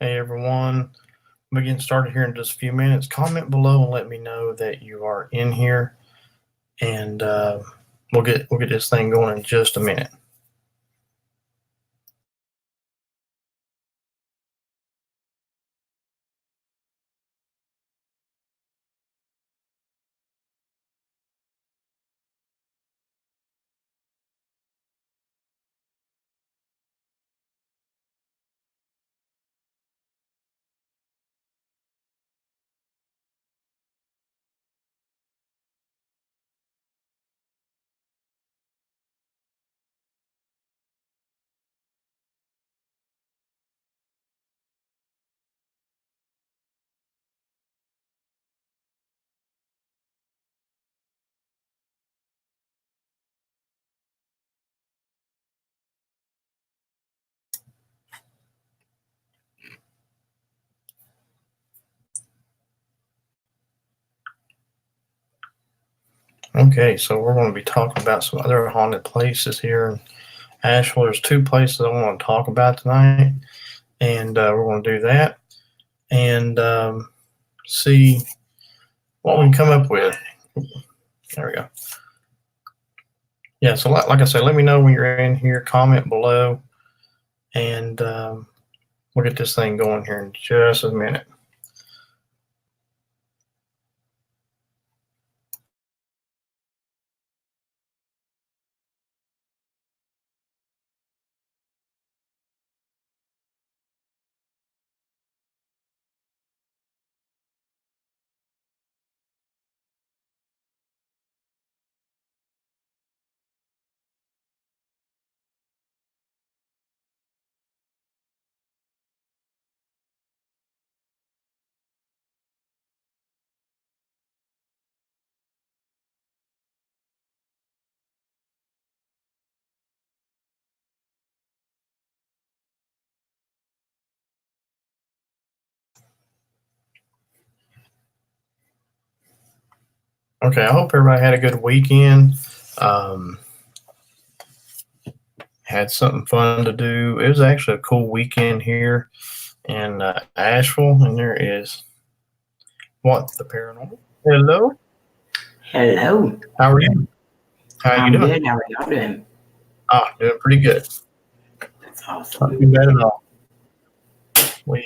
Hey everyone, we're getting started here in just a few minutes. Comment below and let me know that you are in here, and we'll get this thing going in just a minute. Okay, so we're going to be talking about some other haunted places here in Asheville. There's two places I want to talk about tonight, and we're going to do that and see what we can come up with. There we go. Yeah, so like I said, let me know when you're in here. Comment below, and we'll get this thing going here in just a minute. Okay, I hope everybody had a good weekend. Had something fun to do. It was actually a cool weekend here in Asheville, and there is What the Paranormal. Hello. Hello. How are you? How you doing? Good. How are y'all doing? Doing pretty good. That's awesome. Not too bad at all. We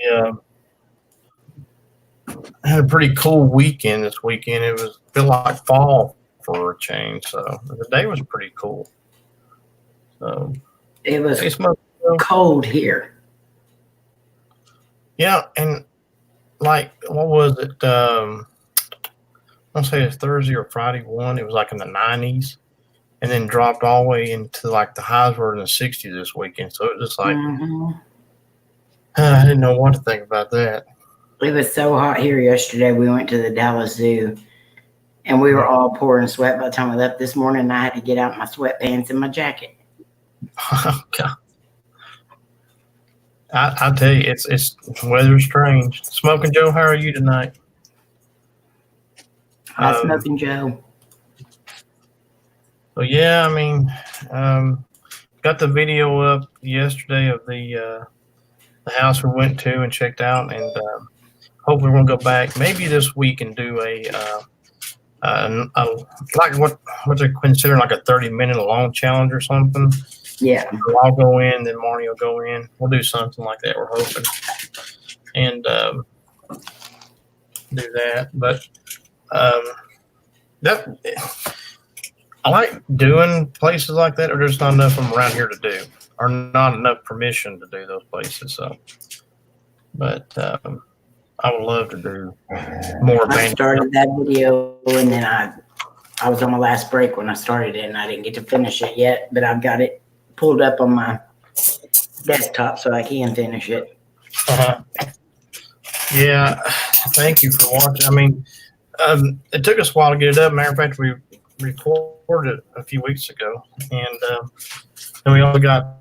had a pretty cool weekend this weekend. It was feel like fall for a change, so the day was pretty cool. So it was cold here. Yeah, and like what was it? I want to say it's Thursday or Friday one. It was like in the 90s, and then dropped all the way into like the highs were in the 60s this weekend. So it was just like I didn't know what to think about that. It was so hot here yesterday. We went to the Dallas Zoo, and we were all pouring sweat by the time we left this morning. I had to get out my sweatpants and my jacket. Oh, God. I tell you, it's weather's strange. Smoking Joe, how are you tonight? Hi, Smoking Joe. So yeah, I mean, got the video up yesterday of the house we went to and checked out, and hopefully we're gonna go back maybe this week and do a like what they consider like a 30-minute long challenge or something. Yeah. So I'll go in, then Marnie will go in. We'll do something like that. We're hoping, and do that. But that I like doing places like that, or there's not enough of them around here to do, or not enough permission to do those places. So, but I would love to do more. I started that video, and then I was on my last break when I started it, and I didn't get to finish it yet. But I've got it pulled up on my desktop so I can finish it. Yeah, thank you for watching. I mean, it took us a while to get it up. Matter of fact, we recorded it a few weeks ago, and we also got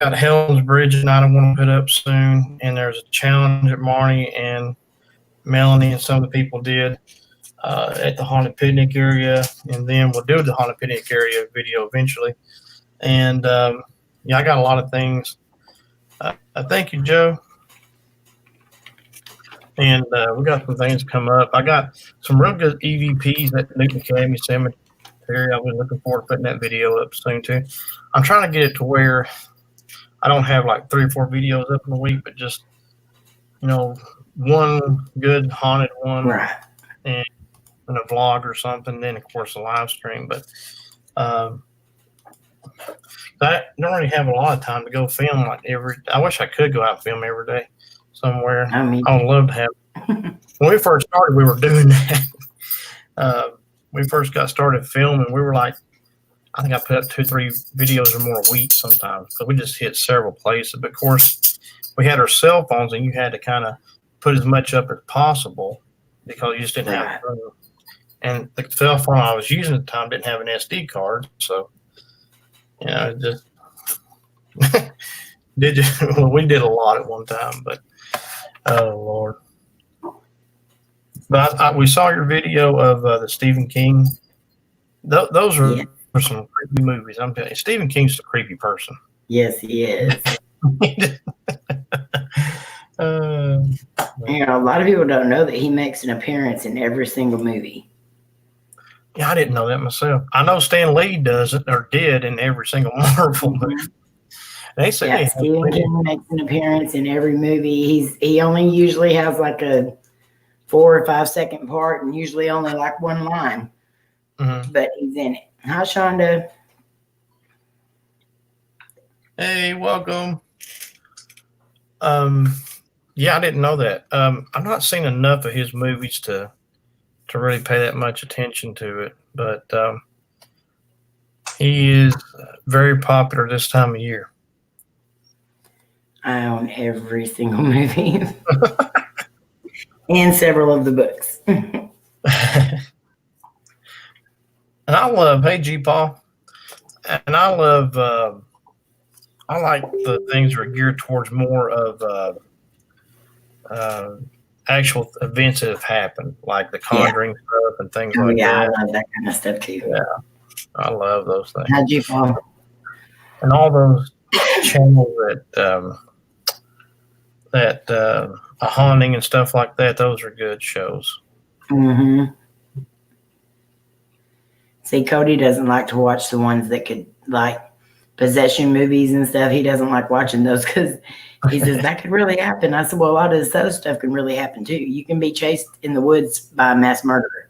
Hell's Bridge tonight I want to put up soon, and there's a challenge that Marnie and Melanie and some of the people did at the Haunted Picnic area, and then we'll do the Haunted Picnic area video eventually. And yeah, I got a lot of things Thank you, Joe. And we got some things come up. I got some real good EVPs at Newton Academy Cemetery. I was looking forward to putting that video up soon too. I'm trying to get it to where I don't have like 3 or 4 videos up in a week, but just one good haunted one, Right. and a vlog or something. Then of course a live stream. But I don't really have a lot of time to go film like every. I wish I could go out and film every day somewhere. I mean, I would love to have. When we first started, we were doing that. We first got started filming. We were like, I think I put up 2 or 3 videos or more a week sometimes because we just hit several places. But of course, we had our cell phones, and you had to kind of put as much up as possible because you just didn't have room. And the cell phone I was using at the time didn't have an SD card, so it just we did a lot at one time. But oh Lord. But we saw your video of the Stephen King. Those are some creepy movies. I'm telling you, Stephen King's a creepy person. Yes, he is. A lot of people don't know that he makes an appearance in every single movie. Yeah, I didn't know that myself. I know Stan Lee does it or did in every single Marvel movie. They say Stephen King makes an appearance in every movie. He only usually has like a 4 or 5 second part, and usually only like one line. Mm-hmm. But he's in it. Hi, Shonda. Hey, welcome. Yeah, I didn't know that. I've not seen enough of his movies to really pay that much attention to it, but he is very popular this time of year. I own every single movie and several of the books. And I love, hey G Paul, and I love, I like the things that are geared towards more of actual events that have happened, like the Conjuring stuff and things like that. I love that kind of stuff too. Yeah, I love those things. How'd you fall? And all those channels that a haunting and stuff like that, those are good shows. Mm-hmm. See, Cody doesn't like to watch the ones that could, like, possession movies and stuff. He doesn't like watching those because he says that could really happen. I said, well, a lot of this other stuff can really happen too. You can be chased in the woods by a mass murderer.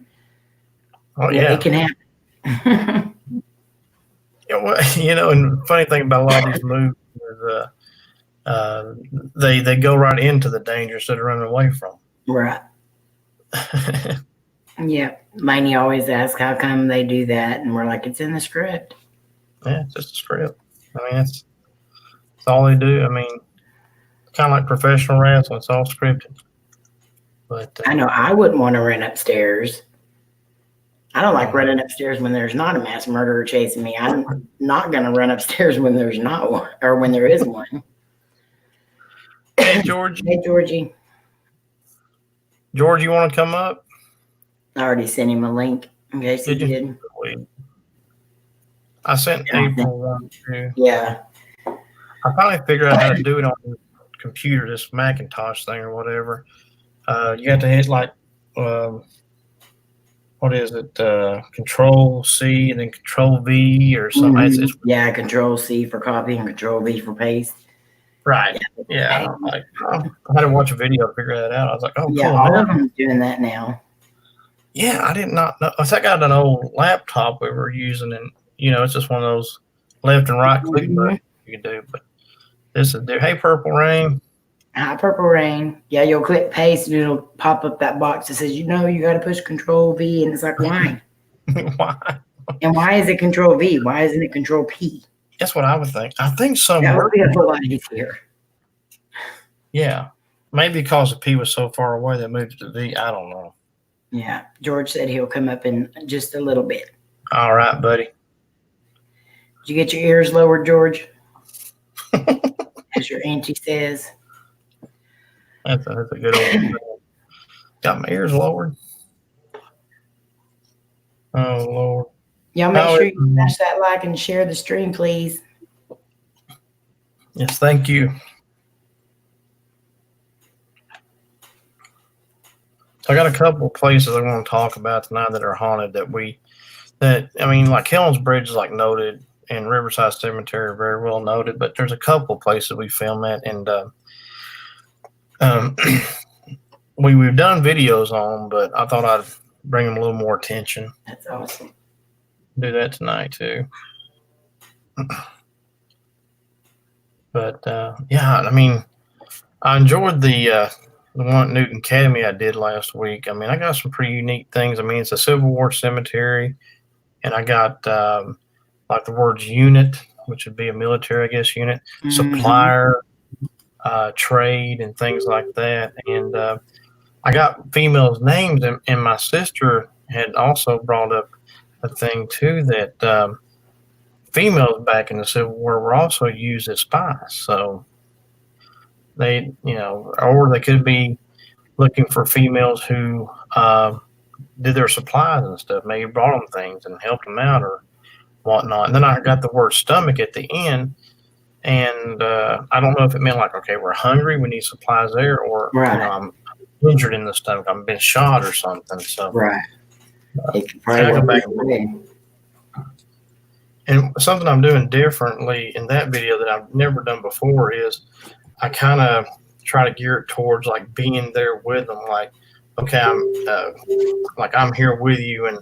Oh yeah, it can happen. Yeah, well, and the funny thing about a lot of these movies is they go right into the danger instead of running away from. Right. Yeah, Lainey always asks how come they do that, and we're like, it's in the script. Yeah, it's just a script. I mean, that's all they do. I mean, kind of like professional wrestling; it's all scripted. But I know I wouldn't want to run upstairs. I don't like running upstairs when there's not a mass murderer chasing me. I'm not going to run upstairs when there's not one, or when there is one. Hey, Georgie. Hey, Georgie. George, you want to come up? I already sent him a link. In case he didn't. I sent April one too. Yeah. I finally figured out how to do it on the computer, this Macintosh thing or whatever. You have to hit like, what is it? Control C and then Control V or something. Mm-hmm. Yeah, Control C for copy and Control V for paste. Right. Yeah. I had to watch a video to figure that out. I was like, oh, yeah, cool. all of them doing that now. Yeah, I did not know. I got an old laptop we were using, and it's just one of those left and right click buttons you can do. But this is hey, Purple Rain. Hi, Purple Rain. Yeah, you'll click paste, and it'll pop up that box that says, you got to push Control V, and it's like, why? Why? And why is it Control V? Why isn't it Control P? That's what I would think. I think that would be a whole lot easier. Yeah, maybe because the P was so far away that moved to V. I don't know. Yeah, George said he'll come up in just a little bit. All right, buddy. Did you get your ears lowered, George? As your auntie says. That's a good old. Got my ears lowered. Oh Lord. Y'all make sure you smash that like and share the stream, please. Yes, thank you. So I got a couple of places I want to talk about tonight that are haunted like Hell's Bridge is like noted, and Riverside Cemetery are very well noted, but there's a couple of places we film at, and um, we've done videos on, but I thought I'd bring them a little more attention. That's awesome. Do that tonight too. But yeah, I mean, I enjoyed the one at Newton Academy I did last week. I mean, I got some pretty unique things. I mean, it's a Civil War cemetery, and I got like the words unit, which would be a military, I guess, unit, supplier, trade, and things like that. And I got females' names, and my sister had also brought up a thing too that females back in the Civil War were also used as spies. So they, or they could be looking for females who did their supplies and stuff, maybe brought them things and helped them out or whatnot. And then I got the word stomach at the end, and I don't know if it meant like, okay, we're hungry, we need supplies there, or I'm injured in the stomach, I've been shot or something. So It could probably and something I'm doing differently in that video that I've never done before is I kind of try to gear it towards like being there with them. Like, okay, I'm here with you, and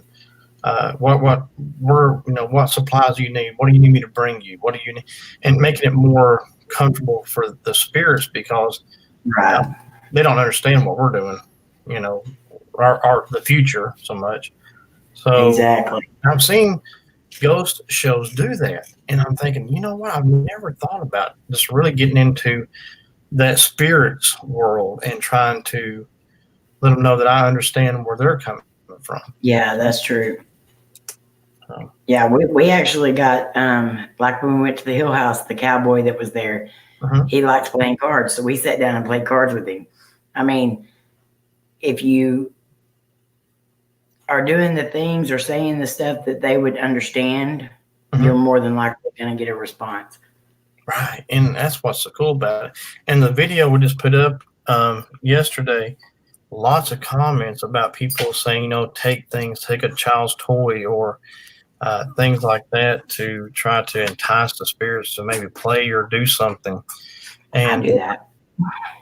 what supplies do you need? What do you need me to bring you? What do you need? And making it more comfortable for the spirits because they don't understand what we're doing, the future so much. So exactly. I've seen ghost shows do that, and I'm thinking, you know what? I've never thought about just really getting into that spirits world and trying to let them know that I understand where they're coming from. Yeah, that's true. Yeah, we actually got like when we went to the Hill House, the cowboy that was there, he liked playing cards, so we sat down and played cards with him. I mean, if you are doing the things or saying the stuff that they would understand, you're more than likely going to get a response. Right, and that's what's so cool about it. And the video we just put up yesterday, lots of comments about people saying, take a child's toy or things like that to try to entice the spirits to maybe play or do something. And I do that.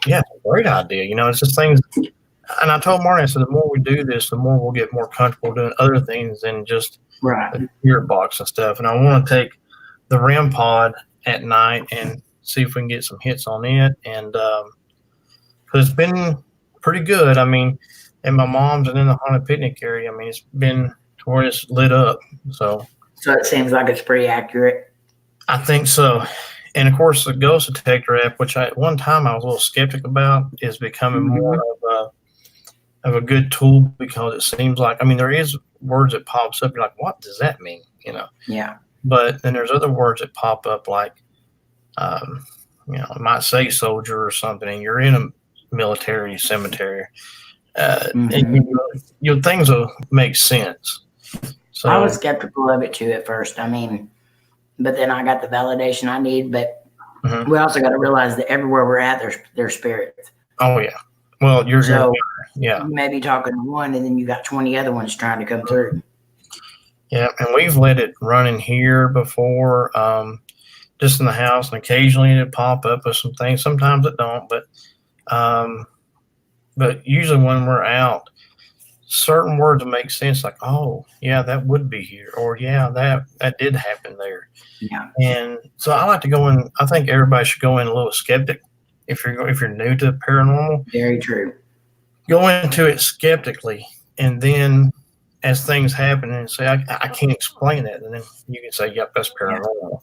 Yeah, it's a great idea. It's just things. And I told Marty, I said, the more we do this, the more we'll get more comfortable doing other things than just the spirit box and stuff. And I want to take the REM pod at night and see if we can get some hits on it. And because it's been pretty good. I mean, in my mom's and in the haunted picnic area, I mean, it's been to where it's lit up. So it seems like it's pretty accurate. I think so. And of course, the ghost detector app, which at one time I was a little skeptic about, is becoming more of a good tool because it seems like, I mean, there is words that pops up. You're like, what does that mean? Yeah. But then there's other words that pop up like, it might say soldier or something, and you're in a military cemetery. And things will make sense. So I was skeptical of it too at first. I mean, but then I got the validation I need. But we also got to realize that everywhere we're at, there's spirits. Oh yeah. Well, you may be talking to one, and then you got 20 other ones trying to come through. Yeah, and we've let it run in here before, just in the house, and occasionally it pop up with some things. Sometimes it don't, but usually when we're out, certain words make sense. Like, oh yeah, that would be here, or yeah, that did happen there. Yeah. And so I like to go in. I think everybody should go in a little skeptic. If you're new to paranormal, very true. Go into it skeptically, and then as things happen and say, I can't explain that, and then you can say, yep, that's paranormal.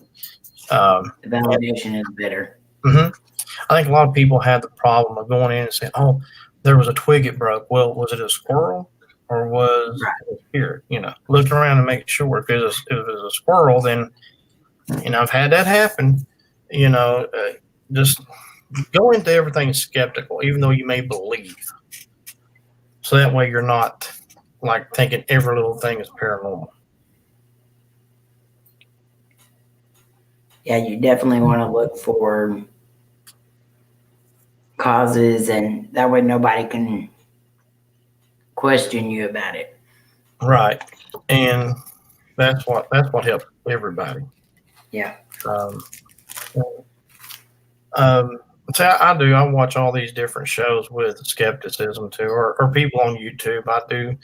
The validation is better. I think a lot of people have the problem of going in and saying, oh, there was a twig it broke. Well, was it a squirrel or was it a spirit? Look around and make sure. If it was a squirrel, then, I've had that happen. Just go into everything skeptical, even though you may believe. So that way you're not like thinking every little thing is paranormal. Yeah, you definitely want to look for causes, and that way nobody can question you about it. Right. And that's what helps everybody. Yeah. Um, um, so I do. I watch all these different shows with skepticism too, or people on YouTube. I do.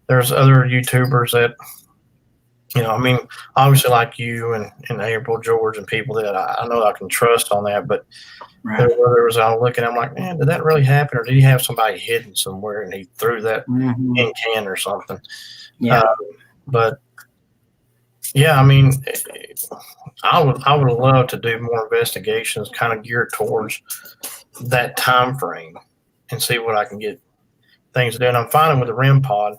There's other YouTubers that, I mean, obviously like you and April George and people that I know I can trust on that. But Right. there was, I was looking, I'm like, man, did that really happen, or did he have somebody hidden somewhere and he threw that in can or something? Yeah. But yeah, I mean, I would love to do more investigations, kind of geared towards that time frame, and see what I can get things done. I'm finding with the REM pod,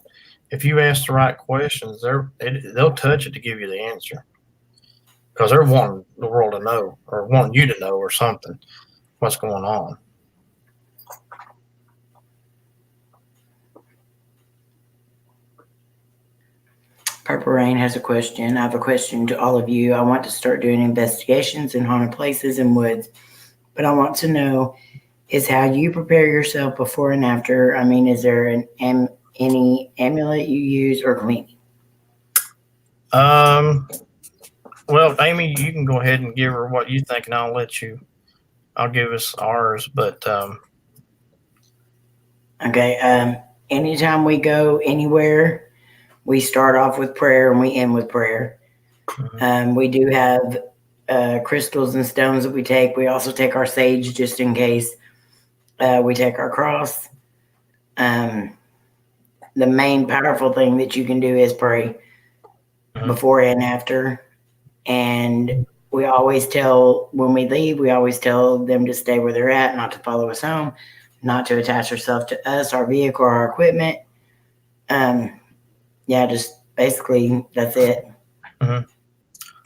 if you ask the right questions, they'll touch it to give you the answer, because they're wanting the world to know, or wanting you to know, or something, what's going on. Purple Rain has a question. I have a question to all of you. I want to start doing investigations in haunted places and woods, but I want to know is how you prepare yourself before and after. I mean, is there any amulet you use or cleaning? Well, Amy, you can go ahead and give her what you think, and I'll give us ours. But okay. Anytime we go anywhere, we start off with prayer and we end with prayer. We do have crystals and stones that we take. We also take our sage just in case. We take our cross. The main powerful thing that you can do is pray before and after. And we always when we leave, we always tell them to stay where they're at, not to follow us home, not to attach herself to us, our vehicle, or our equipment. Yeah, just basically that's it. Mm-hmm.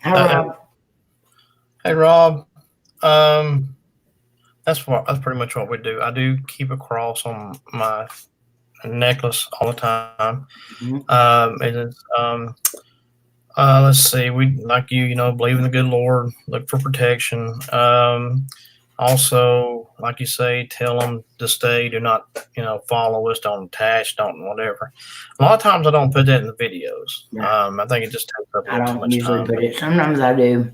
Hi, Rob. Hey, Rob. That's pretty much what we do. I do keep a cross on my necklace all the time. Let's see. We, like you, believe in the good Lord, look for protection. Also, like you say, tell them to stay. Do not, follow us. Don't attach. Don't whatever. A lot of times I don't put that in the videos. Yeah. I think it just takes up I too don't much usually time. put it. Sometimes I do.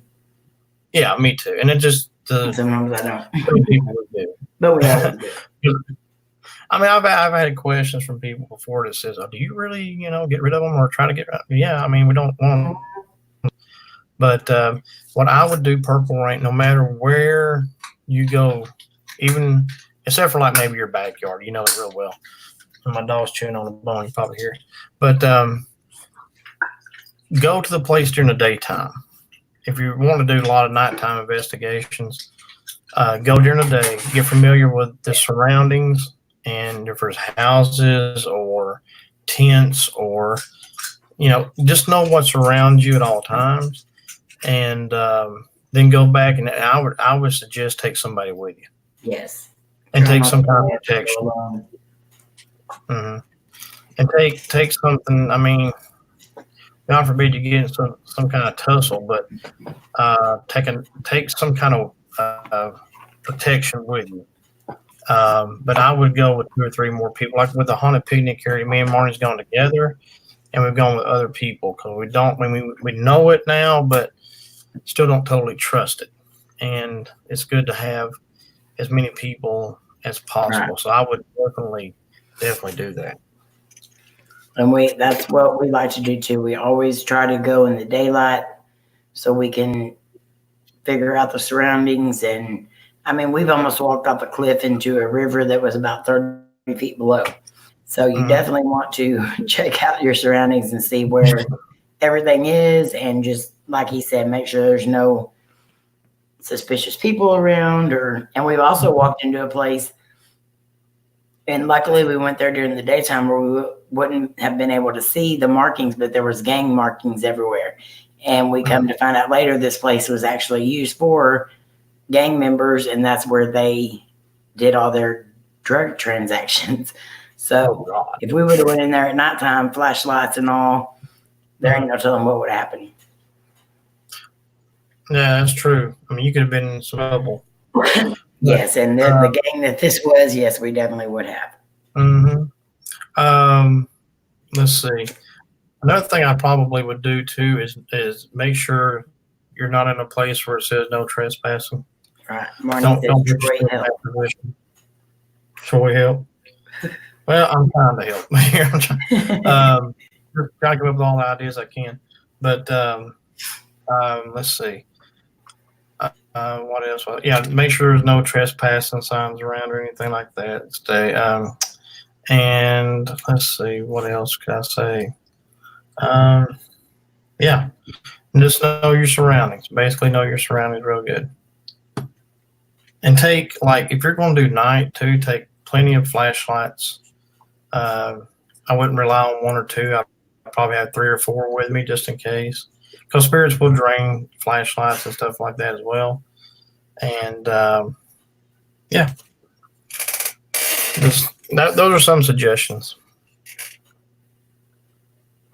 Yeah, me too. And it just sometimes I don't. some people would do. But we always do. I mean, I've had questions from people before that says, "Oh, do you really, get rid of them or try to get rid of them?" Yeah, I mean, we don't want them. But what I would do, Purple Rain, no matter where you go, even except for like maybe your backyard, you know it real well. And my dog's chewing on a bone, you probably hear it. But go to the place during the daytime. If you want to do a lot of nighttime investigations, go during the day, get familiar with the surroundings, and if there's houses or tents or, just know what's around you at all times. And then go back, and I would suggest take somebody with you. Yes. And take some kind of protection. Mm-hmm. And take something. I mean, God forbid you get in some kind of tussle, but take some kind of protection with you. But I would go with 2 or 3 more people. Like with the haunted picnic area, me and Marnie's gone together, and we've gone with other people because we don't. I mean, we know it now, but still don't totally trust it. And it's good to have as many people as possible. Right. So I would definitely do that. And that's what we like to do too. We always try to go in the daylight so we can figure out the surroundings. And I mean, we've almost walked off a cliff into a river that was about 30 feet below. So you definitely want to check out your surroundings and see where everything is. And just like he said, make sure there's no suspicious people around. And we've also walked into a place, and luckily we went there during the daytime where we wouldn't have been able to see the markings, but there was gang markings everywhere. And we come to find out later this place was actually used for gang members, and that's where they did all their drug transactions. So if we would have went in there at nighttime, flashlights and all, there ain't no telling what would happen. Yeah, that's true. I mean, you could have been in some trouble. Yes, and the gang that this was, yes, we definitely would have. Mm-hmm. Let's see. Another thing I probably would do too is make sure you're not in a place where it says no trespassing. Right. Marnie Don't says get Troy yourself in help. that position. Troy help. Well, I'm trying to help here. I'm trying to come up with all the ideas I can. But let's see. What else? Well, yeah, make sure there's no trespassing signs around or anything like that. Stay. And let's see. What else could I say? Yeah, just know your surroundings. Basically, know your surroundings real good. And take, like, if you're going to do night too, take plenty of flashlights. I wouldn't rely on one or two. I probably have 3 or 4 with me just in case, because spirits will drain flashlights and stuff like that as well. And yeah, those are some suggestions.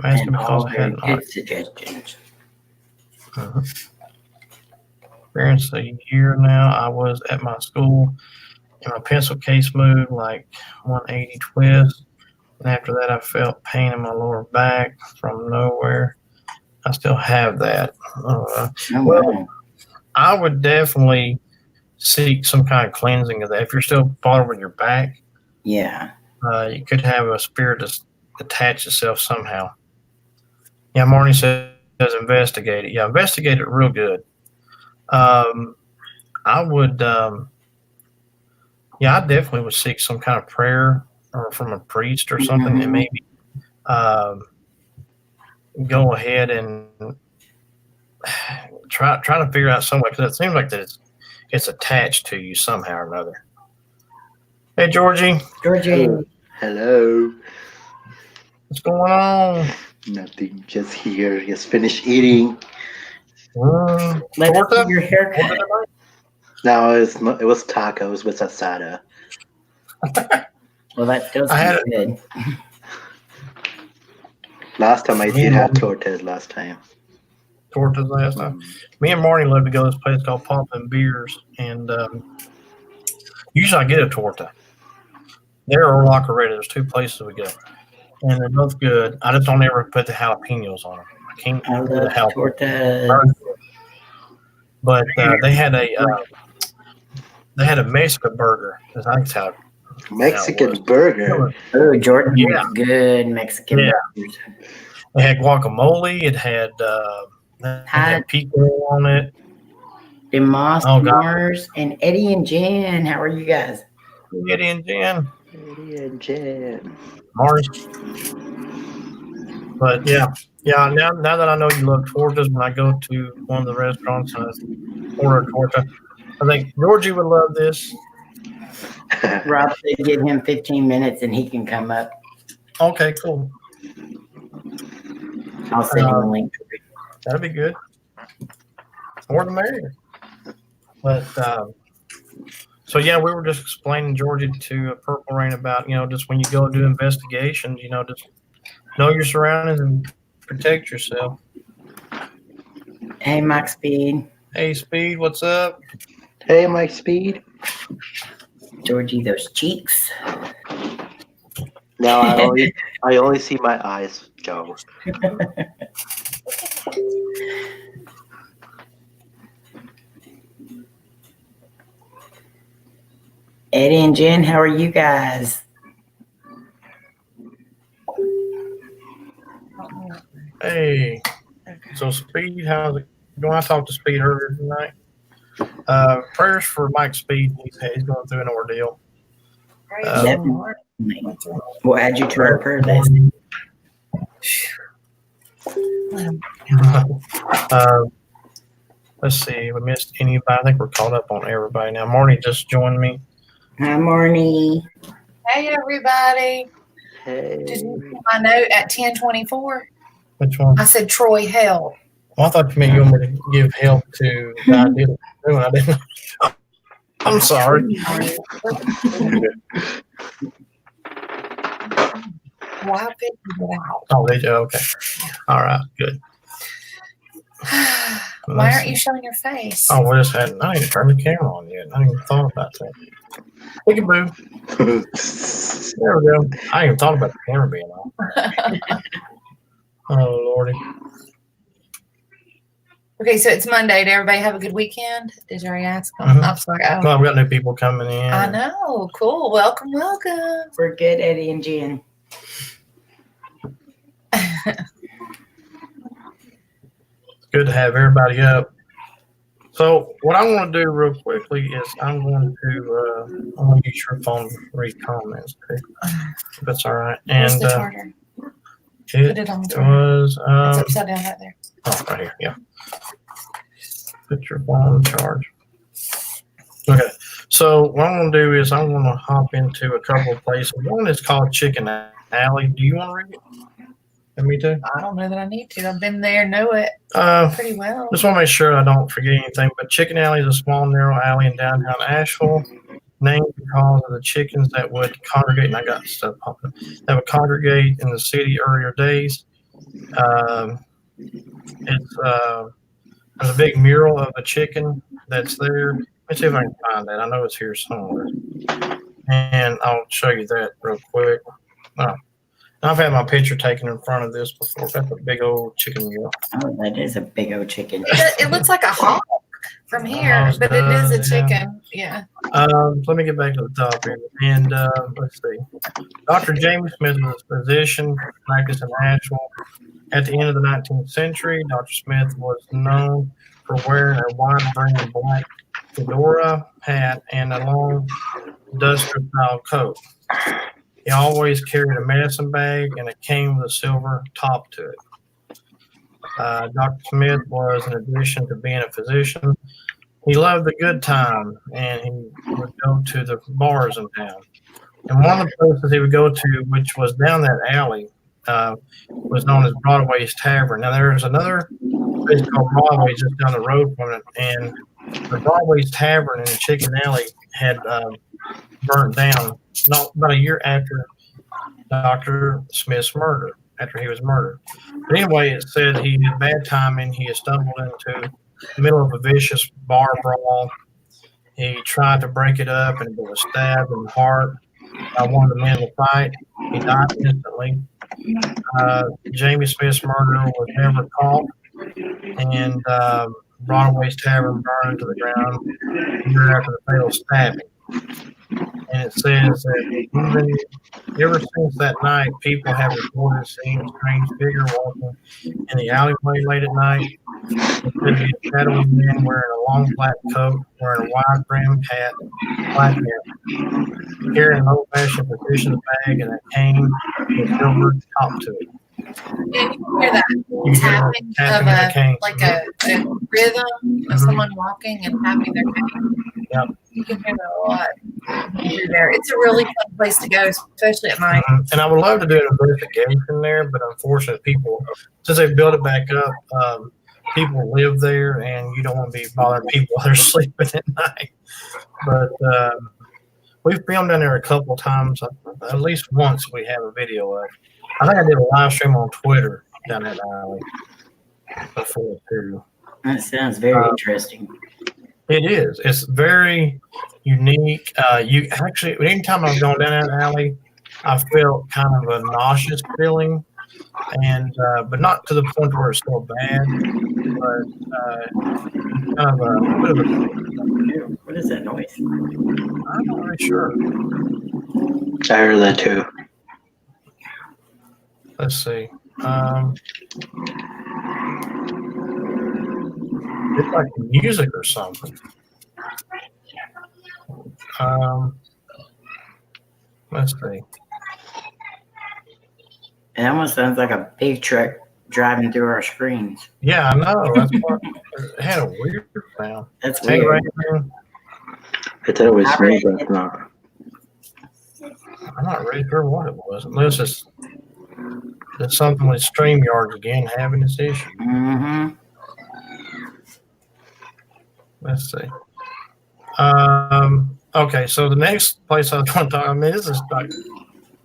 And all very good suggestions. Experience a year now. I was at my school and my pencil case moved like 180 twist. And after that, I felt pain in my lower back from nowhere. I still have that. Well, I would definitely seek some kind of cleansing of that. If you're still bothered with your back, yeah, you could have a spirit attach itself somehow. Yeah, Marnie says investigate it. Yeah, investigate it real good. I would, I definitely would seek some kind of prayer or from a priest or something, and maybe go ahead and try to figure out some way, because it seems like that it's attached to you somehow or another. Hey, Georgie. Hello. What's going on? Nothing. Just here. Just finished eating. Let's see your haircut. No, it was tacos with asada. Well, that still sounds good. Last time I did have tortas last time. Tortas last time. Me and Marty love to go to this place called Poppin' Beers, and usually I get a torta. There or La Carreta. There's 2 places we go, and they're both good. I just don't ever put the jalapenos on them. I can't do the jalapenos. Tortas. But they had a Mexican burger. That's how Mexican burger. Oh, Jordan, good Mexican burgers. It had guacamole. It had pico on it. Demas, Mars, and Eddie and Jen. How are you guys? Eddie and Jen. Mars. But yeah. Now that I know you love tortas, when I go to one of the restaurants and I order a torta, I think Georgie would love this. Rob said give him 15 minutes and he can come up. Okay, cool. I'll send him a link. That'd be good. More the merrier. But so yeah, we were just explaining, Georgie, to Purple Rain about, just when you go do investigations, just know your surroundings and protect yourself. Hey, Mike Speed. Hey, Speed, what's up? Hey, Mike Speed. Georgie, those cheeks. Now I only see my eyes, Joe. Eddie and Jen, how are you guys? Hey, so Speed, how's it going? I talked to Speed earlier tonight. Prayers for Mike Speed. He's going through an ordeal. We'll add you to our prayer list. Let's see. We missed anybody. I think we're caught up on everybody now. Marnie just joined me. Hi, Marnie. Hey, everybody. Hey. Did you see my note at 10:24? Which one? I said Troy help. Well, I thought you meant you wanted to give help to the idea of doing. I didn't know. I'm sorry. Well, I figured it out. Oh, did you? Okay. All right. Good. Why aren't you showing your face? Oh, we just hadn't. I didn't turn the camera on yet. I didn't even thought about that. Peekaboo. There we go. I ain't even thought about the camera being on. Oh, Lordy. Okay, so it's Monday. Did everybody have a good weekend? Did you already ask them? Mhm. I'm sorry. Oh, Well, we got new people coming in. I know. Cool. Welcome, welcome. We're good, Eddie and Jen. It's good to have everybody up. So what I'm going to do real quickly is I'm going to use your phone to read comments too. If that's all right. Where's And the charger? Put it it on the charger. was It's upside down right there. right here. Yeah. Put your phone on charge. Okay. So what I'm going to do is I'm going to hop into a couple of places. One is called Chicken Alley. Do you want to read it? And me too. I don't know that I need to. I've been there, know it pretty well. Just want to make sure I don't forget anything. But Chicken Alley is a small, narrow alley in downtown Asheville, named because of the chickens that would congregate. And I got stuff popping. That would congregate in the city earlier days. There's a big mural of a chicken that's there. Let's see if I can find that. I know it's here somewhere, and I'll show you that real quick. I've had my picture taken in front of this before. That's a big old chicken mural. Oh, that is a big old chicken. It looks like a hawk from here, but it is a chicken. Yeah. Let me get back to the top here. And let's see. Dr. Jamie Smith was a physician practiced in Asheville. At the end of the 19th century, Dr. Smith was known for wearing a wide-brimmed black fedora hat and a long duster-style coat. He always carried a medicine bag and it came with a silver top to it. Dr. Smith was, in addition to being a physician, he loved the good time and he would go to the bars in town. And one of the places he would go to, which was down that alley, was known as Broadway's Tavern. Now, there's another place called Broadway just down the road from it, and the Broadway's Tavern in the Chicken Alley had burnt down about a year after Dr. Smith's murder, after he was murdered. But anyway, it said he had bad timing. He had stumbled into the middle of a vicious bar brawl. He tried to break it up and was stabbed in the heart by one of the men in the fight. He died instantly. Jamie Smith's murderer was never caught, and Broadway's Tavern burned to the ground a year after the fatal stabbing. And it says that ever since that night, people have reported seeing a strange figure walking in the alleyway late at night. It could be a shadowy man wearing a long black coat, wearing a wide-brimmed hat, black hair, carrying an old-fashioned physician's bag and a cane with a silver top to it. And you can hear that You can hear tapping the of cane. a rhythm of someone walking and tapping their cane. Yep. You can hear that a lot through there. It's a really fun place to go, especially at night. And I would love to do an investigation there, but unfortunately, people, since they built it back up, people live there, and you don't want to be bothering people while they're sleeping at night. But we've filmed down there a couple of times. At least once we have a video of. I think I did a live stream on Twitter down that alley before too. That sounds very interesting. It is. It's very unique. You actually, anytime I was going down that alley, I felt kind of a nauseous feeling, and but not to the point where it's so bad. But kind of a bit of a. What is that noise? I'm not really sure. I heard that too. Let's see. It's like music or something. Let's see. It almost sounds like a big truck driving through our screens. Yeah, I know. That's what it had a weird sound. That's Hey, weird. right here. I thought it was me, but it's not. I'm not really sure what it was. Unless it's something with StreamYard again having this issue. Mm-hmm. Let's see. Okay, so the next place I was going to talk, I mean, this is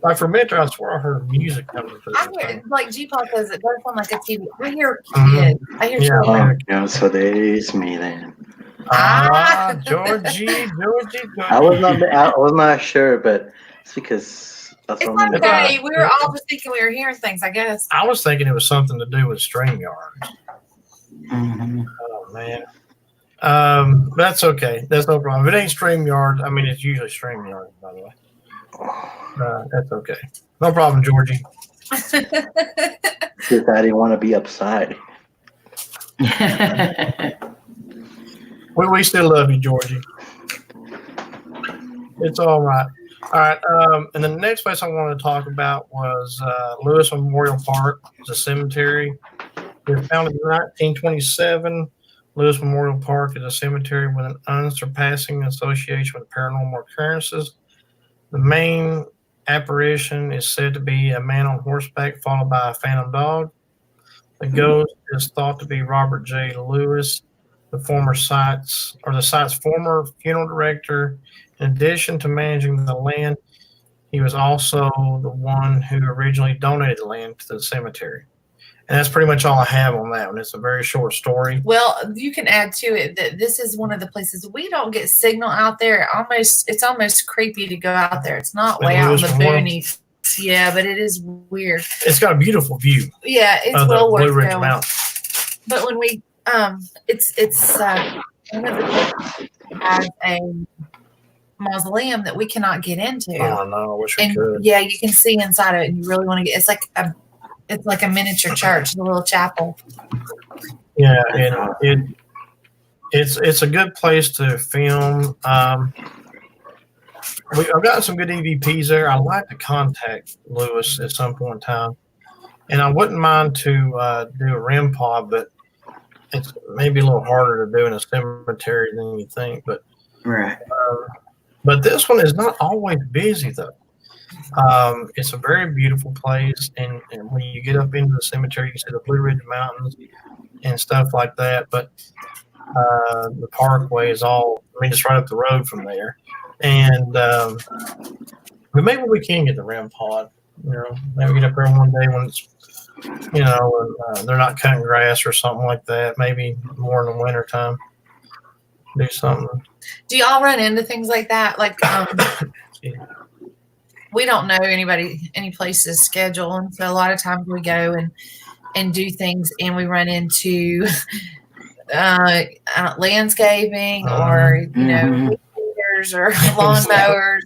like for a minute there, I swear I heard music coming through. I this hear, thing. like G-Paul says, it does sound like a TV. I hear Mhm. kids. I hear Yeah. children. Oh, so that is me then. Georgie. I was not sure, but it's because That's It's what I mean. okay. We were all just thinking we were hearing things, I guess. I was thinking it was something to do with StreamYard. Mhm. Oh man. That's okay. That's no problem. If it ain't StreamYard, I mean it's usually StreamYard, by the way. That's okay. No problem, Georgie. Just I didn't want to be upside. We still love you, Georgie. It's all right. All right. And the next place I wanted to talk about was Lewis Memorial Park. It's a cemetery. It was founded in 1927. Lewis Memorial Park is a cemetery with an unsurpassing association with paranormal occurrences. The main apparition is said to be a man on horseback followed by a phantom dog. The ghost is thought to be Robert J. Lewis, the site's former funeral director. In addition to managing the land, he was also the one who originally donated the land to the cemetery. And that's pretty much all I have on that one. It's a very short story. Well, you can add to it that this is one of the places we don't get signal out there. It's almost creepy to go out there. It's not way out in the boonies. Yeah, but it is weird. It's got a beautiful view Yeah, it's of the well worth Blue Ridge going. Mountains. But when we it's one of the places has a mausoleum that we cannot get into. Oh no, I wish we And could. yeah, you can see inside of it, and you really want to get. It's like a miniature church, a little chapel. Yeah, it's a good place to film. I've gotten some good EVPs there. I'd like to contact Lewis at some point in time, and I wouldn't mind to do a REM pod, but it's maybe a little harder to do in a cemetery than you think. Right. But this one is not always busy though. It's a very beautiful place, and when you get up into the cemetery, you see the Blue Ridge Mountains and stuff like that. But the parkway is it's right up the road from there. And but maybe we can get the REM pod. Maybe get up there one day when it's they're not cutting grass or something like that. Maybe more in the winter time. Do something. Do y'all run into things like that? Like we don't know any place's schedule, and so a lot of times we go and do things, and we run into landscaping or Mhm. leaders or lawnmowers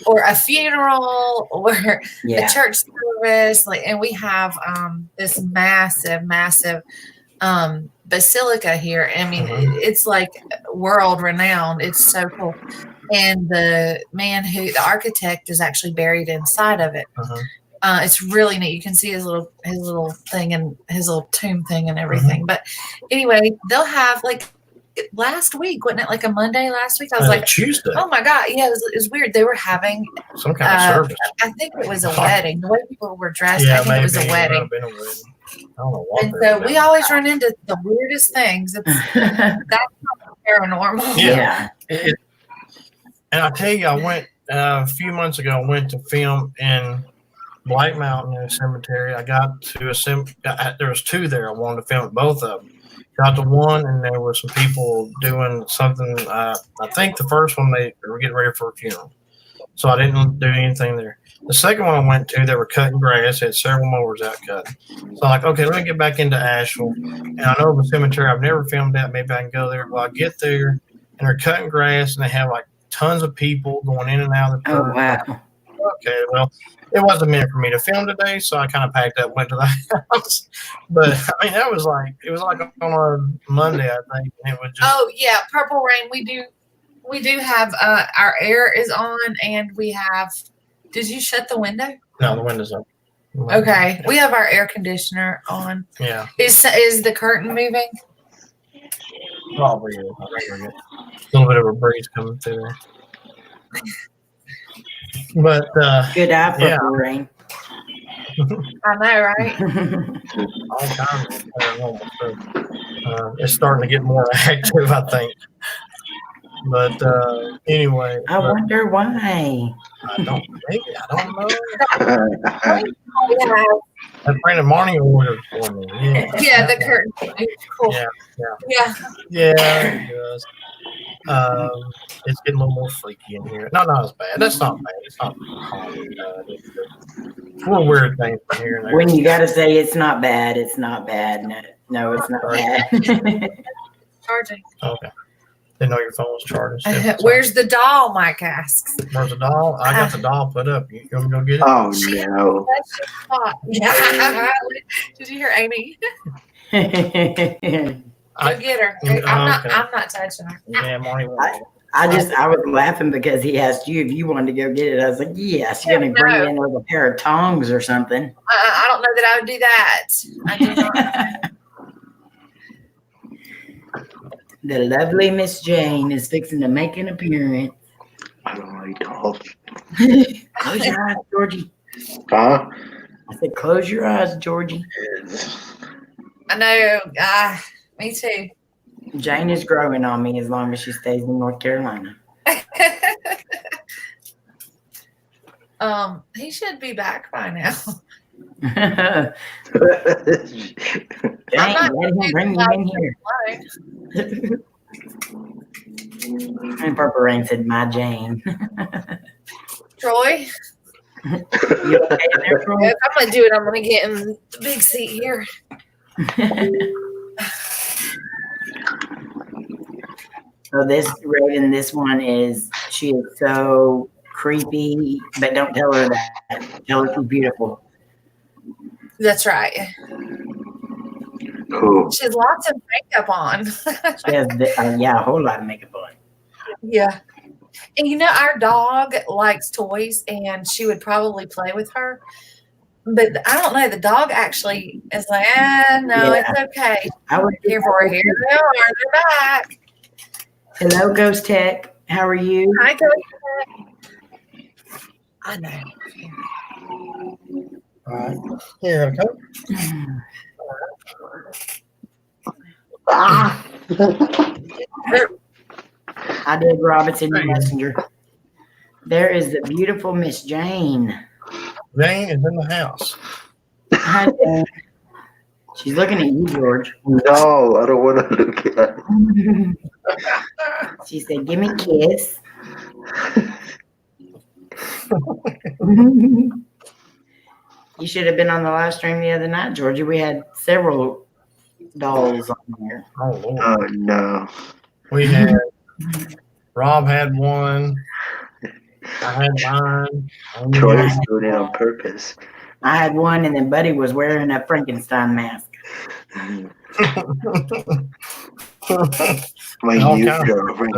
or a funeral or Yeah. a church service. And we have this massive basilica here. I mean, it's like world renowned. It's so cool. And the architect is actually buried inside of it. It's really neat. You can see his little thing and his little tomb thing and everything. But anyway, they'll have last week, wasn't it like a Monday last week? I was like, Tuesday. oh my God. Yeah, it was weird. They were having Some kind of service. I think it was a wedding. The way people were dressed, Yeah, I think it was a maybe. wedding. It might have been a wedding. I don't know what And they so were we doing. always run into the weirdest things. That's not paranormal. Yeah. And I tell you, I went a few months ago. I went to film in Black Mountain in a cemetery. I got to there was two there. I wanted to film at both of them. Got to one, and there were some people doing something. I think the first one they were getting ready for a funeral, so I didn't do anything there. The second one I went to, they were cutting grass. They had several mowers out cutting. So I'm like, okay, let me get back into Asheville. And I know the cemetery. I've never filmed that. Maybe I can go there. Well, I get there, and they're cutting grass, and they have tons of people going in and out of the Oh, church. wow. Okay, well, it wasn't meant for me to film today, so I kind of packed up, went to the house. But I mean, it was like on a Monday, I think. And it was just Oh yeah, Purple Rain. We do have our air is on, and we have. Did you shut the window? no, the windows up. Okay, we have our air conditioner on. Yeah, Is the curtain moving? probably. A little bit of a breeze coming through there. But Good eye for Yeah. rain. I know, right? all kinds of paranormal stuff. It's starting to get more active, I think. But anyway, I wonder why. I don't know. Yeah, A friend of Marnie ordered for me. Yeah, yeah, the curtain. Cool. Yeah, Yeah. yeah, it does. It's getting a little more freaky in here. No, not as bad. That's not bad. It's not four weird things from here and there. When you got to say it's not bad, it's not bad. No, it's not bad. Charging. Okay. Didn't know your phone was charging. Where's the doll? Mike asks. Where's the doll? I got the doll put up. You want me to go get it? Oh She- no. Yeah. Did you hear Amy? Go get her. Okay. I'm not touching her. Yeah, Marty. I was laughing because he asked you if you wanted to go get it. I was like, yes, you're going to bring in with a pair of tongs or something. I don't know that I would do that. I do not. The lovely Miss Jane is fixing to make an appearance. I don't like dolls. Close your eyes, Georgie. Huh? I said, close your eyes, Georgie. I know. Me too. Jane is growing on me as long as she stays in North Carolina. He should be back by now. Jane, let him bring you in here. And Purple Rain said, my Jane. Troy, You okay there, Troy? if I'm gonna do it. I'm gonna get in the big seat here. So this Raven, this one is, she is so creepy, but don't tell her that. Tell her she's beautiful. That's right. Cool. She has lots of makeup on. She has, a whole lot of makeup on. Yeah. And you know, our dog likes toys and she would probably play with her. But I don't know. The dog actually is like, no, Yeah. it's okay. I would Here for here. They are. They're back. Hello, Ghost Tech. How are you? Hi, Ghost. I know. All right. Here I go. Ah. I did, Robinson the Messenger. There is the beautiful Miss Jane. Jane is in the house. Hi, Jane. She's looking at you, George. No, I don't want to look at it. She said, give me a kiss. You should have been on the live stream the other night, Georgia. We had several dolls on there. Oh Lord. Oh no. We had Rob had one. I had mine. Troy's doing it on purpose. I had one, and then Buddy was wearing a Frankenstein mask. My All new kinds of- girlfriend,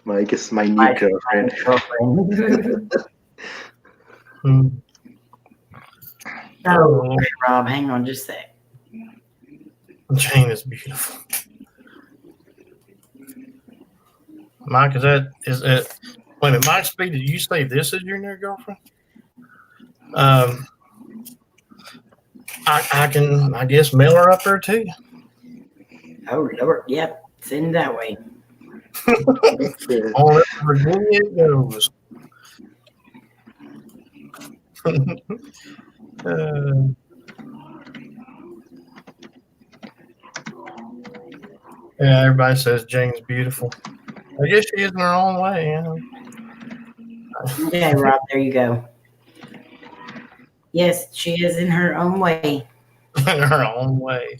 Mike is my new My girlfriend. girlfriend. Hmm. Oh, okay, Rob, hang on just a sec. Jane is beautiful. Mike, is it? Wait a minute, Mike Speed, did you say this is your new girlfriend? I can, I guess, mail her up there too. Oh, Lord. Yep. Send that way. On up to Virginia it goes. Yeah, everybody says Jane's beautiful. I guess she is in her own way. You know? Okay, Rob, there you go. Yes, she is in her own way. In her own way.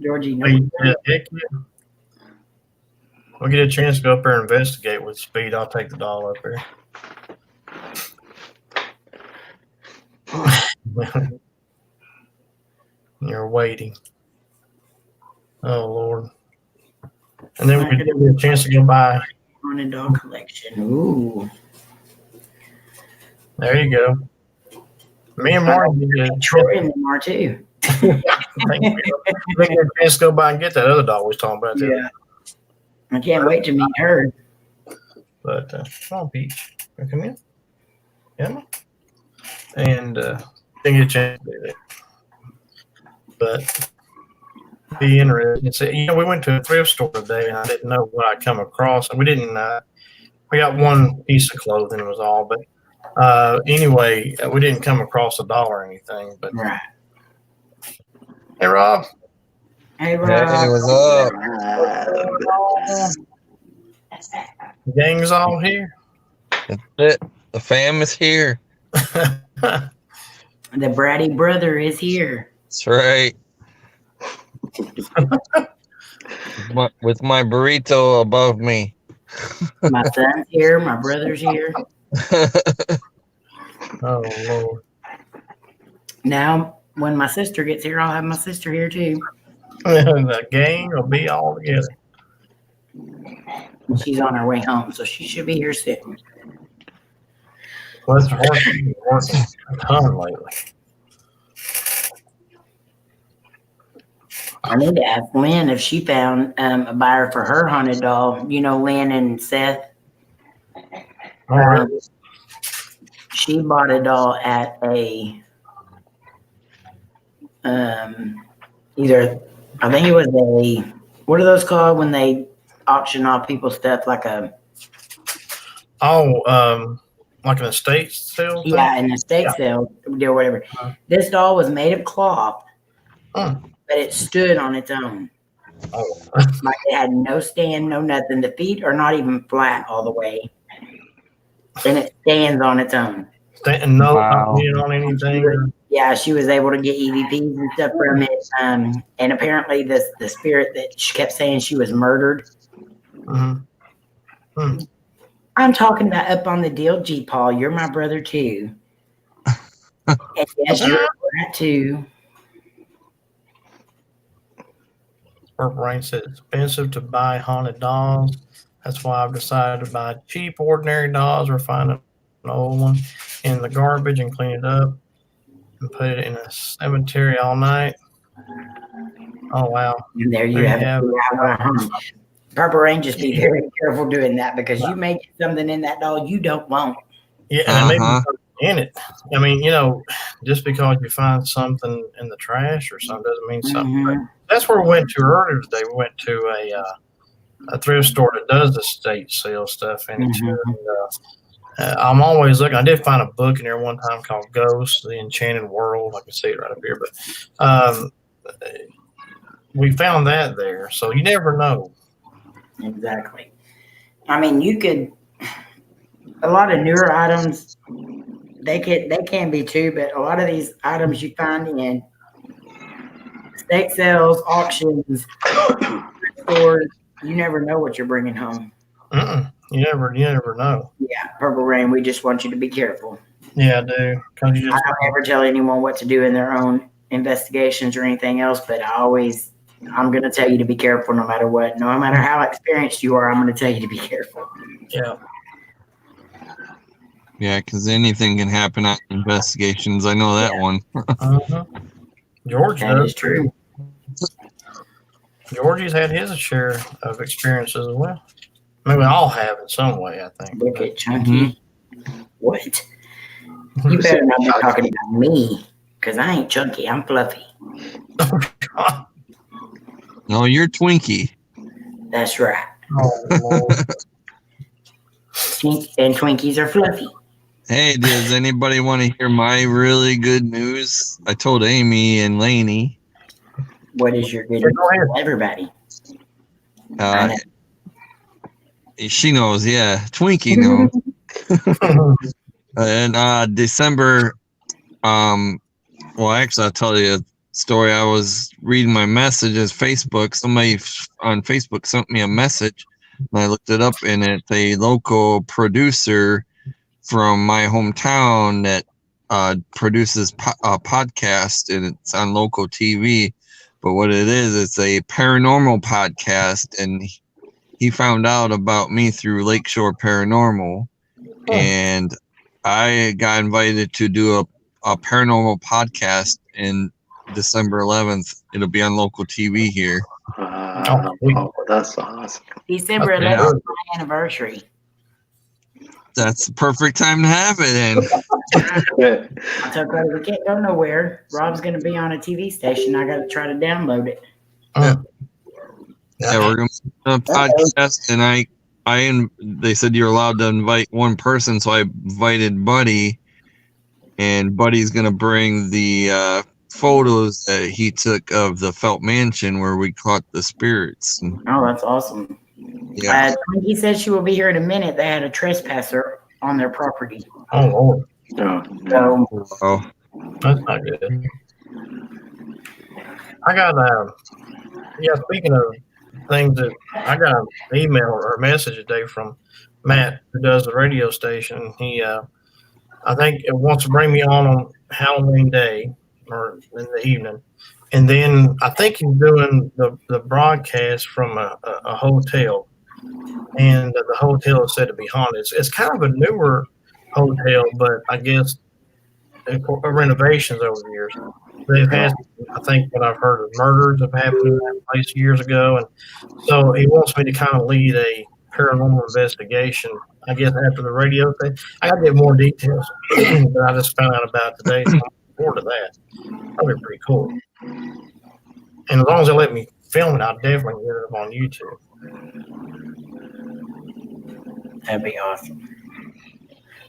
Georgie, no. Hey, heck yeah. We'll get a chance to go up there and investigate with Speed. I'll take the doll up there. You're waiting. Oh Lord. And then we could give you a chance to go by. Haunted dog collection. Ooh. There you go. Me and Marty did Troy in them are too. we get a chance to go by and get that other dog we was talking about there. Yeah. I can't wait to meet her. But come on, Peach. Come in. Come on. And didn't get a chance to do that. But be interesting. So, you know, we went to a thrift store today and I didn't know what I'd come across. And we didn't we got one piece of clothing was all, but anyway, we didn't come across a doll or anything. But Right. hey Rob. Hey, Hey, Rob. what's up? The gang's all here. That's it. The fam is here. The bratty brother is here. That's right. With my burrito above me. My son's here. My brother's here. Oh Lord. Now, when my sister gets here, I'll have my sister here too. The gang will be all together. She's on her way home, so she should be here soon. Well, horse has been working a ton lately. I need to ask Lynn if she found a buyer for her haunted doll. You know, Lynn and Seth. All right. She bought a doll at a either I think it was a what are those called when they auction off people's stuff like a Like an estate sale? thing? yeah an estate sale or whatever. This doll was made of cloth, Hmm. but it stood on its own. Oh. Like it had no stand, no nothing. The feet are not even flat all the way, and it stands on its own. No, Wow. not being on anything. Yeah, she was able to get EVPs and stuff from it. And apparently, the spirit that she kept saying she was murdered. Mm-hmm. I'm talking about up on the deal, G. Paul. You're my brother too. And yes, you're a brat too. Purple Rain said it's expensive to buy haunted dolls. That's why I've decided to buy cheap, ordinary dolls or find an old one in the garbage and clean it up and put it in a cemetery all night. Oh, wow. And there you There you have have it. Purple Rain, just be very careful doing that because you may get something in that doll you don't want. Yeah, and it may Uh-huh. be in it. I mean, just because you find something in the trash or something doesn't mean something. Mhm. That's where we went to earlier today. We went to a thrift store that does the estate sale stuff in it too. And, I'm always looking. I did find a book in there one time called Ghosts, the Enchanted World. I can see it right up here. But we found that there. So you never know. Exactly. I mean, you could. A lot of newer items, they can be too, but a lot of these items you find in estate sales, auctions, stores, you never know what you're bringing home. You never know. Yeah, Purple Rain, we just want you to be careful. Yeah, I do. Because you I just don't ever tell anyone what to do in their own investigations or anything else, but I'm going to tell you to be careful no matter what. No matter how experienced you are, I'm going to tell you to be careful. yeah. Yeah, because anything can happen at investigations. I know that Yeah. one. Uh-huh. George That does. is true. Georgie's had his share of experiences as well. I mean, we all have in some way, I think. Look at Chunky. What? You better not be talking about me, because I ain't chunky. I'm fluffy. No, you're Twinkie. That's right. Oh, Lord. And Twinkies are fluffy. Hey, does anybody want to hear my really good news? I told Amy and Lainey. What is your good Yeah, go ahead. news? Everybody. Uh, she knows, yeah. Twinkie knows. And December, well, actually, I'll tell you a story. I was reading my messages, Facebook. Somebody on Facebook sent me a message, and I looked it up, and it's a local producer from my hometown that produces a podcast, and it's on local TV. But what it is, it's a paranormal podcast, and he found out about me through Lakeshore Paranormal, and I got invited to do a paranormal podcast in December 11th. It'll be on local TV here. That's awesome. December Okay. 11th is my anniversary. That's the perfect time to have it in. I told her we can't go nowhere. Rob's going to be on a TV station. I got to try to download it. Yeah, we're gonna do a podcast, and they said you're allowed to invite one person, so I invited Buddy, and Buddy's gonna bring the photos that he took of the Felt Mansion where we caught the spirits. And Oh, that's awesome. Yeah. Twinkie says she will be here in a minute. They had a trespasser on their property. Oh Lord, Oh, no. So Oh, that's not good. I got yeah. Speaking of things that I got an email or a message today from Matt who does the radio station. He I think it wants to bring me on Halloween Day or in the evening. And then I think he's doing the broadcast from a hotel. And the hotel is said to be haunted. It's kind of a newer hotel, but I guess renovations over the years. They've had, I think, what I've heard of murders have happened in that place years ago. And so he wants me to kind of lead a paranormal investigation, I guess, after the radio thing. I got to get more details that I just found out about today. So I'm looking forward to that. That'll be pretty cool. And as long as they let me film it, I'll definitely get it up on YouTube. that'd be awesome.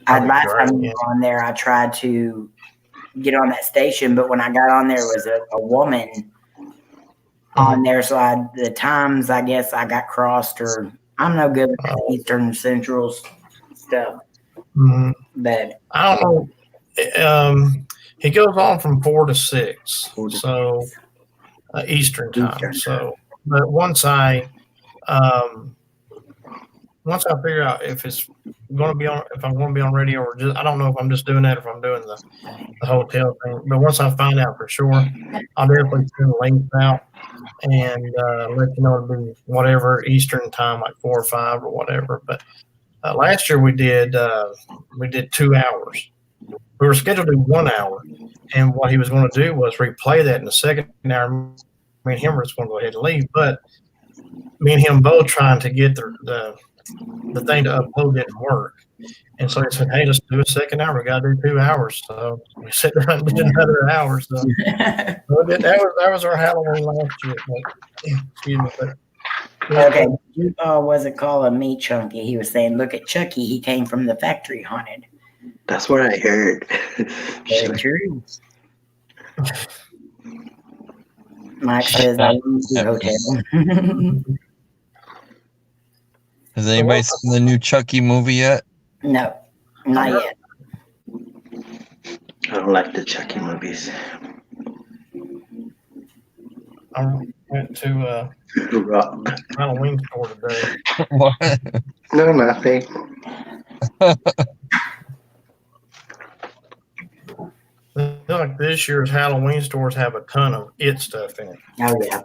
That'd be Last great, time we yeah. were on there, I tried to get on that station, but when I got on there, it was a woman on there. So the times, I guess, I got crossed, or I'm no good with the Eastern Central stuff. Mhm. But I don't know. He goes on from 4 to 6, so Eastern time. Eastern. So, but once I figure out if it's going to be on, if I'm going to be on radio or just, I don't know if I'm just doing that or if I'm doing the hotel thing. But once I find out for sure, I'll definitely send the links out and let you know it'll be whatever Eastern time, like 4 or 5 or whatever. But last year we did 2 hours. We were scheduled to do 1 hour, and what he was going to do was replay that in the second hour. Me and him were just going to go ahead and leave, but me and him both trying to get the thing to upload didn't work. And so he said, hey, let's do a second hour. We got to do 2 hours. So we sat there and did another hour. So that was our Halloween last year. But, excuse me. But, yeah, okay, you wasn't calling me Chunky. He was saying, look at Chucky. He came from the factory haunted. That's what I heard. Very true. Mike says, I love the hotel. has anybody seen the new Chucky movie yet? No, not yet. I don't like the Chucky movies. I went to Rob. Halloween store today. What? No, nothing. I feel like this year's Halloween stores have a ton of it stuff in it. Oh, yeah.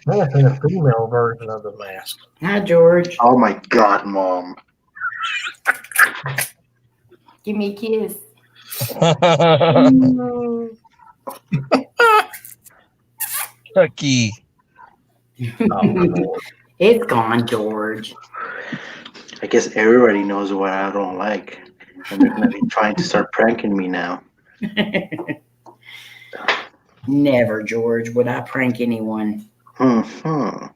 I've seen a female version of the mask. Hi, George. Oh my God, Mom. Give me a kiss. Chucky. Oh, my Lord. It's gone, George. I guess everybody knows what I don't like. And they're going to be trying to start pranking me now. Never, George, would I prank anyone. Hmm. I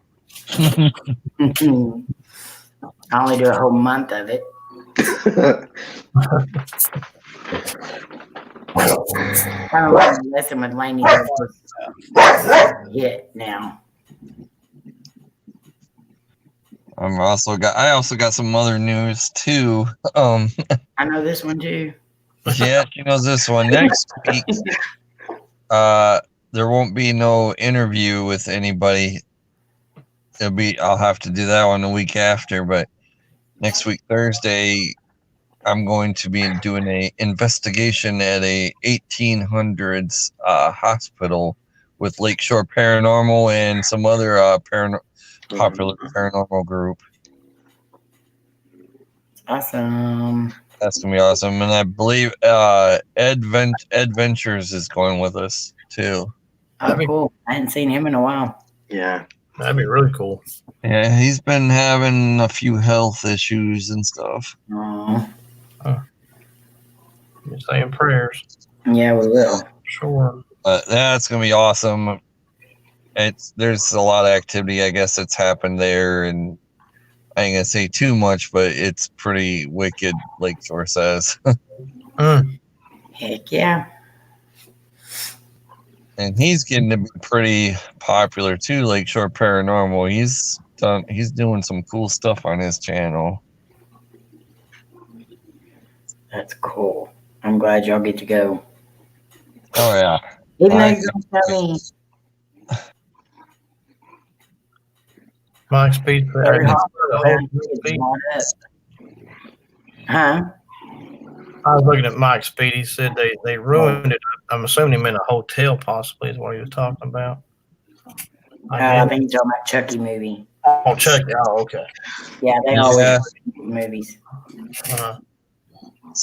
only do a whole month of it. I don't want to listen with Laney. Hit now. I also got some other news too. I know this one too. Yeah, she knows this one. Next week, there won't be no interview with anybody. I'll have to do that one the week after, but next week, Thursday, I'm going to be doing a investigation at a 1800s hospital with Lakeshore Paranormal and some other popular paranormal group. Awesome. That's gonna be awesome, and I believe Ed Ventures is going with us too. Oh, cool. I hadn't seen him in a while. Yeah. That'd be really cool. Yeah, he's been having a few health issues and stuff. Oh, You're saying prayers. yeah, we will. Sure. But that's gonna be awesome. There's a lot of activity, I guess, that's happened there, and I ain't gonna say too much, but it's pretty wicked, Lakeshore says. Heck yeah. And he's getting to be pretty popular too, Lakeshore Paranormal. He's he's doing some cool stuff on his channel. That's cool. I'm glad y'all get to go. Oh yeah. Even though Nice. you don't tell me. Mike Speed. Very hot. Speed. Huh? I was looking at Mike Speed. He said they ruined it. I'm assuming he meant a hotel, possibly, is what he was talking about. I think you're talking about Chucky movie. Oh, Chuck. Oh, okay. Yeah, they Yeah. always movies.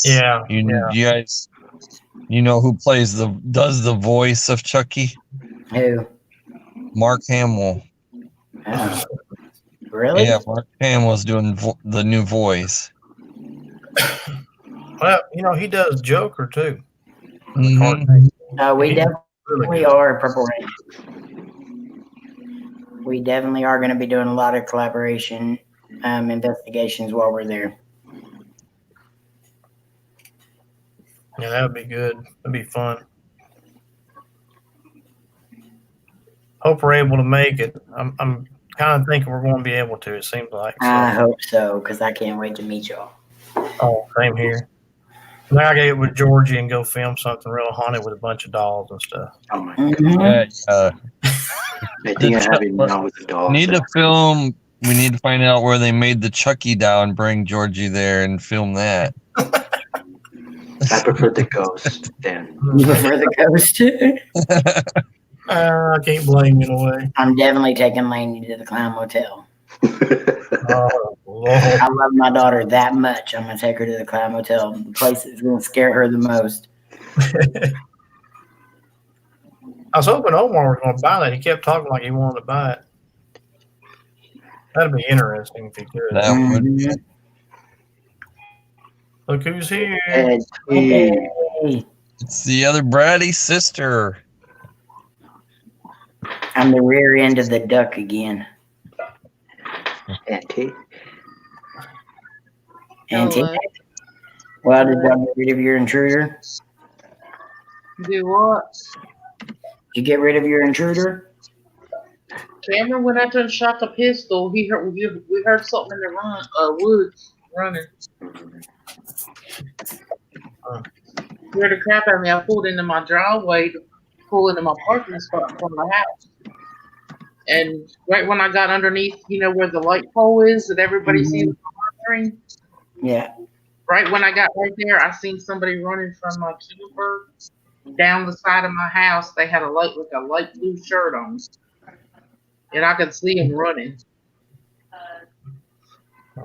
Yeah. You guys, you know who does the voice of Chucky? Who? Mark Hamill. Oh. Really? Yeah, Mark Hamill's doing the new voice. Well, he does Joker too. Mhm. We He's definitely really good. are Purple Rain. We definitely are going to be doing a lot of collaboration investigations while we're there. Yeah, that would be good. That'd be fun. Hope we're able to make it. I'm kind of thinking we're going to be able to. It seems like. So. I hope so, because I can't wait to meet y'all. Oh, same here. Now I gotta get with Georgie and go film something real haunted with a bunch of dolls and stuff. Oh my Mhm. Yeah, I think I have it now with the dolls. need to film. We need to find out where they made the Chucky doll and bring Georgie there and film that. I prefer the ghost then. You prefer the ghost? I can't blame you in a way. I'm definitely taking Lainey to the Clown Motel. Oh, Lord. I love my daughter that much. I'm going to take her to the Clown Motel, the place that's going to scare her the most. I was hoping Omar was going to buy that. He kept talking like he wanted to buy it. That'd be interesting if he could. That would. Mhm. Look who's here. And Hey, It's the other Bratty sister. I'm the rear end of the duck again. Auntie. Auntie. Hello. Well, did y'all get rid of your intruder? Do what? Did you get rid of your intruder? Cameron went out there and shot the pistol. We heard something in the woods running. Scared the crap out of me. I pulled into my driveway to pull into my parking spot from the house. And right when I got underneath, where the light pole is that everybody sees on the screen, Yeah. right when I got right there, I seen somebody running from my camper down the side of my house. They had a light blue shirt on, and I could see him running.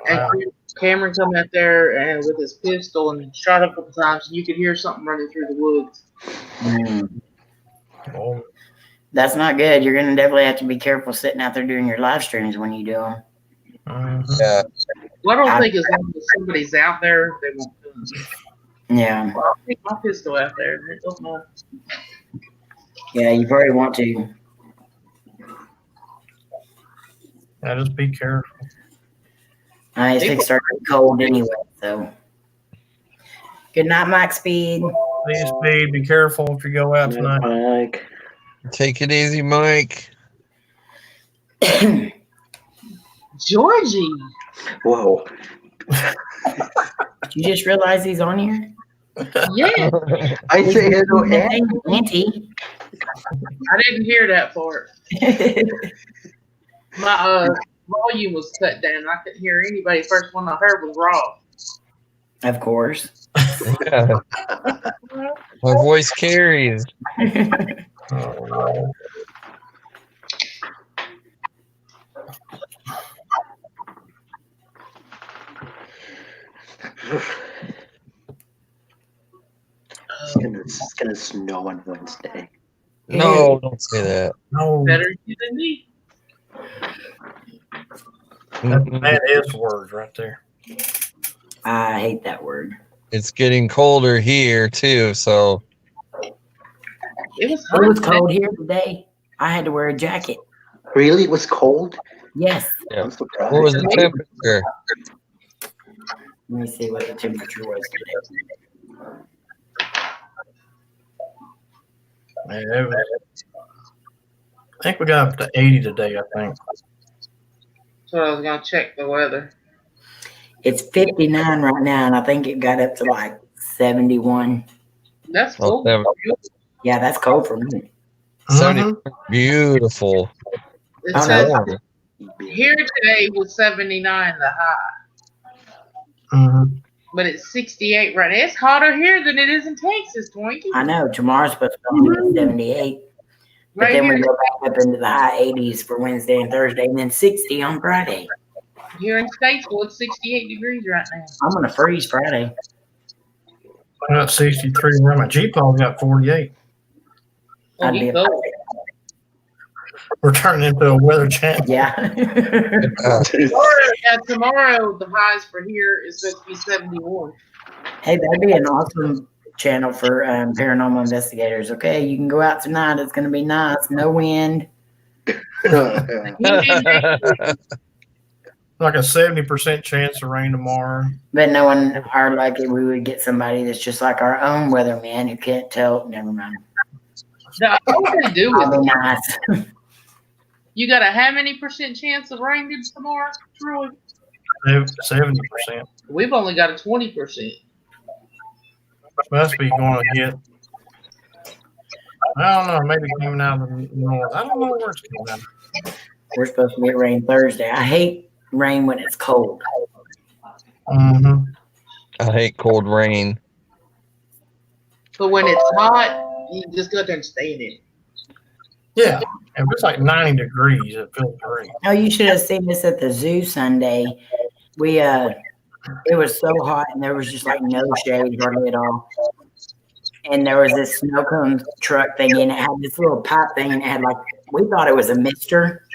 And Wow. Cameron come out there and with his pistol and shot a couple times, and you could hear something running through the woods. Mm. Oh, That's not good. You're going to definitely have to be careful sitting out there doing your live streams when you do them. mhm. Yeah. Well, I don't think as long as somebody's out there, they won't do it. Yeah. Well, I'll take my pistol out there. It don't matter. Yeah, you probably want to. Yeah, just be careful. It's starting cold anyway, so. Good night, Mike Speed. Please be careful if you go out tonight. Mike. Take it easy, Mike. Georgie. Whoa. You just realize he's on here? Yeah, I say hello, Auntie. Auntie. I didn't hear that part. My volume was cut down. I couldn't hear anybody. First one I heard was Rob. Of course. Yeah. My voice carries. Oh, Lord. It's gonna snow on Wednesday. No, don't say that. No, Better you than me. that is words right there. I hate that word. It's getting colder here too, so It was It hot. was cold here today. I had to wear a jacket. Really? It was cold? Yes. Yeah. I'm surprised. what was the temperature? Let me see what the temperature was today. Man, I think we got up to 80 today, I think. So I was gonna check the weather. It's 59 right now, and I think it got up to like 71. That's Oh, cool. seven- Yeah, that's cold for me. 70 Mhm. beautiful. It Oh, says no. Warm. here today was 79 the high, Mhm. but it's 68 right now. It's hotter here than it is in Texas, Twinkie. I know tomorrow's supposed to be at 78, but Right then here, we go back up into the high 80s for Wednesday and Thursday, and then 60 on Friday. here in Statesville, it's 68 degrees right now. I'm gonna freeze Friday. I got 63. Where my G-Paul's got 48. Oh, I'd be he a- cold. We're turning into a weather channel. Yeah. Tomorrow, the highs for here is supposed to be 71. Hey, that'd be an awesome channel for paranormal investigators. Okay, you can go out tonight. It's gonna be nice. No wind. Like a 70% chance of rain tomorrow. But no one hard like it. We would get somebody that's just like our own weatherman who can't tell. Never mind. Now, all they do I'll be is nice. you got a how many percent chance of rain tomorrow, Troy? 70%. We've only got a 20%. Must be going to hit. I don't know. Maybe coming out of the north. I don't know where it's coming out. We're supposed to get rain Thursday. I hate rain when it's cold. Mm-hmm. I hate cold rain. But when it's hot, you just go there and stay in it. Yeah. If it's like 90 degrees, it feels great. Oh, you should have seen this at the zoo Sunday. We it was so hot and there was just like no shade hardly at all. And there was this snow cone truck thing and it had this little pipe thing and it had like we thought it was a mister.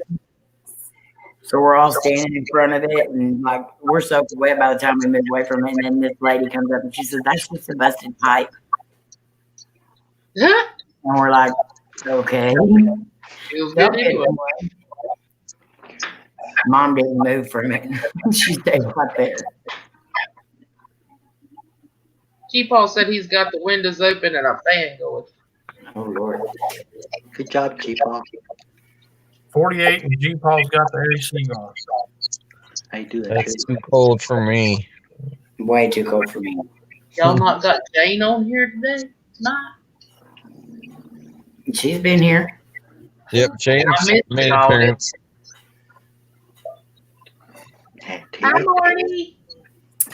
So we're all standing in front of it and like we're soaked wet by the time we move away from it. And then this lady comes up and she says, "That's just a busted pipe." Huh? And we're like, "Okay." Feels good anyway. Mom didn't move from it. She stayed right there. G-Paul said he's got the windows open and a fan going. Oh Lord. Good job, G-Paul. 48 and G-Paul's got the AC going. I do that. That's too cold for me. Way too cold for me. Y'all not got Jane on here today? Tonight? She's been here. Yep, James I missed made it an all. appearance. Hi, Marty.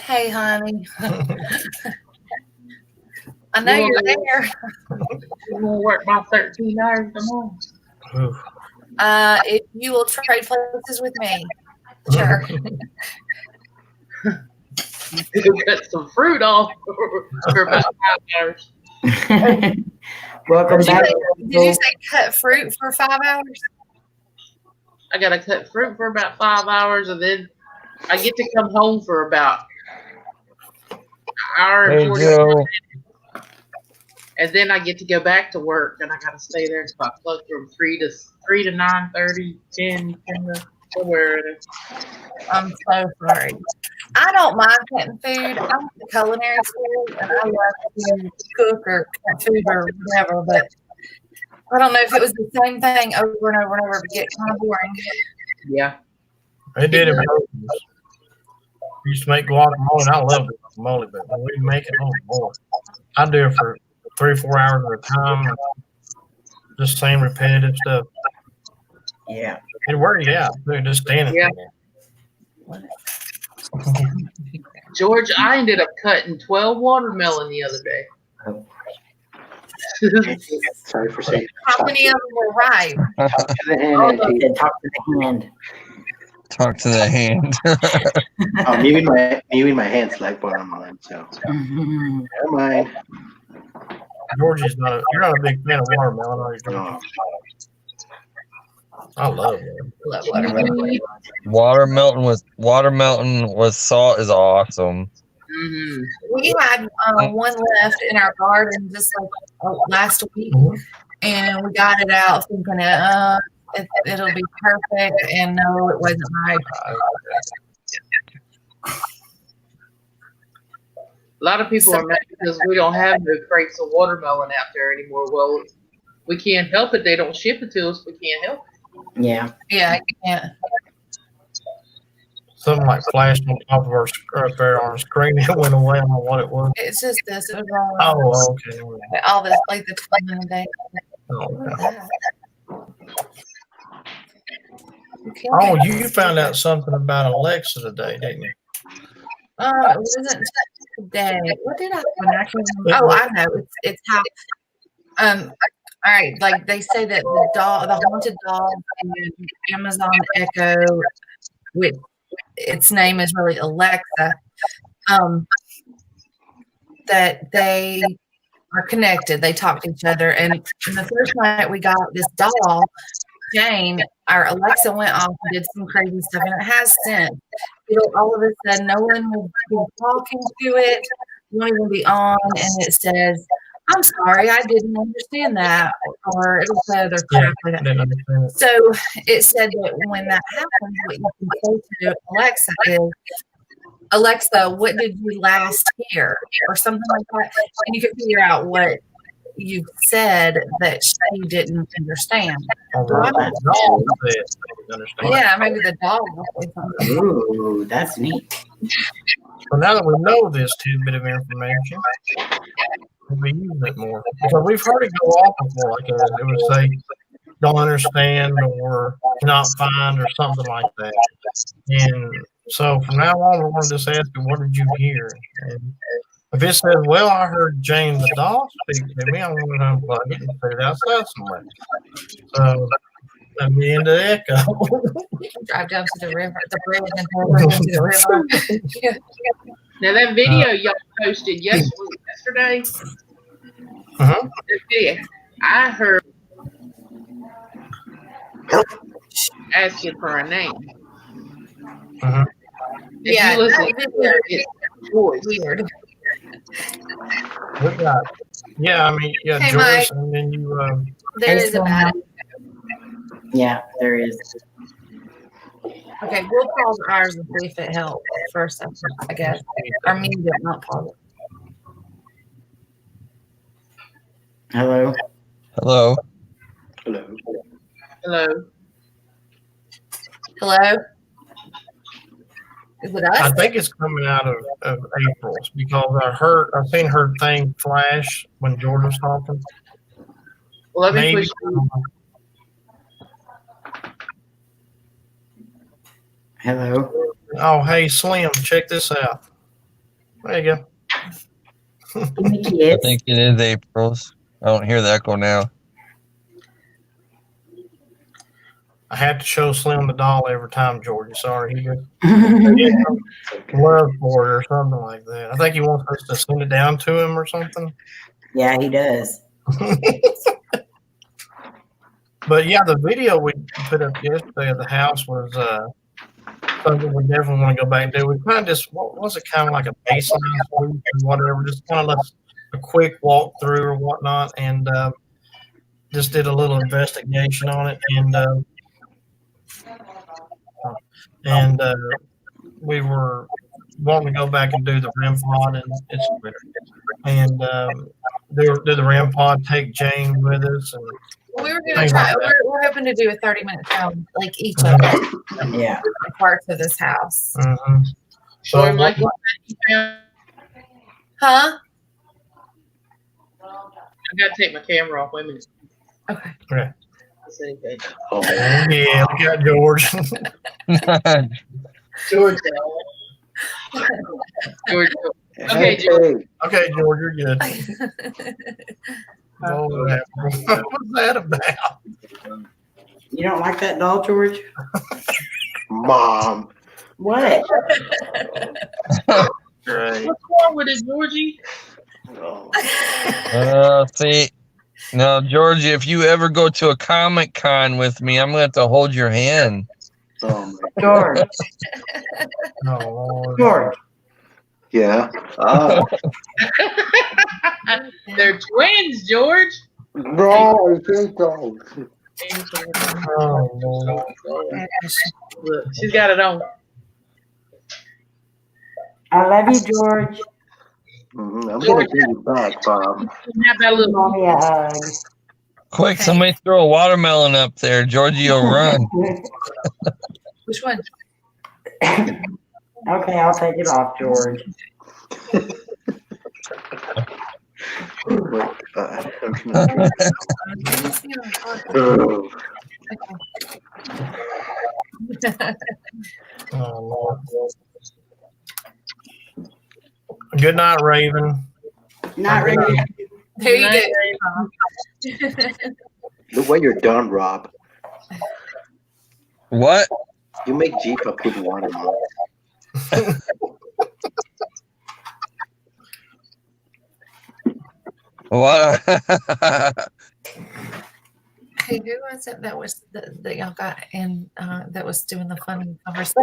Hey, honey. I know you're there. I'm gonna work my 13 hours tomorrow. Oof. If you will trade places with me, sure. Cut some fruit off for about 5 hours. Welcome Did back. you say cut fruit for 5 hours? I gotta cut fruit for about 5 hours, and then I get to come home for about an hour and Hey, 40 Joe. minutes, and then I get to go back to work, and I gotta stay there until I close from 3 to 9:30, 10 somewhere. I'm so sorry. I don't mind cutting food. I'm at the culinary school and I love to cook or cut food or whatever, but I don't know if it was the same thing over and over and over, it would get kind of boring. Yeah. They did it. We used to make guacamole, and I love guacamole, but when we make it, oh boy, I do it for 3 or 4 hours at a time. Just same repetitive stuff. Yeah. It wear you out. Dude, just standing Yeah. there. George, I ended up cutting 12 watermelon the other day. Sorry for saying. How many of them were ripe? Talk to the hand, Oh, Auntie. they said talk to the hand. Talk to the hand. Maybe my hands like watermelon, so never mind. Georgie's you're not a big fan of watermelon, are you, Georgie? No. I love it. Love watermelon. Watermelon with salt is awesome. Mm-hmm. We had one left in our garden just like last week, and we got it out thinking it'll be perfect, and no, it wasn't right. A lot of people are mad because we don't have no crates of watermelon out there anymore. Well, we can't help it. They don't ship it to us. We can't help it. Yeah. Yeah, I can't. something like flashed on top of our up there on our screen. It went away. I don't know what it was. It's just this. It was wrong. Oh, okay. All this, like the time of the day. Oh, Okay. oh, you found out something about Alexa today, didn't you? It wasn't today. What did I? When I can, oh, I know. It's how. All right. Like they say that the haunted dog, and Amazon Echo, which its name is really Alexa. That they are connected. They talk to each other. And the first night we got this doll, Jane, our Alexa went off and did some crazy stuff, and it has since. All of a sudden, no one will be talking to it. It won't even be on, and it says, "I'm sorry, I didn't understand that," or it'll say other crap like that. So it said that when that happens, what you can say to Alexa is, "Alexa, what did you last hear?" or something like that, and you can figure out what you said that she didn't understand. Yeah, maybe the dog will say something. Ooh, that's neat. So now that we know this tidbit of information, we'll be using it more. So we've heard it go off before, like it would say, "Don't understand" or "Cannot find" or something like that. And so from now on, we're going to just ask you, "What did you hear?" And if it says, "Well, I heard Jane the dog speak to me," I'm going to unplug it and put it outside somewhere. So that'd be into the echo. Drive down to the river, the bridge, and go into the river. Now that video y'all posted yesterday, Uh-huh. yeah, I heard asking for a name. Uh-huh. If Yeah, you listen that to video it's voice. Weird. We got, yeah, I mean, yeah, Hey, Joyce, Mike. and then you, There is a bad. Yeah, there is. Okay, we'll pause ours and see if it helps for a second, I guess. Or me, but not pause it. Hello. Hello. Hello. Hello. Hello? Is it I us? think it's coming out of April's because I seen her thing flash when George was talking. Well, let me Maybe. push. Hello. Oh, hey, Slim, check this out. There you go. The I kids. think it is April's. I don't hear the echo now. I had to show Slim the doll every time, George. Sorry, he just love for it or something like that. I think he wants us to send it down to him or something. Yeah, he does. But yeah, the video we put up yesterday at the house was something we definitely want to go back and do. We kind of just, what was it, kind of like a baseline sweep or whatever, just kind of a quick walkthrough or whatnot, and just did a little investigation on it, and we were wanting to go back and do the REM pod, and it's and do the REM pod, take Jane with us, and We were going to try, we're hoping to do a 30-minute film, like each of the Yeah. parts of this house. mhm. So, So Mike, you found- Huh? I gotta take my camera off. Wait a minute. Okay. That's anything. Oh, yeah, we got George. George. George. Okay, hey, Okay, George, you're good. Oh, what was that about? You don't like that doll, George? Mom. What? Great. What's wrong with it, Georgie? Oh. See, now, Georgie, if you ever go to a Comic Con with me, I'm going to have to hold your hand. Oh my. George. Oh, Lord. George. Yeah. Oh. They're twins, George. Bro, I think so. Oh, Lord. Look, she's got it on. I love you, George. I'm gonna give you back, Bob. Have that little. Mommy a hug. Quick, somebody throw a watermelon up there. Georgie will run. Which one? Okay, I'll take it off, George. Oh my God. I'm gonna oh, Oh, Lord. Good night, Raven. Not really. There you go. look what you're done, Rob. What? You make Jeepa put water on. What? Hey, who was it that y'all got in that was doing the funny conversation?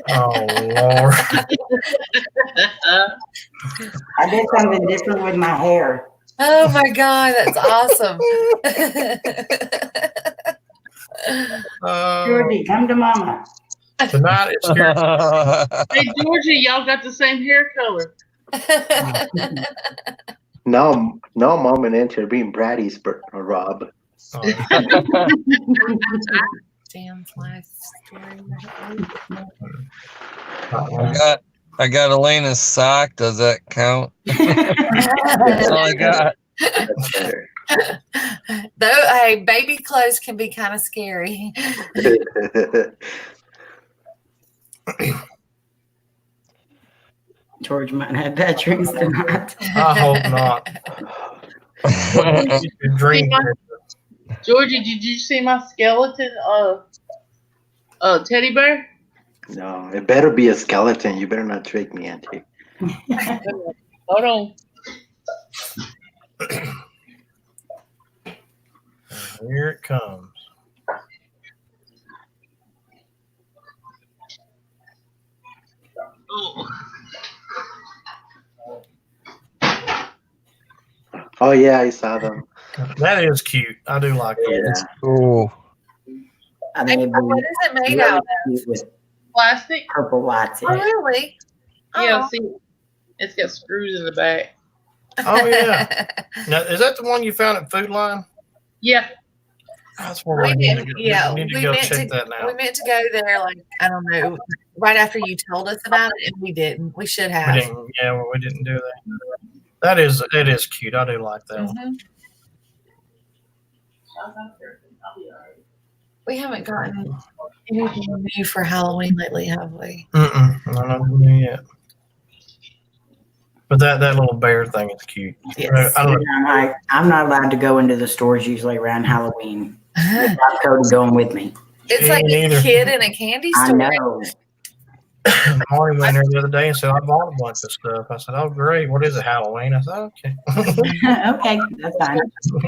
Oh, Lord. I did something different with my hair. Oh my God, that's awesome. Georgie, come to mama. Tonight it's scary. Hey, Georgia, y'all got the same hair color. Now Mom and Auntie are being bratties, Rob. Dan's life story. I got Elena's sock. Does that count? That's all I got. That's better. Though, hey, baby clothes can be kind of scary. George might have bad dreams tonight. I hope not. You could dream. Georgie, did you see my skeleton teddy bear? No, it better be a skeleton. You better not trick me, Auntie. Hold on. Here it comes. Oh yeah, I saw them. That is cute. I do like that. Yeah. Ooh. I think it'd What be is it made really out of? cute with Plastic? purple lights in Oh, it. really? Yeah, Oh. see, it's got screws in the back. Oh, yeah. Now, is that the one you found at Food Line? Yeah. That's where We we need to did, go. yeah. We need to We go meant check to. that We now. meant to go there, like I don't know, right after you told us about it, and we didn't. We should We have. didn't. Yeah, well, we didn't do that. It is cute. I do like that one. Mhm. We haven't gotten anything new for Halloween lately, have we? Not new yet. But that little bear thing is cute. Yes. I don't know. I'm not allowed to go into the stores usually around Halloween without Cody going with me. It's like Me a neither. kid in a candy I store. know. Marty went there the other day and said, I bought a bunch of stuff. I said, oh, great. What is it, Halloween? I said, okay. Okay, that's fine.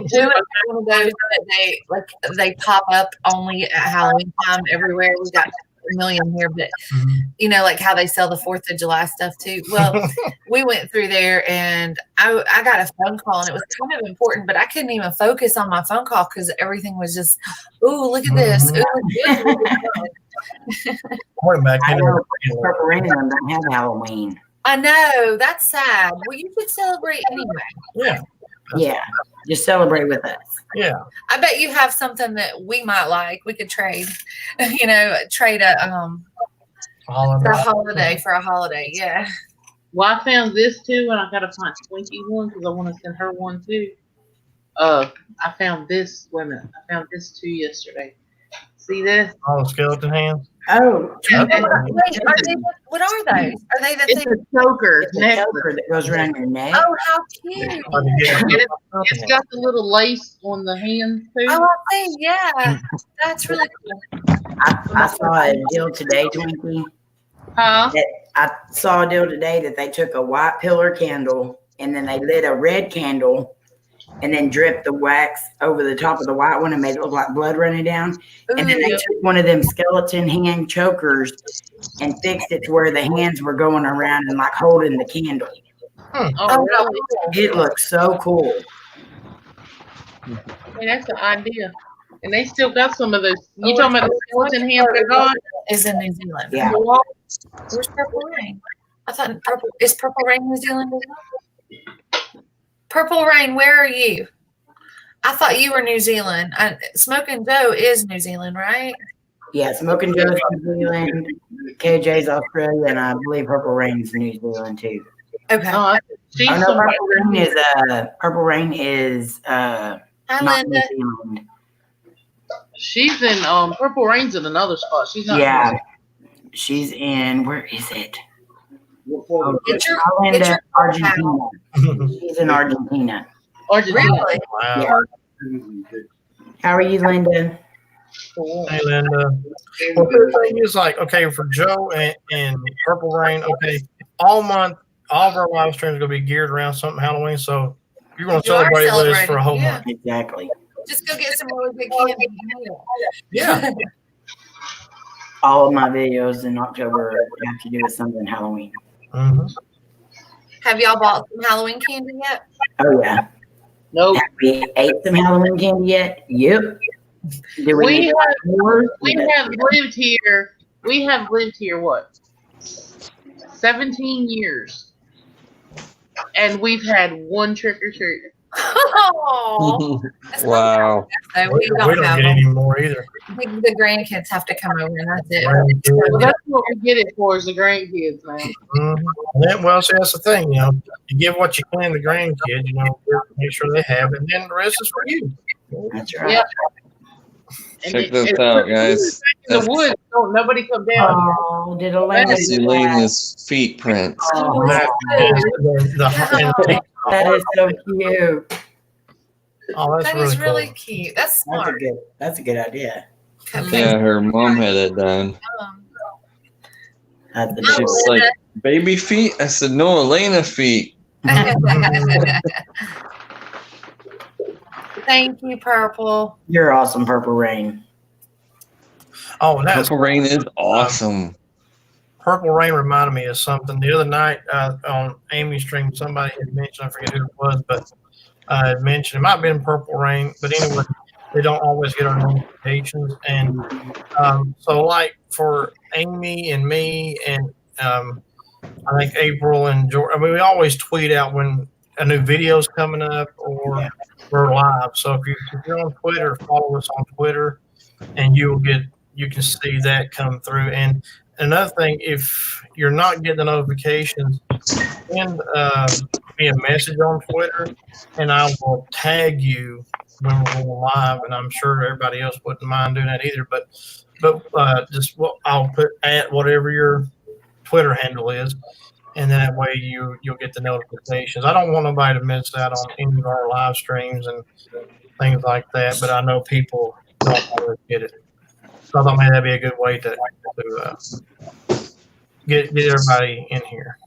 Doing one of those that they pop up only at Halloween time everywhere. We got a million here, but you know, like how they sell the 4th of July stuff too. Well, we went through there and I got a phone call and it was kind of important, but I couldn't even focus on my phone call because everything was just, ooh, look at this. Ooh, look at this. Went back I in know there. Purple Rain one don't have Halloween. I know, that's sad. Well, you could celebrate anyway. Yeah. Yeah, just celebrate with us. Yeah. I bet you have something that we might like. We could trade, trade a holiday for a holiday. Yeah. Well, I found this too, and I gotta find Twinkie one because I want to send her one too. I found this. Wait a minute. I found this too yesterday. See this? All the skeleton hands. Oh, Wait, what are those? Are they the It's thing? a choker it's a necklace. choker that goes around your neck. Oh, how cute. It's got the little lace on the hand too. Oh, I see. Yeah. That's really cool. I saw a deal today, Twinkie. Huh? I saw a deal today that they took a white pillar candle and then they lit a red candle and then dripped the wax over the top of the white one and made it look like blood running down. And then they Ooh. took one of them skeleton hand chokers and fixed it to where the hands were going around and like holding the candle. Oh, really? It looks so cool. Hey, that's an idea. And they still got some of those. You talking about the skeleton hand they're gone? Is in New Zealand. Yeah. Where's Purple Rain? I thought is Purple Rain New Zealand as well? Purple Rain, where are you? I thought you were New Zealand. Smoking Joe is New Zealand, right? Yeah, Smoking Joe's New Zealand, KJ's Australia, and I believe Purple Rain's New Zealand too. Okay. She's Oh no, somebody. Purple Rain is Hi, not Linda. New Zealand. She's in Purple Rain's in another spot. She's not. Yeah, she's in where is it? Oh, Get your Linda, Argentina. She's in Argentina. Argentina. really. Wow. How are you, Linda? Hey, Linda. Well, the thing is, like, okay, for Joe and Purple Rain, okay, all month, all of our live streams are going to be geared around something Halloween. So you're going to You are celebrate with us for a whole celebrating, month. Exactly. Just go get some really good candy. Yeah. All of my videos in October have to do with something Halloween. Mhm. Have y'all bought some Halloween candy yet? Oh yeah. Nope. Have we ate some Halloween candy yet? Yep. Do we We need have more? we have lived here. We have lived here what? 17 years. And we've had one trick or treat. Oh, Wow. so We we don't don't have get them. any more either. The grandkids have to come over, and that's it. Well, that's what we get it for is the grandkids, man. Mhm. Yeah, well, see, that's the thing, you know. You give what you can to grandkids, you know, make sure they have it, and then the rest is for you. That's right. Yeah. And Check it- this it's out, back guys. in the woods, don't nobody come down here. Oh, did Elena That's do that? Elena's feet prints. Oh, That, that is so cute. oh, that's That is really cool. cute. That's That's a smart. good. That's a good idea. Yeah, her mom had it done. That's a Oh, She's like, baby feet? I said, no, Elena feet. Thank you, Purple. You're awesome, Purple Rain. Oh, and that's Purple Rain is awesome. Purple Rain reminded me of something the other night on Amy's stream. Somebody had mentioned, I forget who it was, but had mentioned it might have been Purple Rain, but anyway, they don't always get our notifications. And so, like for Amy and me, and I think April and George, I mean, we always tweet out when a new video's coming up or we're live. So if you're on Twitter, follow us on Twitter, and you can see that come through. And another thing, if you're not getting the notifications, send me a message on Twitter, and I will tag you when we're going live. And I'm sure everybody else wouldn't mind doing that either. But I'll put at whatever your Twitter handle is, and then that way you'll get the notifications. I don't want nobody to miss out on any of our live streams and things like that. But I know people don't always get it. So I thought maybe that'd be a good way to get everybody in here.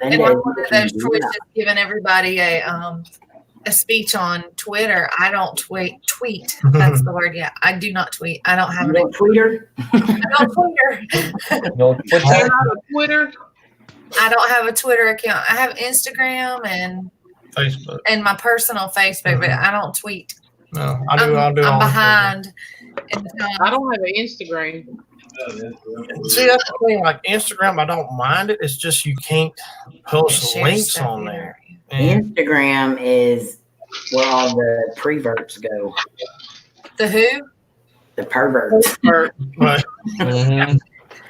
And I'm one of those choices giving everybody a speech on Twitter. I don't tweet. That's the word. Yeah, I do not tweet. I don't have You don't Twitter? I don't Twitter. You're not on Twitter? I don't have a Twitter account. I have Instagram Facebook. and my personal Facebook, but I don't tweet. No, I'll do I'm all the behind in the time. I don't have an Instagram. See, that's the thing. Like Instagram, I don't mind it. It's just you can't post Share links stuff on there. there. And Instagram is where all the preverts go. The who? The perverts. but Mhm.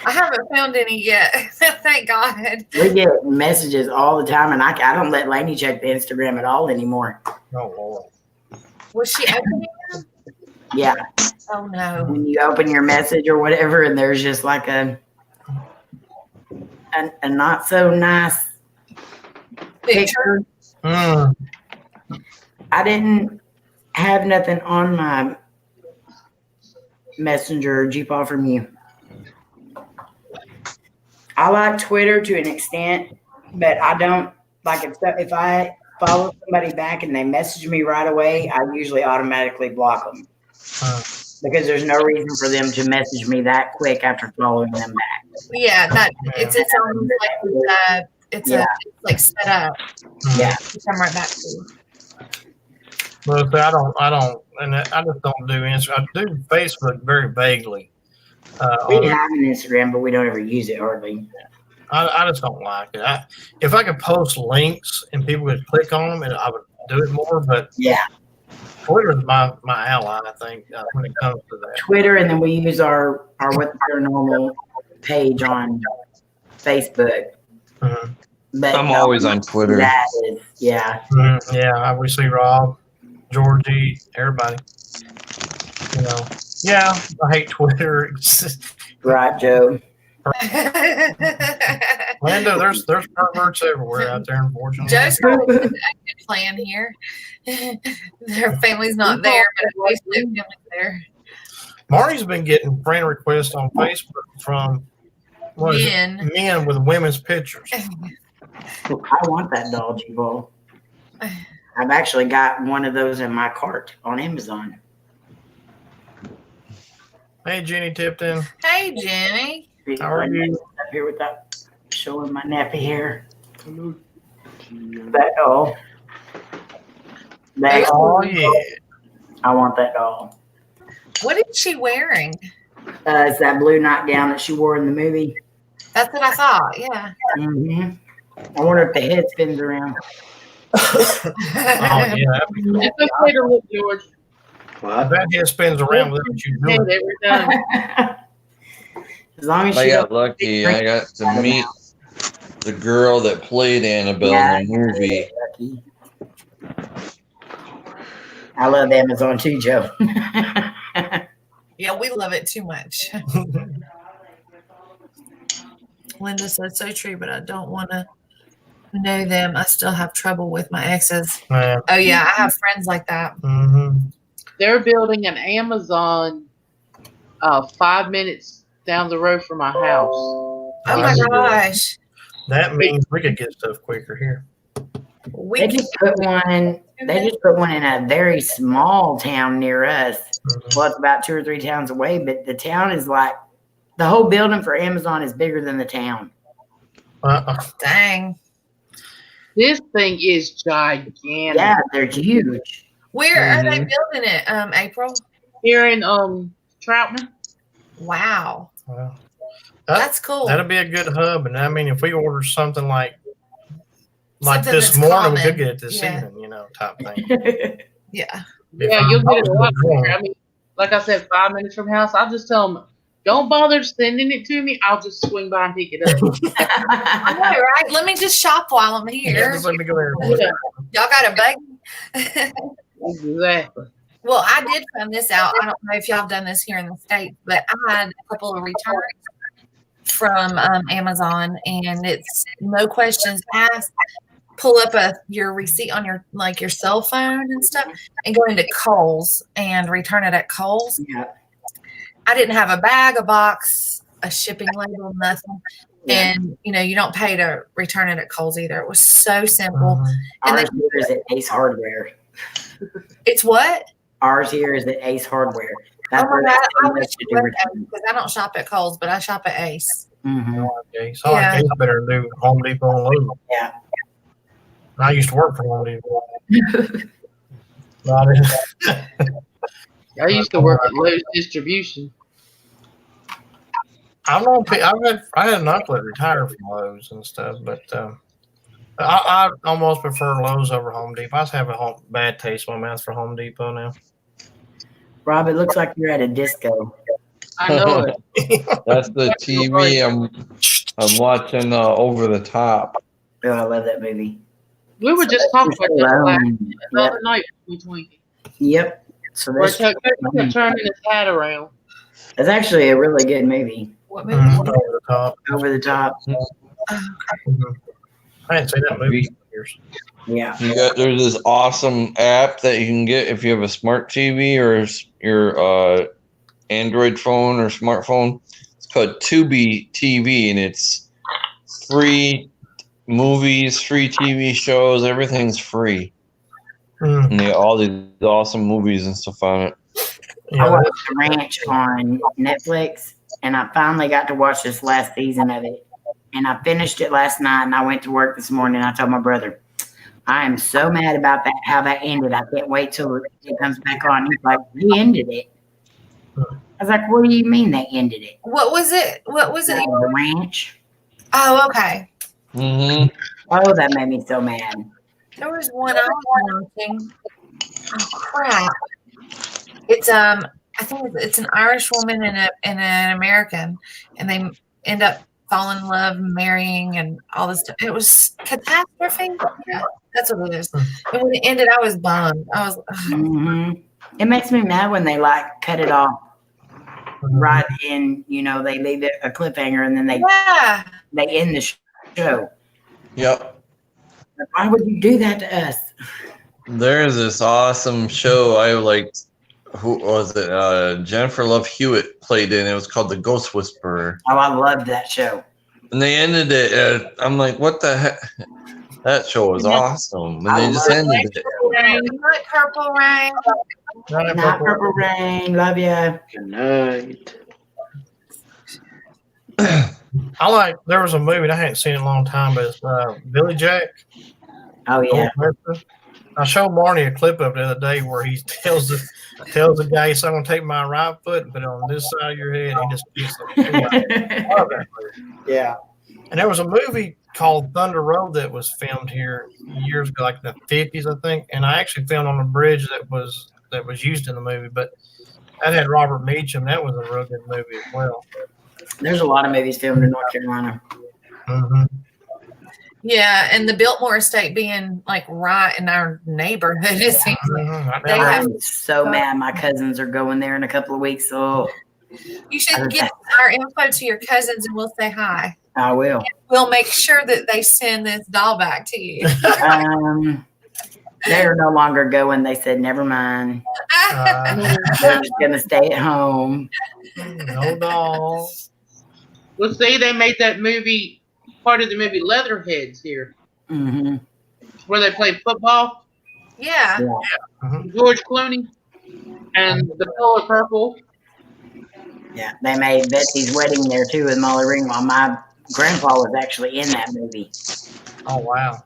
I haven't found any yet. Thank God. We get messages all the time, and I don't let Lainey check the Instagram at all anymore. oh Lord. Was she opening them? Yeah, Oh no. when you open your message or whatever, and there's just like a not so nice Picture. picture. Mm. I didn't have nothing on my messenger or GPaw from you. I like Twitter to an extent, but I don't like if I follow somebody back and they message me right away, I usually automatically block them because there's no reason for them to message me that quick after following them back. Yeah, that it's its own like it's like set up. Yeah. To come right back to you. Well, see, I don't, and I just don't do Instagram. I do Facebook very vaguely. We have an Instagram, but we don't ever use it hardly. I just don't like it. If I could post links and people could click on them, and I would do it more. But Yeah. Twitter's my ally, I think, when it comes to that. Twitter, and then we use our What's Paranormal page on Facebook. Mhm. But I'm always on Twitter. That is, yeah. Yeah, we see Rob, Georgie, everybody. You know, yeah, I hate Twitter. It's just, Right, Joe. Lando, there's perverts everywhere out there, unfortunately. Joe's probably a good plan here. Their family's not there, but at least their family's there. Marty's been getting friend requests on Facebook from men with women's pictures. I want that doll, G-Ball. I've actually got one of those in my cart on Amazon. Hey, Jenny Tipton. Hey, Jenny. How are you? Up here with that, showing my nappy hair. That doll. That Oh, yeah. I want that doll. What is she wearing? It's that blue nightgown that she wore in the movie. That's what I thought. Yeah. Mm-hmm. I wonder if the head spins around. Oh, yeah. It's okay to look, George. What? That head spins around with what you Hey, do. they were done. As long as I she got lucky. I got to meet the girl that played Annabelle in the movie. lucky. I love Amazon too, Joe. Yeah, we love it too much. Linda said so true, but I don't want to know them. I still have trouble with my exes. Man. Oh yeah, I have friends like that. Mm-hmm. They're building an Amazon 5 minutes down the road from my house. Oh my Nice. gosh. That means we could get stuff quicker here. We They just put one. They just put one in a very small town near us. Mhm. Well, it's about 2 or 3 towns away, but the town is like the whole building for Amazon is bigger than the town. dang. This thing is gigantic. Yeah, they're huge. Where are they building it? April? Here in Troutman. Wow. Well, That's cool. that'll be a good hub. And I mean, if we order something like Something this that's morning, we common. could get it this Yeah. evening, type thing. Yeah. Yeah, you'll get it a lot If I'm- quicker. I mean, like I said, 5 minutes from house. I'll just tell them, don't bother sending it to me. I'll just swing by and pick it up. I know, right? Let me just shop while I'm Yeah, here. just let me go there. Yeah, Y'all got a buggy? exactly. Well, I did find this out. I don't know if y'all have done this here in the States, but I had a couple of returns from Amazon, and it's no questions asked. Pull up your receipt on your cell phone and stuff, and go into Kohl's and return it at Kohl's. Yeah. I didn't have a bag, a box, a shipping label, nothing. Yeah. And you don't pay to return it at Kohl's either. It was so simple. Mhm. And Ours here is at Ace Hardware. It's what? Ours here is at Ace Hardware. That's Oh my where God, I they wish to you do would returns. because I don't shop at Kohl's, but I shop at Ace. Mhm. Okay, so I guess better do Home Depot and Lowe's. Yeah. I used to work for Home Depot. But I didn't- I used to work at Lowe's Distribution. I had an uncle that retired from Lowe's and stuff, but I almost prefer Lowe's over Home Depot. I just have a bad taste in my mouth for Home Depot now. Rob, it looks like you're at a disco. I know it. That's the TV I'm watching over the top. Oh, I love that movie. We were just talking about this Yep. the other night between. Yep. So Where that's, Chuck kept turning his hat around. that's actually a really good movie. What movie? Mhm, over the top. Over the top. Mhm. I hadn't seen that movie in years. Yeah. There's this awesome app that you can get if you have a smart TV or your Android phone or smartphone. It's called Tubi TV, and it's free movies, free TV shows. Everything's free, Mm, and they all these awesome movies and stuff on it. I yeah, watched The Ranch on Netflix, and I finally got to watch this last season of it. And I finished it last night, and I went to work this morning. And I told my brother, I am so mad about that, how that ended. I can't wait till it comes back on. He's like, he ended it. I was like, what do you mean they ended it? What was it? What was it? The Ranch. Oh, okay. Mm-hmm. Oh, that made me so mad. There was one I was watching. Oh crap! It's I think it's an Irish woman and an American, and they end up falling in love, marrying, and all this stuff. It was catastrophe. Yeah, that's what it is. And when it ended, I was bummed. I was. Mhm. It makes me mad when they like cut it off right in. You know, they leave it a cliffhanger and then Yeah. they end the show. Yep. Why would you do that to us? There's this awesome show I liked. Who was it? Jennifer Love Hewitt played in. It was called The Ghost Whisperer. Oh, I loved that show. And they ended it at, I'm like, what the heck? That show was awesome. And they just ended it. Night, Purple Rain. Not Purple Rain. Love ya. Good night. There was a movie I hadn't seen in a long time, but it's Billy Jack. Oh yeah. I showed Barney a clip of it the other day where he tells the guy, "So I'm gonna take my right foot and put it on this side of your head." He just kicks him. Yeah. And there was a movie called Thunder Road that was filmed here years ago, like in the 50s, I think. And I actually filmed on a bridge that was used in the movie, but that had Robert Meacham. That was a real good movie as well. There's a lot of movies filmed in North Carolina. Mm-hmm. Yeah, and the Biltmore estate being like right in our neighborhood. It seems like they have. I'm so mad my cousins are going there in a couple of weeks. So You should get our info to your cousins and we'll say hi. I will. We'll make sure that they send this doll back to you. They're no longer going. They said, never mind. They're just going to stay at home. No doll. Well, see, they made that movie, part of the movie Leatherheads here, Mm-hmm. where they played football. Yeah. George Clooney and The Color Purple. Yeah, they made Betsy's Wedding there too with Molly Ringwald. My grandpa was actually in that movie. Oh wow.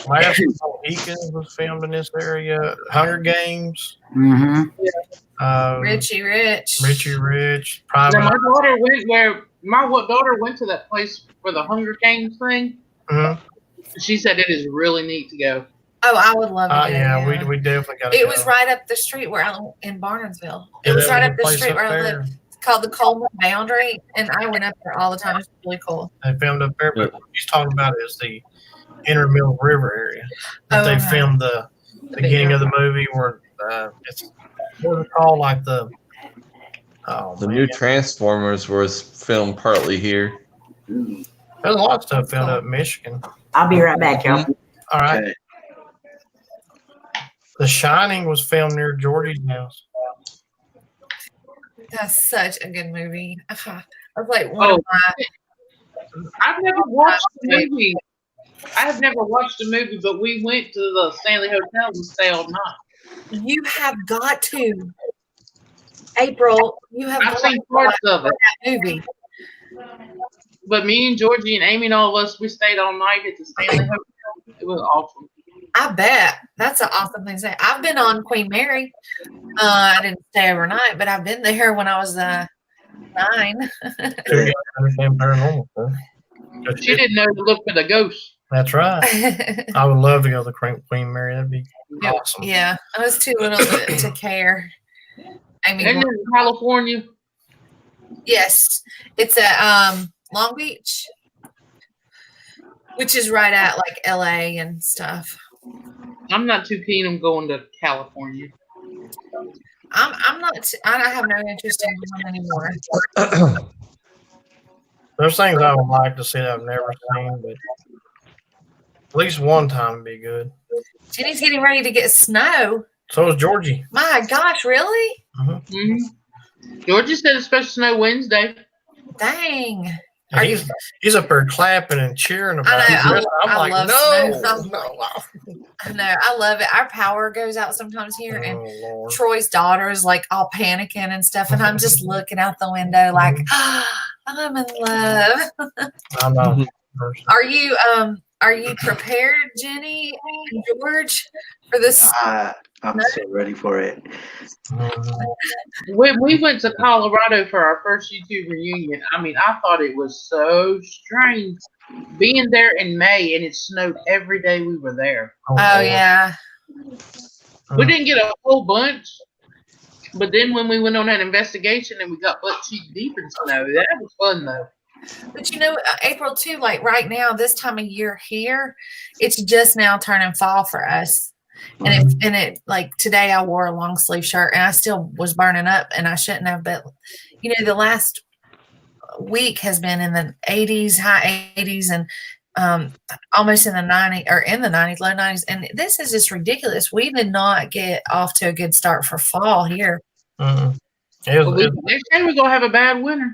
Last Mohicans was filmed in this area. Hunger Games. Mm-hmm. Richie Rich. Richie Rich. Now, Private. my daughter went to that place for the Hunger Games thing. Mhm. She said it is really neat to go. Oh, I would love to. Yeah, we definitely got to It was right up the street where I in Barnesville. It Yeah, was that right was up the the place street up where I there. live. It's called the Coleman Boundary, and I went up there all the time. It's really cool. They filmed up there, but what he's talking about is the Inner Mill River area. That they Okay. filmed the beginning of the movie where it's what was it called, like the The new Transformers was filmed partly here. There's a lot of stuff filmed up in Michigan. I'll be right back, y'all. All right. Okay. The Shining was filmed near Georgie's house. That's such a good movie. I was like, I've never watched the movie. I have never watched the movie, but we went to the Stanley Hotel and stayed all night. you have got to. April, you have I've got seen to parts watch of it. that movie. But me and Georgie and Amy and all of us, we stayed all night at the Stanley Hotel. It was awesome. I bet. That's an awesome thing to say. I've been on Queen Mary. I didn't stay overnight, but I've been there when I was 9. Too young to understand paranormal stuff. She didn't know to look for the ghost. That's right. I would love to go to the Queen Mary. That'd be awesome. Yeah, I was too little to care. I mean, And in California, yes, it's at Long Beach, which is right at like LA and stuff. I'm not too keen on going to California. I'm not. I have no interest in going anymore. There's things I would like to see that I've never seen, but at least one time would be good. Jenny's getting ready to get snow. So is Georgie. My gosh, really? Mm-hmm. Georgia said it's supposed to snow Wednesday. Dang. And he's up there clapping and cheering about I know, it. I'm I like, love no, snow. no. I know. I love it. Our power goes out sometimes here, and Oh, Lord. Troy's daughter is like all panicking and stuff, and I'm just looking out the window like, I'm in love. I'm not. Are you prepared, Jenny and George, for this? I'm so ready for it. When we went to Colorado for our first YouTube reunion, I mean, I thought it was so strange being there in May and it snowed every day we were there. Oh yeah. We didn't get a whole bunch, but then when we went on that investigation and we got butt cheek deep in snow, that was fun though. But April too, like right now, this time of year here, it's just now turning fall for us. And it like today I wore a long sleeve shirt and I still was burning up and I shouldn't have, but the last week has been in the 80s, high 80s, and almost in the 90s or in the 90s, low 90s. And this is just ridiculous. We did not get off to a good start for fall here. Mm-hmm. Next year we're gonna have a bad winter.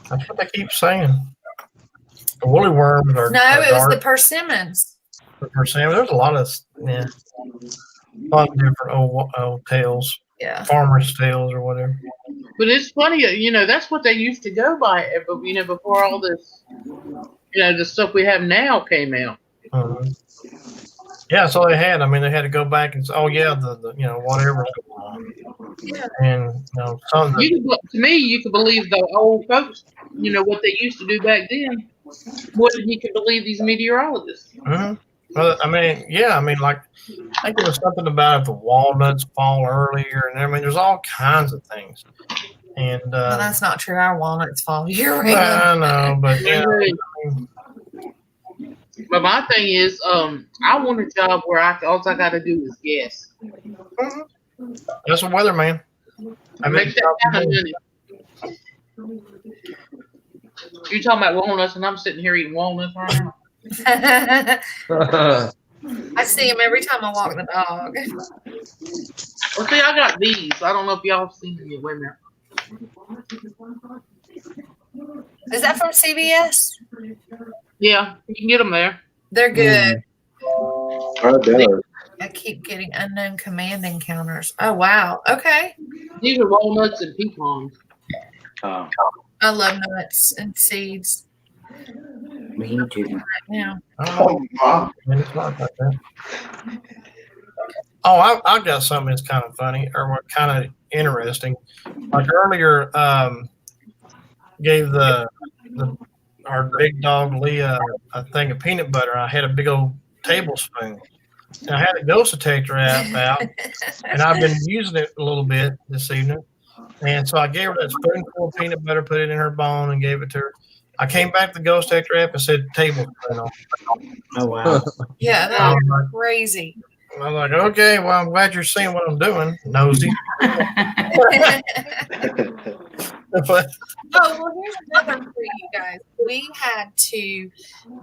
That's what they keep saying. The woolly worms are. No, are it was dark. the persimmons. The persimmon. There's a lot of different old tales. Yeah. Farmers' tales or whatever. But it's funny, that's what they used to go by, before all this, the stuff we have now came out. Mm-hmm. Yeah, that's all they had. I mean, they had to go back and say, "Oh yeah, the whatever." Yeah. And To me, you could believe the old folks, what they used to do back then. More than you can believe these meteorologists. Mm-hmm. Well, like I think there was something about if the walnuts fall earlier, and there's all kinds of things. And well, that's not true. Our walnuts fall year round. I know, but But my thing is, I want a job where all I got to do is guess. Mm-hmm. That's a weatherman. Make that kind of money. You're talking about walnuts, and I'm sitting here eating walnuts right now. I see him every time I walk the dog. Well, see, I got these. I don't know if y'all have seen them yet. Wait a minute. Is that from CVS? Yeah, you can get them there. They're good. Right there. I keep getting unknown command encounters. Oh, wow. Okay. These are walnuts and pecans. Oh. I love nuts and seeds. Me too. Right now. Oh, wow. It's not like that. Oh, I got something that's kind of funny or kind of interesting. Like earlier, gave our big dog Leah a thing of peanut butter. I had a big old tablespoon. And I had a ghost detector app out, and I've been using it a little bit this evening. And so I gave her that spoonful of peanut butter, put it in her bone, and gave it to her. I came back to the ghost detector app and said tablespoon on it. Oh wow. Yeah, that was crazy. I was like, okay, well, I'm glad you're seeing what I'm doing, nosy. But Oh, well, here's another for you guys. We had to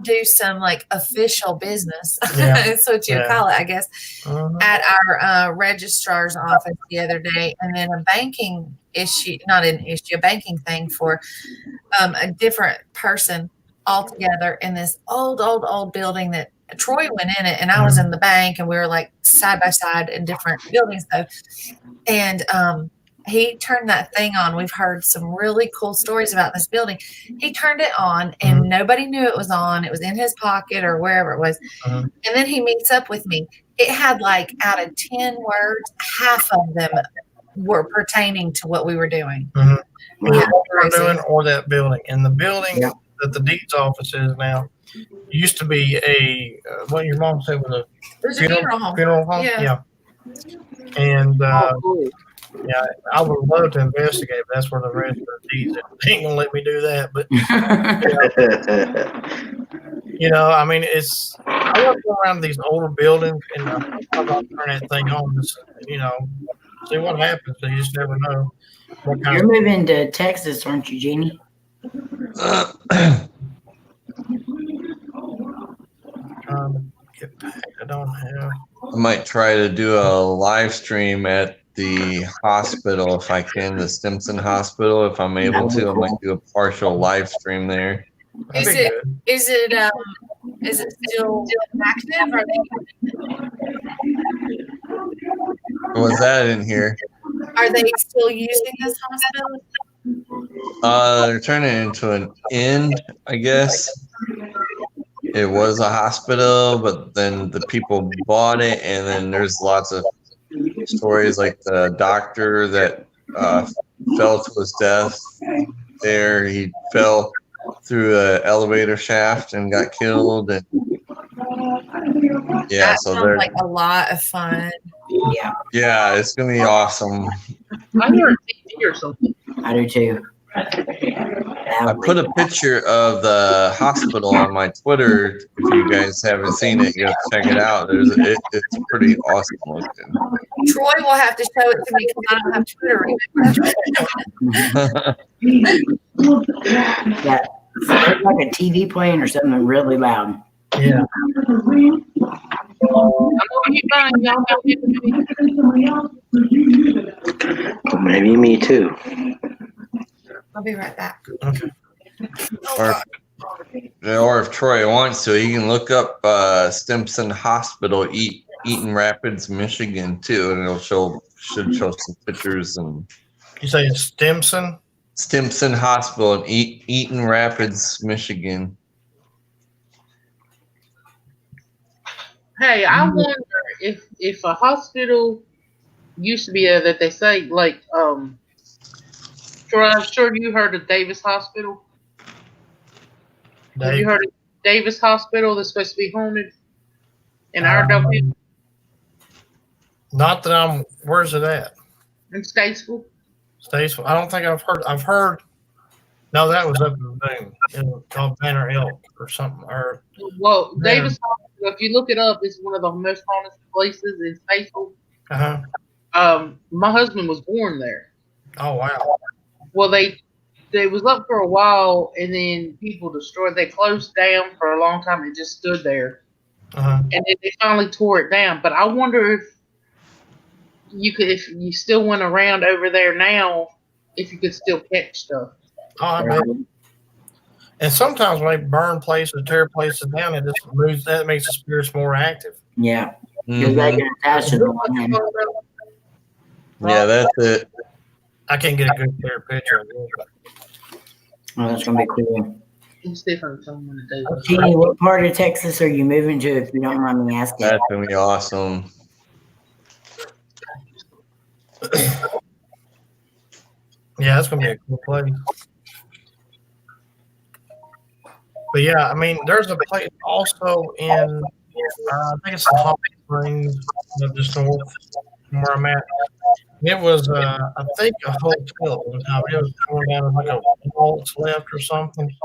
do some like official business. Yeah. That's what you Yeah. call it, I guess, mhm. at our registrar's office the other day. And then a banking issue, not an issue, a banking thing for a different person altogether in this old building that Troy went in it and I was in the bank and we were like side by side in different buildings though. And he turned that thing on. We've heard some really cool stories about this building. He turned it on and nobody knew it was on. It was in his pocket or wherever it was. Mhm. And then he meets up with me. It had like out of 10 words, half of them were pertaining to what we were doing. Mhm. Yeah, What we're crazy. doing or that building. And the building Yeah. that the deeds office is now used to be what your mom said was a There's a funeral home. funeral home. Yeah. And Oh, cool. yeah, I would love to investigate, but that's where the rest of the deeds. They ain't gonna let me do that. But I mean, it's I walk around these older buildings and I'm gonna turn that thing on. Just, see what happens. You just never know what kind You're of. moving to Texas, aren't you, Jeannie? Get back. I don't have. I might try to do a live stream at the hospital if I can, the Stimson Hospital, if I'm able to. I might do a partial live stream there. That'd Is be it- good. Is it still active? Was that in here? Are they still using this hospital? They're turning it into an inn, I guess. It was a hospital, but then the people bought it, and then there's lots of stories like the doctor that fell to his death there. He fell through an elevator shaft and got killed. And Yeah, That so sounds they're like a lot of fun. Yeah, yeah, it's gonna be awesome. I hear a TV or something. I do too. I put a picture of the hospital on my Twitter. If you guys haven't seen it, you have to check it out. It's pretty awesome looking. Troy will have to show it to me because I don't have Twitter. Yeah, there's like a TV playing or something really loud. Yeah. I'm gonna be fine. Y'all know me. Maybe me too. I'll be right back. Okay. Or if Troy wants to, he can look up Stimson Hospital, Eaton Rapids, Michigan, too, and it'll should show some pictures. And You say it's Stimson? Stimson Hospital in Eaton Rapids, Michigan. Hey, I wonder if a hospital used to be that they say like Troy, I'm sure you heard of Davis Hospital. Have you heard of Davis Hospital that's supposed to be haunted in RW Not that where's it at? in Statesville? Statesville. I don't think I've heard. No, that was up in Boone. It was called Banner Elk or something. Or Well, Yeah. Davis Hospital, if you look it up, it's one of the most haunted places in Statesville. My husband was born there. Oh wow. Well, they was up for a while, and then people destroyed. They closed down for a long time. It just stood there, and then they finally tore it down. But I wonder if you still went around over there now, if you could still catch stuff. Oh, I bet. And sometimes when they burn places, tear places down, it just moves. That makes the spirits more active. Yeah, because they get attached to the land. Yeah, that's it. I can't get a good clear picture of it. But Oh, that's gonna be cool. It's different from when it does. Jeannie, what part of Texas are you moving to? If you don't mind me asking. That's gonna be awesome. yeah, that's gonna be a cool place. But yeah, I mean, there's a place also in I think it's in Hot Springs, just north from where I'm at. It was, I think, a hotel one time. It was going down like a waltz left or something. If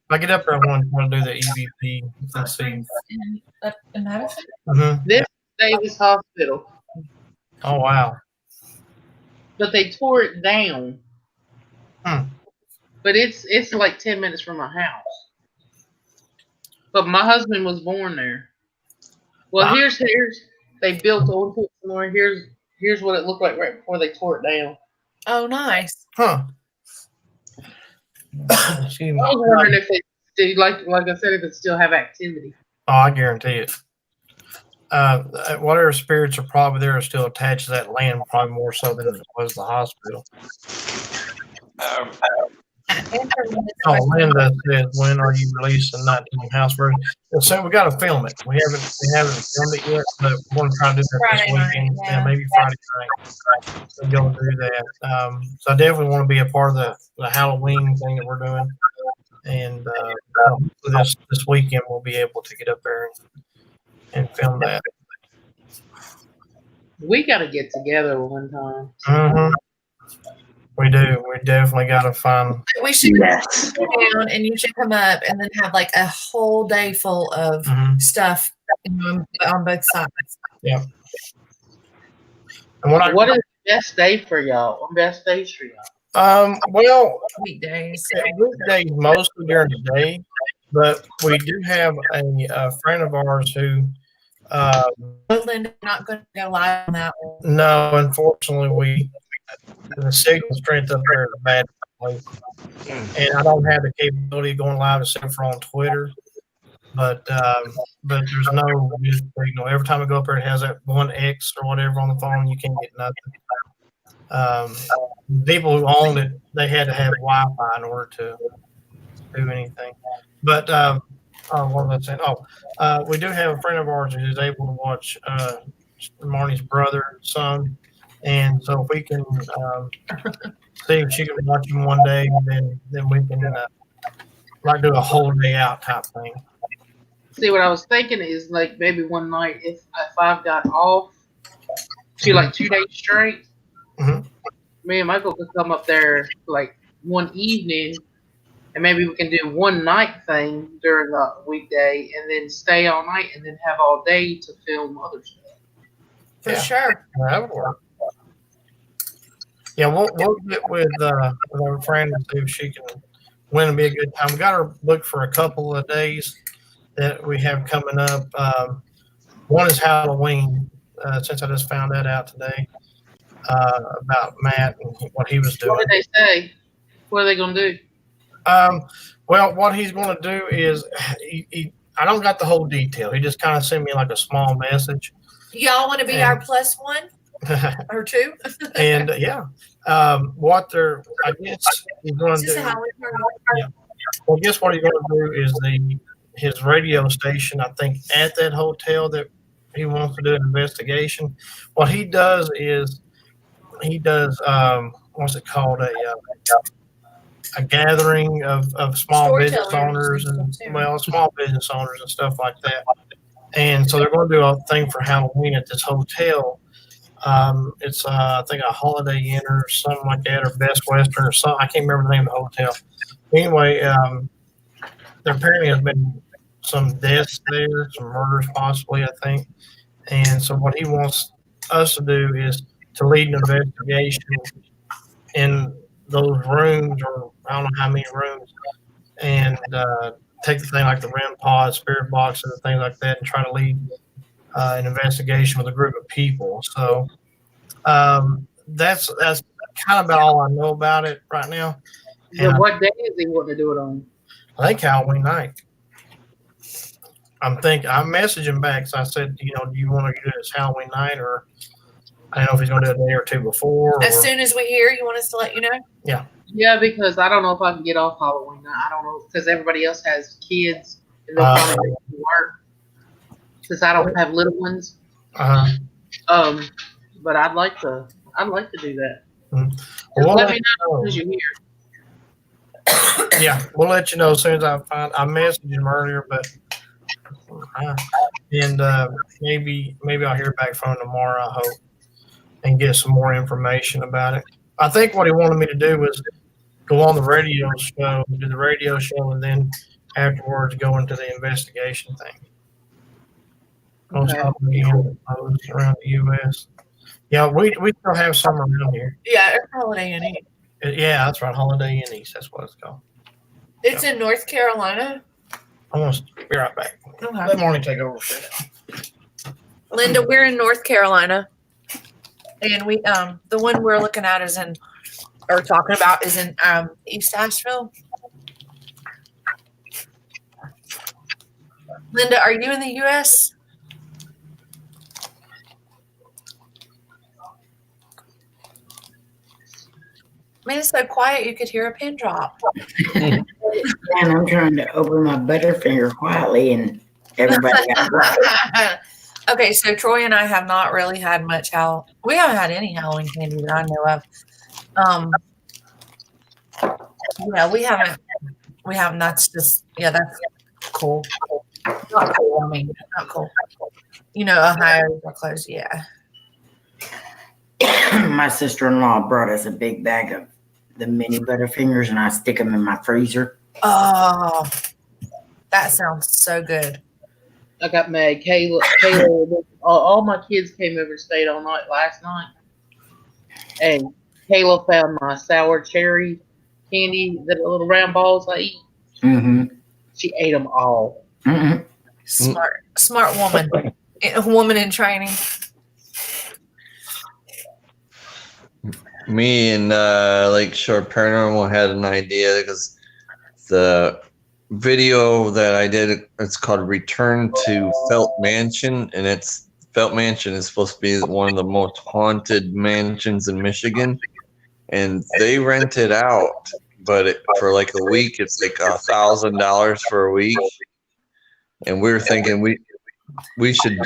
I get up there, I want to do the EVP and see. In Madison? Mm-hmm. This Davis Hospital, Oh wow. but they tore it down. Hmm. But it's like 10 minutes from my house. But my husband was born there. Well, Wow. here's they built onto it some more. Here's what it looked like right before they tore it down. Oh, nice. Huh. Excuse me. I was wondering if it did, like I said, if it still have activity. Oh, I guarantee it. Whatever spirits are probably there are still attached to that land, probably more so than it was the hospital. Oh, Linda says, "When are you releasing 19 House version?" So we got to film it. We haven't filmed it yet, but we're going to try to do that Friday this night, weekend. yeah. Yeah, maybe Friday night. So we'll do that. So I definitely want to be a part of the Halloween thing that we're doing, and this weekend we'll be able to get up there and film that. We got to get together one time. Mm-hmm. We do. We definitely got to find. We should Yes. go down and you should come up and then have like a whole day full of Mhm. stuff on both sides. And What is the best day for y'all? Best days for y'all? Well, Weekdays. weekdays mostly during the day, but we do have a friend of ours who. Linda, not going to go live on that one. No, unfortunately, the signal strength up there is a bad place, and I don't have the capability of going live except for on Twitter. But there's no good signal. Every time I go up there, it has that one X or whatever on the phone. You can't get nothing. People who owned it, they had to have Wi-Fi in order to do anything. But what was I saying? We do have a friend of ours who's able to watch Marnie's brother, son, and so if we can see if she can watch him one day, then we can like do a whole day out type thing. See, what I was thinking is like maybe one night if I've got off, see, like 2 days straight, Mhm. me and Michael could come up there like one evening, and maybe we can do one night thing during the weekday, and then stay all night, and then have all day to film other stuff. For Yeah. sure. That would work. Yeah, we'll get with our friend and see if she can when it'll be a good time. We got her booked for a couple of days that we have coming up. One is Halloween, since I just found that out today about Matt and what he was doing. What did they say? What are they gonna do? Well, what he's going to do is I don't got the whole detail. He just kind of sent me like a small message. Y'all want to be our plus one or two? And what I guess he's going Is to this do. a Halloween party? Well, guess what he's going to do is his radio station. I think at that hotel that he wants to do an investigation. What he does is what's it called, a gathering of small business owners and small business owners and stuff like that. And so they're going to do a thing for Halloween at this hotel. It's I think a Holiday Inn or something like that, or Best Western or something. I can't remember the name of the hotel. Anyway, there apparently has been some deaths there, some murders possibly, I think. And so what he wants us to do is to lead an investigation in those rooms, or I don't know how many rooms, and take the thing like the REM pod, spirit boxes, and things like that, and try to lead an investigation with a group of people. So that's kind of about all I know about it right now. So what day is he wanting to do it on? I think Halloween night. I'm messaging him back. So I said, do you want to do this Halloween night, or I don't know if he's going to do a day or two before. As soon as we hear, you want us to let you know? Yeah, because I don't know if I can get off Halloween night. I don't know, because everybody else has kids and they'll probably make me work. Since I don't have little ones. But I'd like to do that. Well, let me know as soon as you hear. Yeah, we'll let you know as soon as I messaged him earlier, but maybe I'll hear back from him tomorrow, I hope, and get some more information about it. I think what he wanted me to do was go on the radio show, do the radio show, and then afterwards go into the investigation thing. Most probably around the U.S. Yeah, we still have some around here. Yeah, it's Holiday Inn. Yeah, that's right. Holiday Inn East. That's what it's called. It's in North Carolina. I'm going to be right back. Okay. Let Marnie take over. Linda, we're in North Carolina. And we the one we're looking at is talking about is in East Asheville. Linda, are you in the US? I mean, it's so quiet you could hear a pin drop. And I'm trying to open my Butterfinger quietly, and everybody got quiet. Okay, so Troy and I have not really had much we haven't had any Halloween candy that I know of. We haven't, that's just, that's cool. Not cool, I mean, not cool. Ohio are closed, yeah. My sister-in-law brought us a big bag of the mini Butterfingers, and I stick them in my freezer. Oh, that sounds so good. I got mad. Kayla, all my kids came over and stayed all night last night. And Kayla found my sour cherry candy, the little round balls I eat. Mm-hmm. She ate them all. Mm-hmm. Smart woman. A woman in training. Me and Lakeshore Paranormal had an idea because the video that I did, it's called Return to Felt Mansion, and Felt Mansion is supposed to be one of the most haunted mansions in Michigan, and they rent it out, but for like a week it's like $1,000 for a week, and we were thinking we should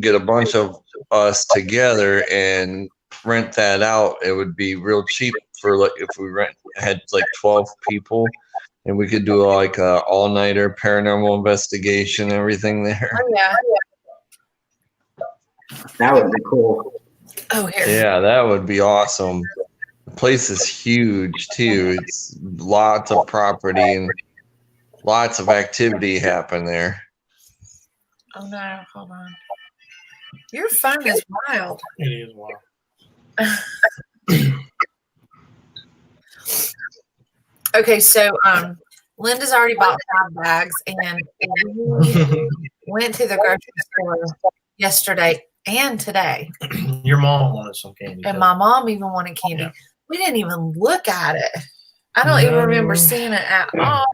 get a bunch of us together and rent that out. It would be real cheap for if we had like 12 people, and we could do like a all-nighter paranormal investigation, everything there. Oh yeah. That would be cool. Oh here. Yeah, that would be awesome. The place is huge too. It's lots of property and lots of activity happen there. Oh no, hold on. Your phone is wild. It is wild. Okay, so Linda's already bought 5 bags, and we went to the grocery store yesterday and today, Your mom wanted some candy. and too. my mom even wanted candy. Yeah. We didn't even look at it. I don't even remember No. seeing it at all.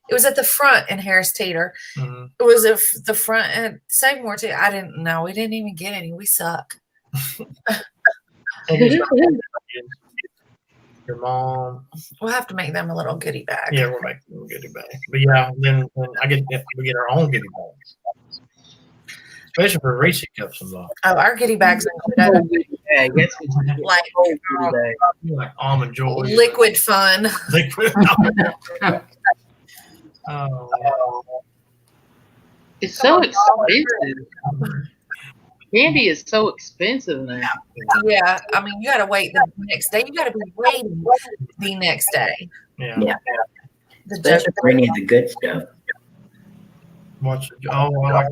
It was at the front in Harris Teeter. Mhm. It was at the front at Sagamore too. I didn't know. We didn't even get any. We suck. Your mom. We'll have to make them a little goodie bag. Yeah, we're making them goodie bag. But yeah, then we get our own goodie bags. Especially for Reese cups and stuff. Oh, our goodie bags include Yeah, guess what? like Like almond joy. liquid fun. Liquid. Oh, It's so expensive. Candy is so expensive now. Yeah, I mean, you got to wait the next day. You got to be waiting the next day. yeah. Yeah. The Especially for any of the good stuff. Watch it. Oh, I like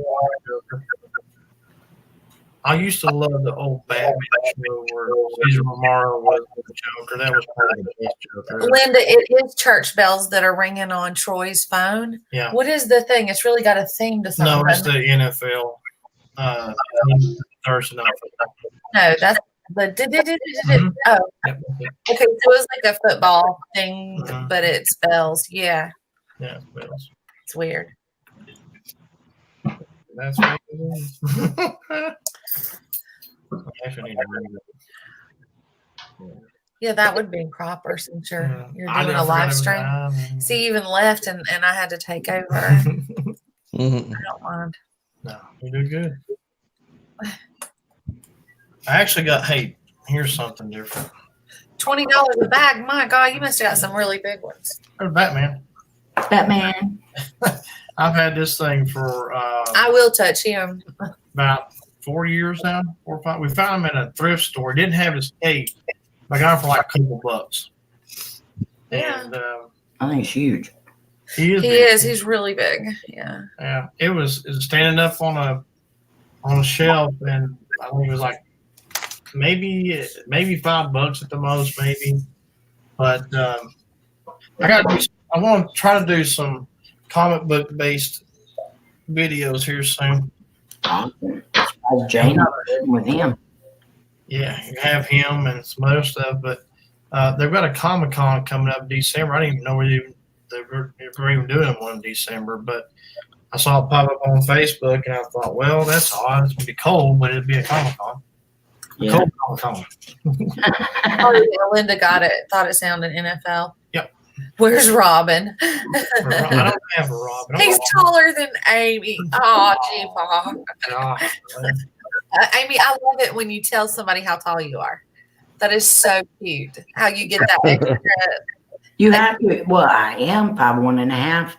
Joker. I used to love the old Batman show where Caesar Romero was the Joker. That was probably the best Joker. Linda, it is church bells that are ringing on Troy's phone. Yeah. What is the thing? It's really got a theme to something. No, it's the doesn't it? NFL. Thursday night football. No, that's the. Oh, Yep. okay. So it was like a football thing, Mhm. but it spells. Yeah, Yeah, Bills. it's weird. That's what it is. I actually need to read it. Yeah, that would be proper since you're I doing never a live forgot stream. every See, you even left, and I had to take over. I time. Mhm. don't mind. No, you do good. I actually got. Hey, here's something different. $20 a bag. My God, you must have got some really big ones. There's Batman. Batman. I've had this thing for I will touch him. about 4 years now, 4 or 5. We found him at a thrift store. Didn't have his cape. I got him for like a couple bucks. Yeah. And I think it's huge. he is. He big. is. He's really big. Yeah. Yeah, it was standing up on a shelf, and I think it was like maybe $5 at the most, maybe. But I want to try to do some comic book based videos here soon. Awesome. Surprised Jane with him. Yeah, you have him and some other stuff, but they've got a Comic-Con coming up in December. I didn't even know they were even doing one in December, but I saw it pop up on Facebook, and I thought, well, that's odd. It's going to be cold, but it'd be a Comic-Con. Yeah. Cold Comic-Con. Oh, yeah, Linda got it. Thought it sounded NFL. Yep. Where's Robin? I don't have a Robin. He's taller than Amy. Oh, gee, Paul. Gosh, Amy, I love it when you tell somebody how tall you are. That is so cute. How you get that extra. You have to. Well, I am 5'1.5".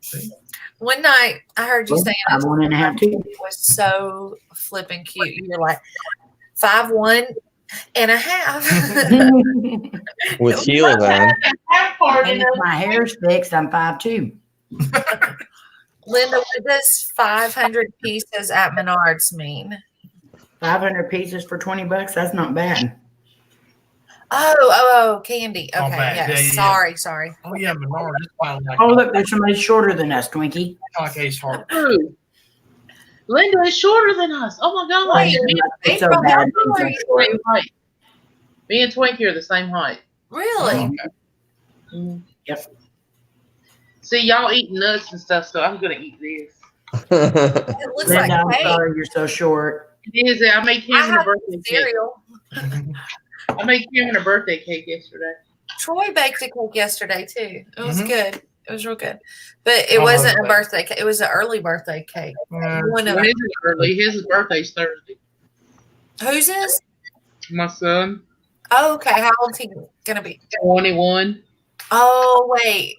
see? One night, I heard you saying it 5'1.5" too. was so flipping cute. You're like 5'1.5". With heels on. That part And in if my hair's fixed, I'm 5'2". Linda, what does 500 pieces at Menards mean? 500 pieces for $20. That's not bad. Oh, candy. Oh, Okay, bad. yes. Yeah, yeah, yeah. Sorry. Oh, yeah, Menard. It's probably like, Oh, look, there's somebody shorter than us, Twinkie. like Ace Hardware. True. Linda is shorter than us. Oh my God. Wait, Me It's so April, bad. how tall are and you? Twinkie are the same height. Me and Twinkie are the same height. Really? Yep. See, y'all eat nuts and stuff, so I'm gonna eat this. It looks like Linda, I'm cake. sorry you're so short. It is. I made I Cameron a have birthday cake. cereal. I made Cameron a birthday cake yesterday. Troy baked a cake yesterday too. It was Mhm. good. It was real good. But it I wasn't love a that. birthday cake. It was an early birthday cake. One Well, of his is early. His birthday's Thursday. whose is? My son, Oh, okay. How old's he gonna be? 21. Oh, wait.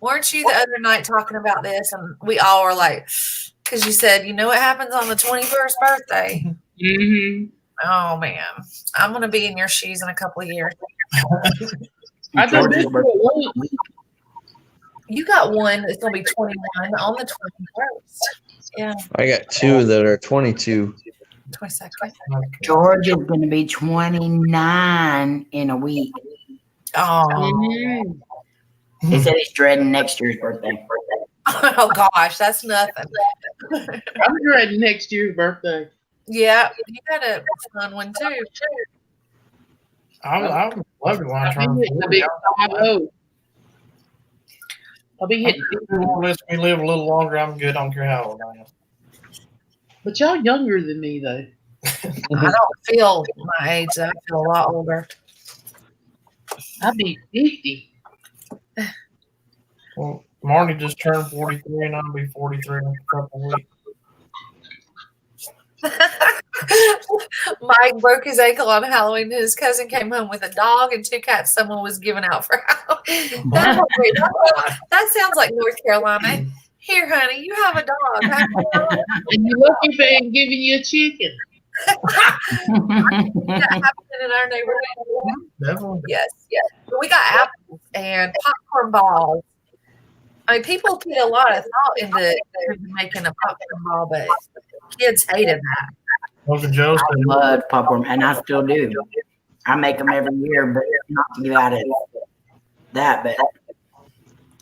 Weren't you the other night talking about this? And we all were like, because you said, you know what happens on the 21st birthday? Mm-hmm. Oh, man. I'm going to be in your shoes in a couple of years. I thought this George's birthday. was You got one that's going to be 21 on the 21st. Yeah, I got two that are 22. 22nd. George is going to be 29 in a week. Oh, Mhm. He said he's dreading next year's birthday. oh gosh, that's nothing. I'm dreading next year's birthday. Yeah, you got a fun one too. I would love to want to I'll turn be hitting the 40. big 5-0. I'll be hitting. Unless we live a little longer, I'm good. I don't care how old I am. But y'all younger than me though. I don't feel my age. I feel a lot older. I'll be 50. Well, Marty just turned 43, and I'll be 43 in a couple of weeks. Mike broke his ankle on Halloween. His cousin came home with a dog and 2 cats someone was giving out for Halloween. That sounds like North Carolina. Here, honey, you have a dog. And you lucky if they ain't giving you a chicken. That happened in our neighborhood. Definitely. Yes, yes. We got apples and popcorn balls. I mean, people put a lot of thought into making a popcorn ball, but kids hated that. Uncle Joe I said, love popcorn, and I still do. I make them every year, but not to give out of that. But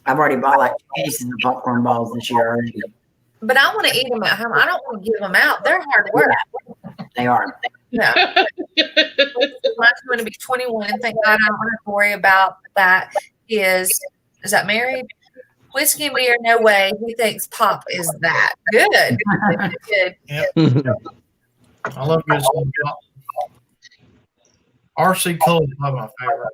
I've already bought like 2 cases of popcorn balls this year already. But I want to eat them at home. I don't want to give them out. They're hard work. They are. Yeah. Mine's going to be 21, and thank God I don't have to worry about that. Is that married? Whiskey and beer, no way. He thinks pop is that. Good. Good. I love good stuff. RC Cola is probably my favorite.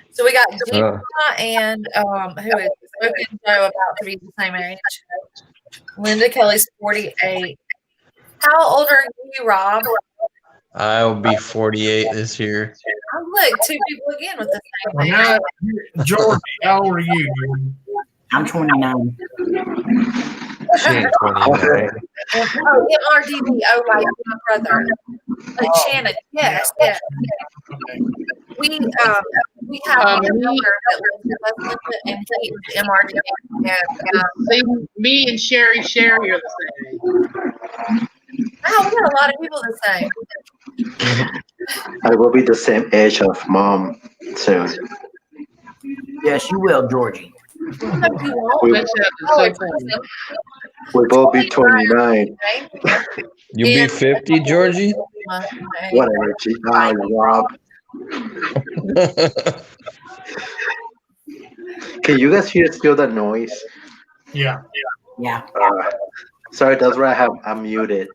So we got Gina and who is Smoking Joe about to be the same age. Linda Kelly's 48. How old are you, Rob? I'll be 48 this year. Oh, look, 2 people again with the same Well, age. now, George, how old are you, Jordan? I'm 29. She ain't 29. Oh, MRDB. Oh, like my brother. Like Shannon. Yes, yes. Okay. We have a brother that lives with us, Linda, and he is MRDB. And See, me and Sherry are the same. wow, we got a lot of people the same. I will be the same age of mom soon. Yes, you will, Georgie. No, you won't. We, That sounds Oh, so it's funny. we will be 29. You be 50, Georgie? Whatever. Rob. Can you guys hear still the noise? Yeah. Yeah. Sorry, that's why I'm muted.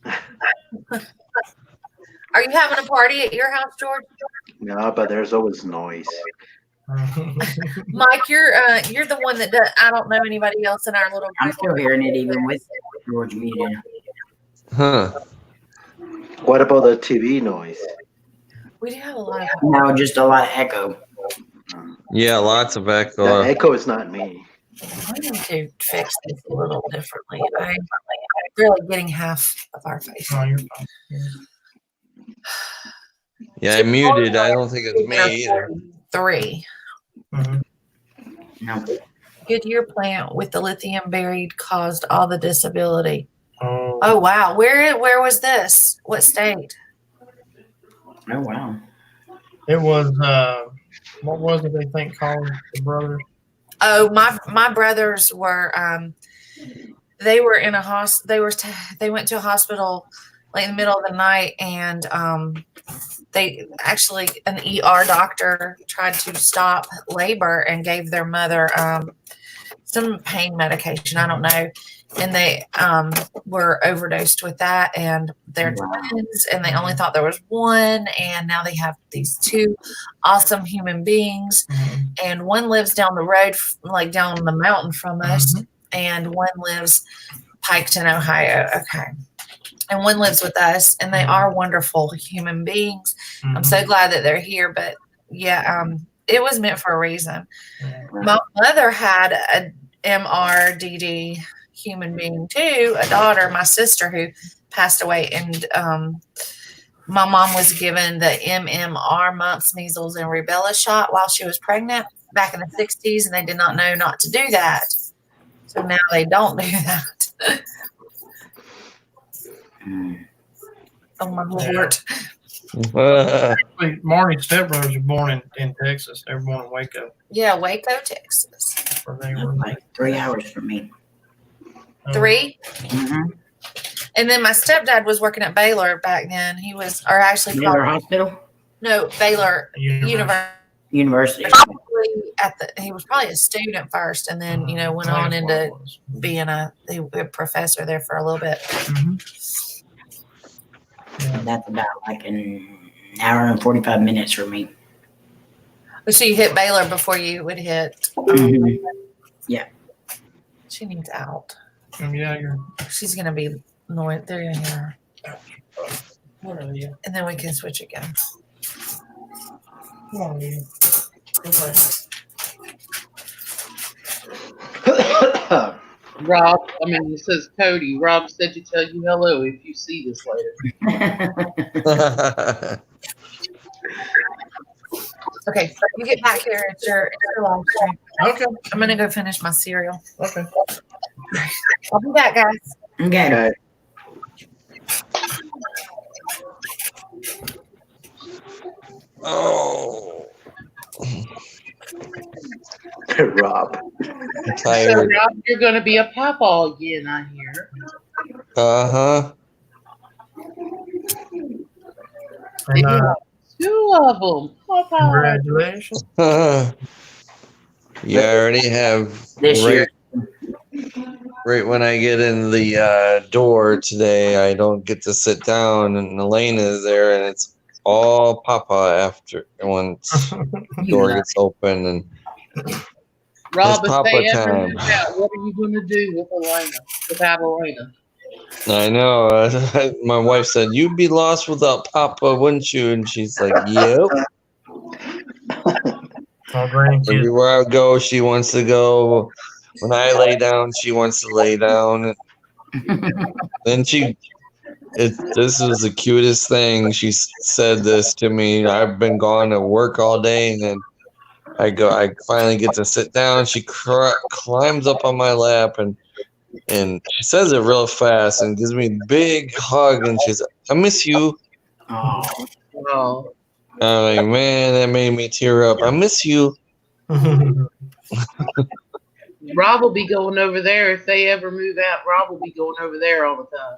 Are you having a party at your house, George? No, but there's always noise. Mike, you're the one that does, I don't know anybody else in our little I'm group. still hearing it even with George muted. Huh. What about the TV noise? We do have a lot of No, just a lot of echo. Yeah, lots of The echo. echo is not me. I need to fix this a little differently. I'm really getting half of our face. Oh, you're fine. Yeah, I muted. I don't think it's me either. 3. Mhm. No. Goodyear plant with the lithium buried caused all the disability. Oh, Oh wow. Where was this? What state? Oh, wow. it was, what was it they think called the brothers? Oh, my brothers were they were in a they went to a hospital like in the middle of the night, and they actually, an ER doctor tried to stop labor and gave their mother some pain medication. I don't know. And they were overdosed with that, and they're twins, and they only thought there was one, and now they have these 2 awesome human beings, and one lives down the road, like down the mountain from us, and one lives Piketon, Ohio. Okay. And one lives with us, and they are wonderful human beings. I'm so glad that they're here, but yeah, it was meant for a reason. My mother had a MRDD human being too, a daughter, my sister, who passed away, and my mom was given the MMR, mumps, measles, and rubella shot while she was pregnant back in the 60s, and they did not know not to do that. So now they don't do that. Oh my Lord. Marnie's stepbrothers were born in Texas. They were born in Waco. Yeah, Waco, Texas. Where they were. Like 3 hours from me. 3. Mm-hmm. And then my stepdad was working at Baylor back then. He was, or actually, Baylor Hospital? no, Baylor University. University. University. Probably he was probably a student first, and then went on into being a professor there for a little bit. That's about like an hour and 45 minutes for me. So you hit Baylor before you would hit. Mhm. She needs out. Yeah, She's gonna be annoyed. They're gonna hear her, What are you? and then we can switch again. Come on, you. Rob, it says Cody. Rob said to tell you hello if you see this later. Okay, you get back here. It's your live stream. Okay. I'm gonna go finish my cereal. Okay. I'll be back, guys. Okay. Okay. Oh, Rob. I'm So, tired. Rob, you're going to be a papa again, I hear. Uh-huh. And, Yeah. 2 of them. Papa. congratulations. Yeah, I already have This year. right when I get in the door today, I don't get to sit down, and Elaine is there, and it's all Papa after once the door gets open. And Rob, It's if they Papa ever time. move out, what are you going to do with Elena? Without Elena? I know. My wife said, "You'd be lost without Papa, wouldn't you?" And she's like, "Yep." My grandkids. Everywhere I go, she wants to go. When I lay down, she wants to lay down. Then this was the cutest thing. She said this to me. I've been gone to work all day, and then I finally get to sit down. She climbs up on my lap, and she says it real fast and gives me a big hug, and she's, "I miss you." Oh, Oh. I'm like, man, that made me tear up. I miss you. Rob will be going over there. If they ever move out, Rob will be going over there all the time.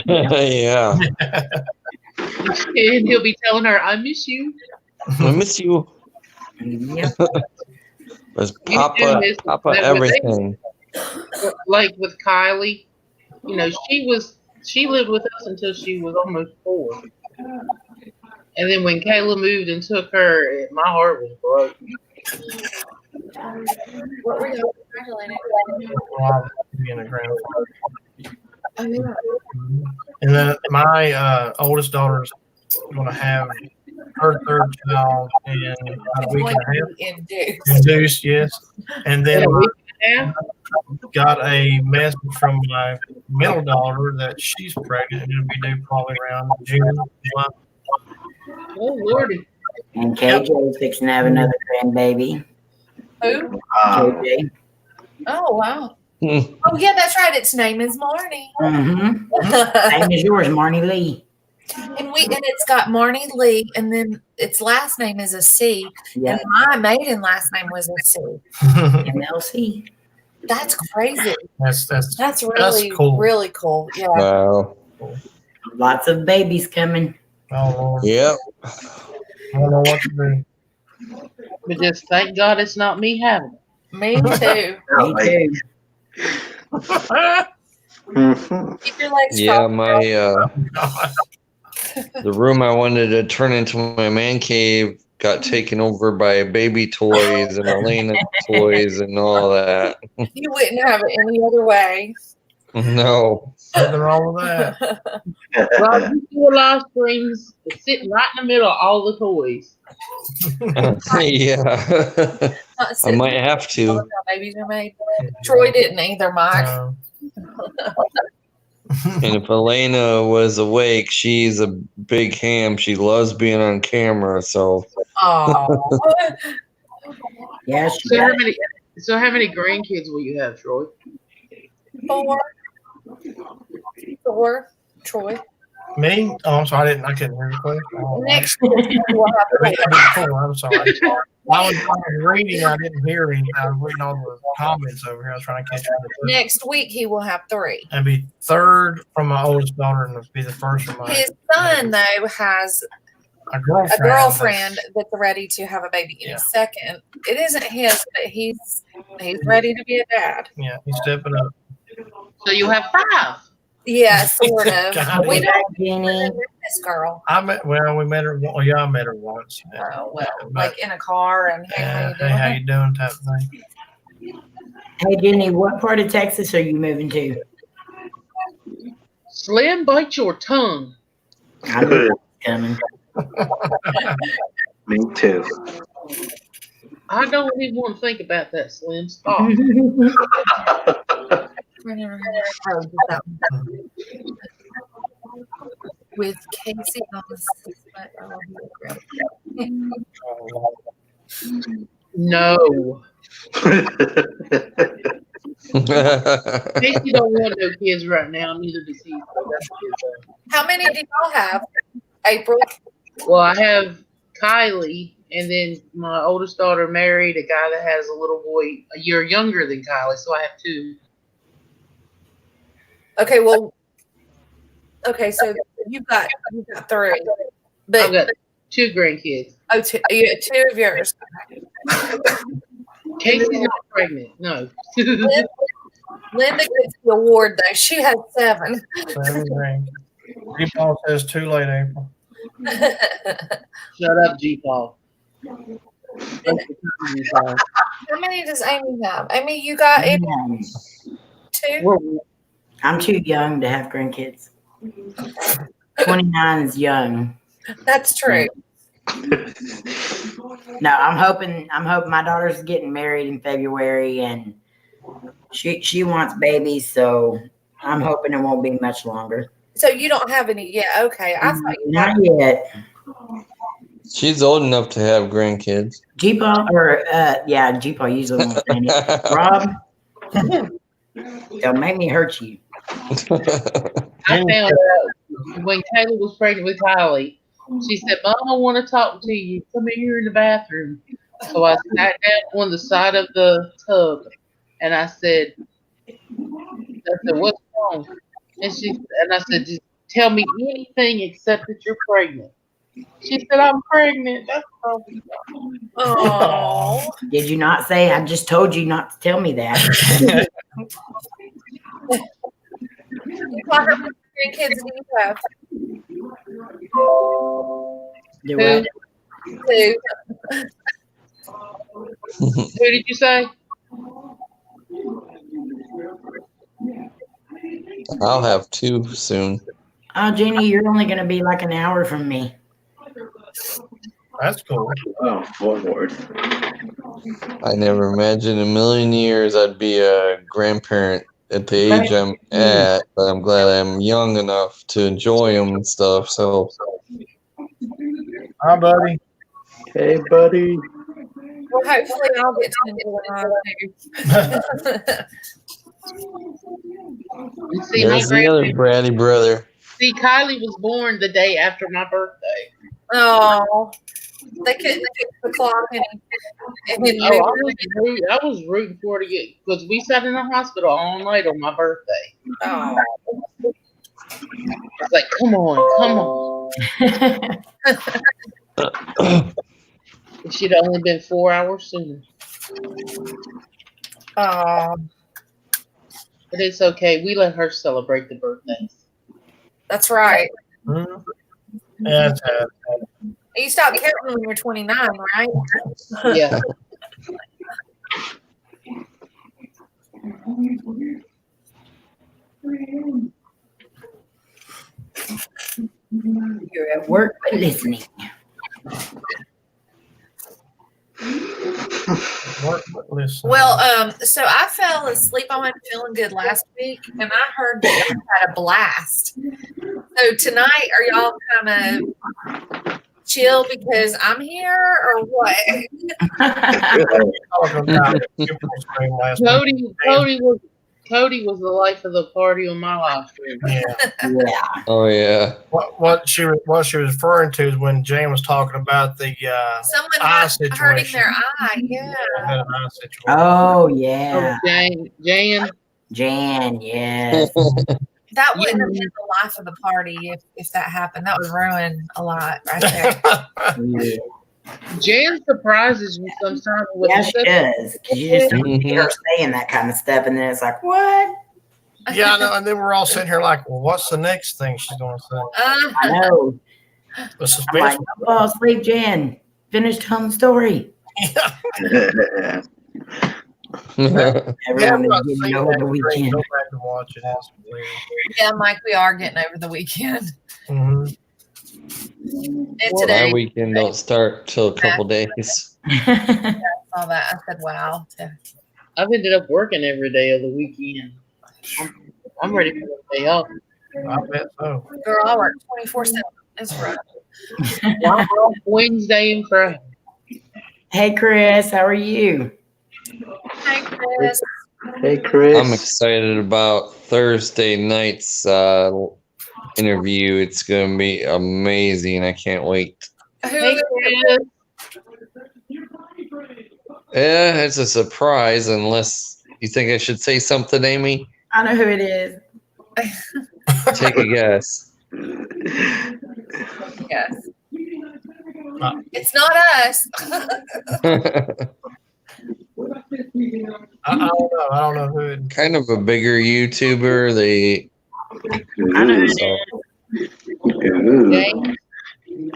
Yeah, And he'll be telling her, I miss you. I miss you. yeah. But You Papa, do miss Papa, that everything. Like with Kylie, she lived with us until she was almost 4. And then when Kayla moved and took her, my heart was broken. What were you congratulating? Rob being a grandfather. Oh, yeah. And then my oldest daughter's going to have her third child in about a week and a half. Induced. Induced, yes. And then In a I week and a half? got a message from my middle daughter that she's pregnant and it'll be due probably around June. July. Oh, Lordy. And KJ is fixing to have another grandbaby. Who? KJ. Oh, wow. Hmm. Oh, yeah, that's right. Its name is Marnie. Mm-hmm. Same as yours, Marnie Lee. And it's got Marnie Lee, and then its last name is a C. Yeah. And my maiden last name was a C. MLC. That's crazy. That's really cool. really cool. Yeah. Wow. Lots of babies coming. Oh, Lord. Yep. I don't know what to do. But just thank God it's not me having it. Me too. Me too. Mhm. Keep your legs Yeah, crossed. my the room I wanted to turn into my man cave got taken over by baby toys and Elena toys and all that. You wouldn't have it any other way. No. Nothing wrong with that. Well, you do a live streams sitting right in the middle of all the toys. Yeah. I might have to. Babies are made. Troy didn't either, Mike. No. And if Elena was awake, she's a big ham. She loves being on camera. So Oh, Yeah, she So how does. many? So how many grandkids will you have, Troy? four. Troy. Me? Oh, I'm sorry. I couldn't hear you. Cliff. Oh, Next week we'll have I mean, three. I'm sorry. I was reading. I didn't hear anything. I was reading all the comments over here. I was trying to catch up. Next week he will have three. That'd be third from my oldest daughter, and it'd be the first from my His son though has a girlfriend. a girlfriend that's ready to have a baby in Yeah. his second. It isn't his, but he's ready to be a dad. Yeah, he's stepping up. So you have 5. Yeah, sort of. God, We yeah. don't Jenny. know this girl. We met her. Well, yeah, I met her once. Yeah. Well, But, like in a car and hey, how you hey, how doing? you doing? Type thing. Hey, Jenny, what part of Texas are you moving to? Slim, bite your tongue. I knew it was coming. Me too. I don't even want to think about that, Slim. Stop. Oh, just that one. With Casey on the No. Casey don't want no kids right now. Neither does he. So that's good. How many do y'all have? April. Well, I have Kylie, and then my oldest daughter married a guy that has a little boy a year younger than Kylie, so I have 2. Okay, well, okay, so you've got 3, I've but got 2 grandkids. you 2 of yours. Casey's not pregnant. No. Linda gets the award though. She has 7. 7 grand. Paul says too late, April. Shut up, G Paul. How many does Amy have? Amy, you got 2? I'm too young to have grandkids. 29 is young. That's true. No, I'm hoping my daughter's getting married in February and she wants babies, so I'm hoping it won't be much longer. So you don't have any yet. Okay. I thought you Not yet. She's old enough to have grandkids. G-Paul G-Paul usually won't say it. Rob, don't make me hurt you. I found out when Kayla was pregnant with Kylie, she said, Mom, I want to talk to you. Come in here in the bathroom. So I sat down on the side of the tub and I said, what's wrong? And I said, just tell me anything except that you're pregnant. She said, I'm pregnant. That's probably Oh. Did you not say I just told you not to tell me that? How many grandkids do you have? Do what? 2. Who did you say? I'll have 2 soon. Oh, Jenny, you're only going to be like an hour from me. That's cool. Oh, Lord. I never imagined in a million years I'd be a grandparent at the age I'm at, but I'm glad I'm young enough to enjoy them and stuff. So, Hi, buddy. Hey, buddy. Well, hopefully I'll get to enjoy mine too. You see, my there's the other grandbaby. bratty brother. See, Kylie was born the day after my birthday. Oh. They couldn't fix the clock and I was rooting for her to get, because we sat in the hospital all night on my birthday. oh. It's like, come on. It should have only been 4 hours sooner. Oh. But it's okay. We let her celebrate the birthdays. That's right. Mhm. Yeah, it's You stop counting when you're 29, right? Yeah. You're at work but listening. Listen. Well, so I fell asleep. I wasn't feeling good last week, and I heard that y'all had a blast. So tonight, are y'all kind of chill because I'm here, or what? Talking about April Spring last week. Cody was the life of the party on my live stream. Yeah. Yeah. Oh yeah. What she was referring to is when Jane was talking about the Someone eye hurting situation. their eye. Yeah. Had an eye situation. Oh Oh, yeah. Jan. Jan, yes. That wouldn't have been the life of the party if that happened. That would ruin a lot right there. Yeah, Jan surprises you sometimes with yeah, she does. 'Cause you just don't hear her saying that kind of stuff, and then it's like, what? Yeah, I know. And then we're all sitting here like, well, what's the next thing she's going to say? I know. The I'm suspense. like, don't fall asleep, Jan. Finish telling the story. Everyone is getting over the weekend. Go back and watch it. It's weird. Yeah, Mike, we are getting over the weekend. Mhm. And My today, weekend don't start till a couple days. I saw that. I said, wow. I've ended up working every day of the weekend. I'm ready for the day off. I bet so. Girl, I work 24/7. It's rough. I'm off Wednesday and Friday. Hey, Chris, how are you? Hey, Chris. Hey, Chris. I'm excited about Thursday night's interview. It's gonna be amazing. I can't wait. Hey, Who? Chris. Yeah, it's a surprise unless you think I should say something, Amy. I know who it is. Take a guess. Yes. It's not us. I don't know. I don't know who it Kind of a bigger YouTuber. They I know who it so, is. Ooh. Jane.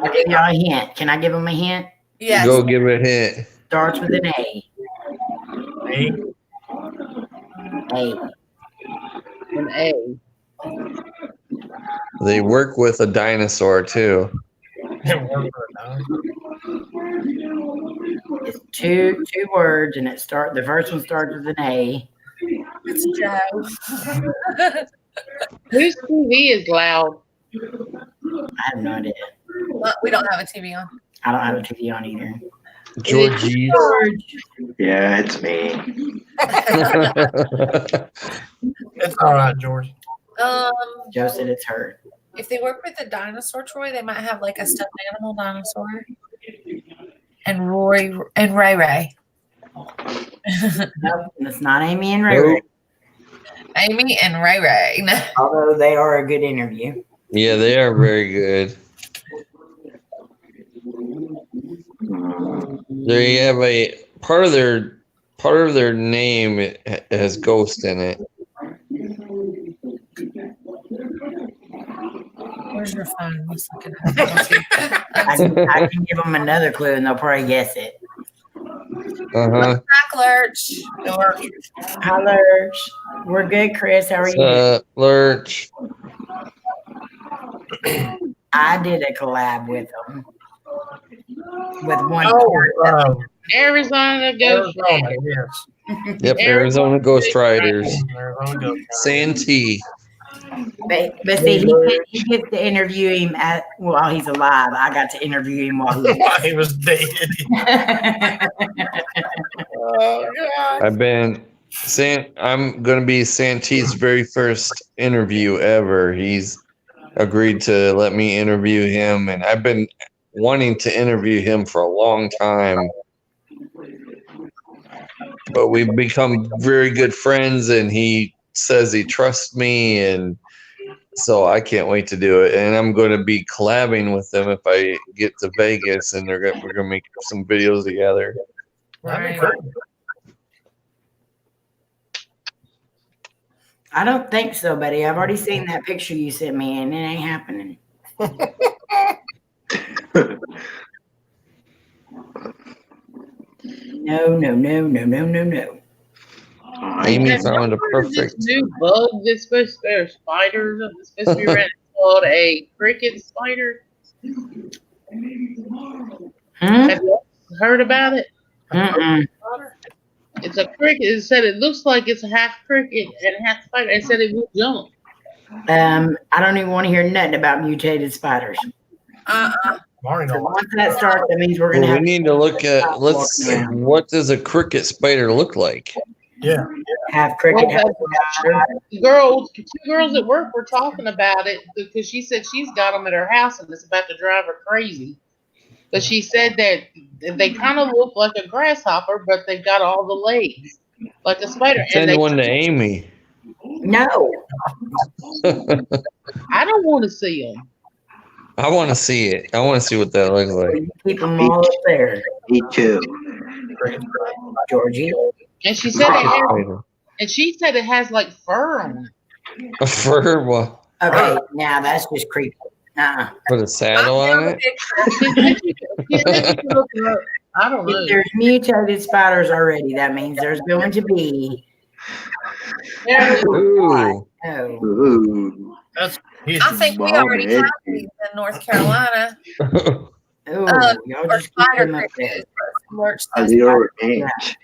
I'll give y'all a hint. Can I give them a hint? Yes. go give it a hint. Starts with an A. is. A. An A. They work with a dinosaur too. It worked for a time. It's two words, and the first one starts with an A. It's Joe. Whose TV is loud? I have no idea. We don't have a TV on. I don't have a TV on either. Georgie. Yeah, it's me. It's all right, George. Joe said it's her. If they work with a dinosaur, Troy, they might have like a stuffed animal dinosaur. And Ray Ray. Nope, it's not Amy and Ray Ray, Amy and Ray Ray. although they are a good interview. Yeah, they are very good. They have a part of their name has ghost in it. Where's your phone? Let's look at it. I can give them another clue, and they'll probably guess it. Uh-huh. Back Lurch. Hi, Lurch. We're good, Chris. How are you? Lurch. I did a collab with them. With one. Arizona Ghost Arizona, Rider. yes. Yep, Arizona Ghost Riders. Arizona Ghost Santee. But see, he gets to interview him while he's alive. I got to interview him while He was dead. Oh, God. I'm going to be Santee's very first interview ever. He's agreed to let me interview him, and I've been wanting to interview him for a long time. But we've become very good friends, and he says he trusts me, and so I can't wait to do it. And I'm going to be collabing with them if I get to Vegas, and we're going to make some videos together. Right. I don't think so, buddy. I've already seen that picture you sent me, and it ain't happening. No. I Amy Have y'all found a heard of this perfect. new bug that's supposed to be spiders that's supposed to be around? It's called a cricket spider. Hmm? Have you heard about it? Mm-mm. It's a cricket. It said it looks like it's a half cricket and half spider. It said it will jump. I don't even want to hear nothing about mutated spiders. Marty don't like Once that starts, that means we're gonna Well, we have need to look at. stop Let's. walking around. What does a cricket spider look like? Yeah. half cricket, half spider. Two girls at work were talking about it because she said she's got them at her house and it's about to drive her crazy. But she said that they kind of look like a grasshopper, but they've got all the legs like a spider. Send one to Amy. No, I don't want to see them. I want to see it. I want to see what that looks like. you keep them all up there, Me too. Georgie. And she said it has like fur on it. A fur, well, Okay, now that's just creepy. put a saddle on it. I don't know. If there's mutated spiders already, that means there's going to be. Ooh. Oh, Ooh. That's I think we already have these in North Carolina. oh, y'all Or just keep spider them up there. crickets. Lurch A those little inch.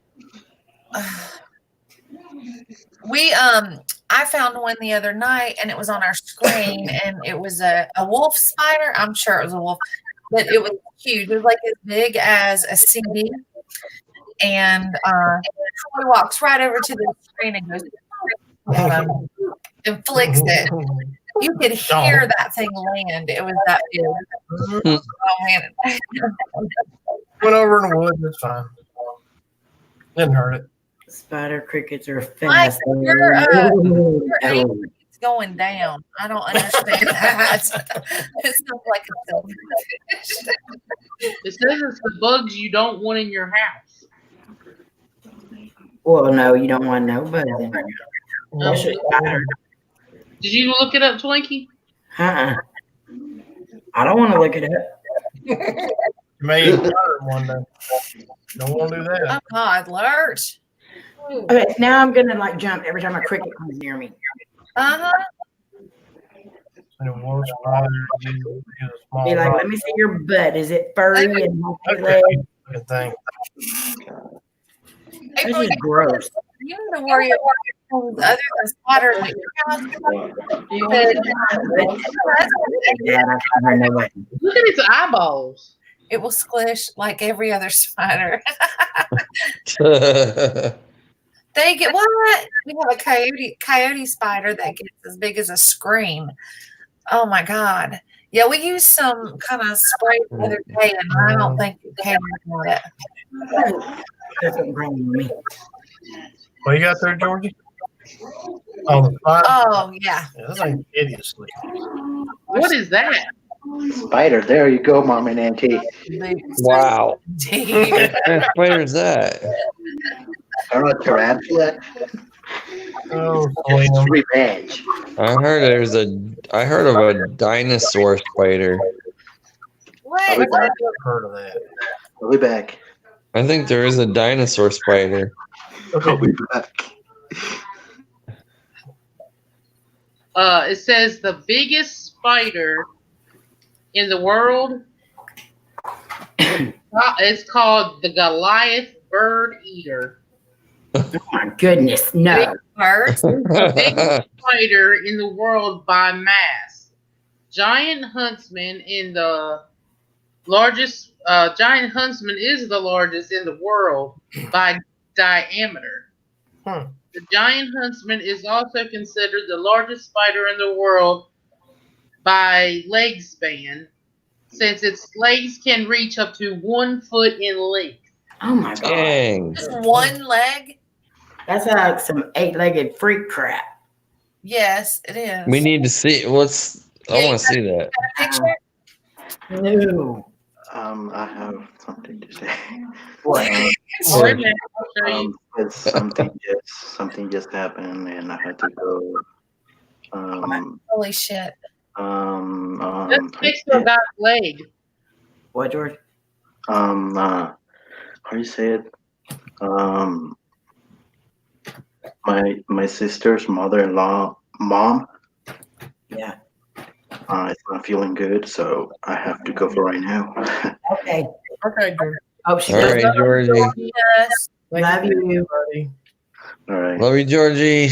We I found one the other night and it was on our screen and it was a wolf spider. I'm sure it was a wolf, but it was huge. It was like as big as a CD. And Troy walks right over to the screen and goes and flicks it. You could hear that thing land. It was that big. Oh man. Went over in the woods. It's fine. Didn't hurt it. Spider crickets are Mike, fast. your Oh, anger is going down. I don't understand that. It's not like it's It says it's the bugs you don't want in your house. well, no, you don't want no bugs in there. That's a spider. Did you look it up, Twinkie? I don't want to look it up. You may even hurt one day. Don't want to do Oh that. God, Lurch. Okay, now I'm gonna like jump every time a cricket comes near me. Uh-huh. And a wolf spider is a small Be like, rock. let me see your butt. Is it furry and multi Okay. legs? Good thing. That's April, just gross. you need to worry about things other than spiders at your house. Yeah, I can't know what. Look at its eyeballs. It will squish like every other spider. They get what? We have a coyote spider that gets as big as a screen. Oh my God. Yeah, we used some kind of spray the other day and I don't think it came with it. That's what's wrong with me. What you got there, Georgie? Oh, the spider. Oh yeah. Yeah, this ain't hideously. What is that? Spider. There you go, Mom and Auntie. Wow. Deep. What kind of spider is that? I don't know, tarantula. Oh, It's William. revenge. I heard of a dinosaur spider. What? I'll be back. Heard of that. I'll be back. I think there is a dinosaur spider. I'll be back. It says the biggest spider in the world. It's called the Goliath bird eater. Oh my goodness, no. Birds? Spider in the world by mass. Giant huntsman is the largest in the world by diameter. The giant huntsman is also considered the largest spider in the world by leg span, since its legs can reach up to 1 foot in length. Oh my god. Dang. Just one leg? That's like some 8-legged freak crap. Yes, it is. We need to see I want to see that. Picture? No. I have something to say. What? Oh, wait a minute, I'll show you. It's something just happened, and I had to go. Holy shit. Let's fix the guy's leg. What, George? How do you say it? My sister's mother-in-law mom Yeah. is not feeling good, so I have to go for right now. Okay. Okay, George. Hope she All does. right, Georgie. Yes. Love you. buddy. All right. Love you, Georgie.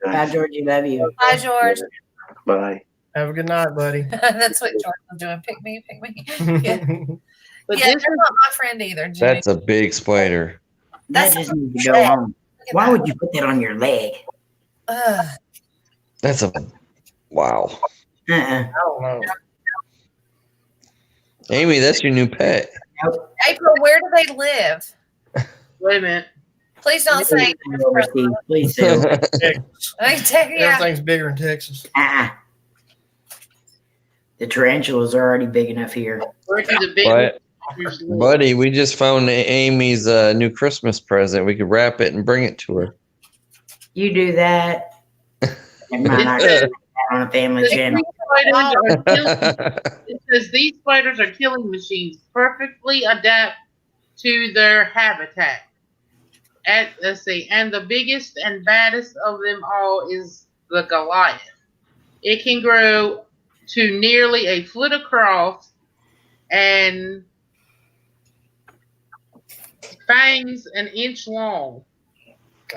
Bye, Guys. Georgie. Love you. Bye, George. Bye. Have a good night, buddy. That's what George was doing. Pick me, pick me. Yeah, But yeah, this they're is not my friend either. Jimmy. That's a big spider. That That's just needs to go on. Look at Why that. would you put that on your leg? Ugh. That's a wow. Uh-uh. I don't know. Amy, that's your new pet. April, where do they live? wait a minute. Please don't say. Overseas. Please do. Yeah. Everything's bigger in Texas. Uh-uh. The tarantulas are already big enough here. Where do the big But, monsters live? buddy, we just found Amy's new Christmas present. We could wrap it and bring it to her. You do that. And mine, I can put that on a family channel. It says these spiders are killing machines, perfectly adapt to their habitat. Let's see, and the biggest and baddest of them all is the Goliath. It can grow to nearly a foot across and fangs an inch long.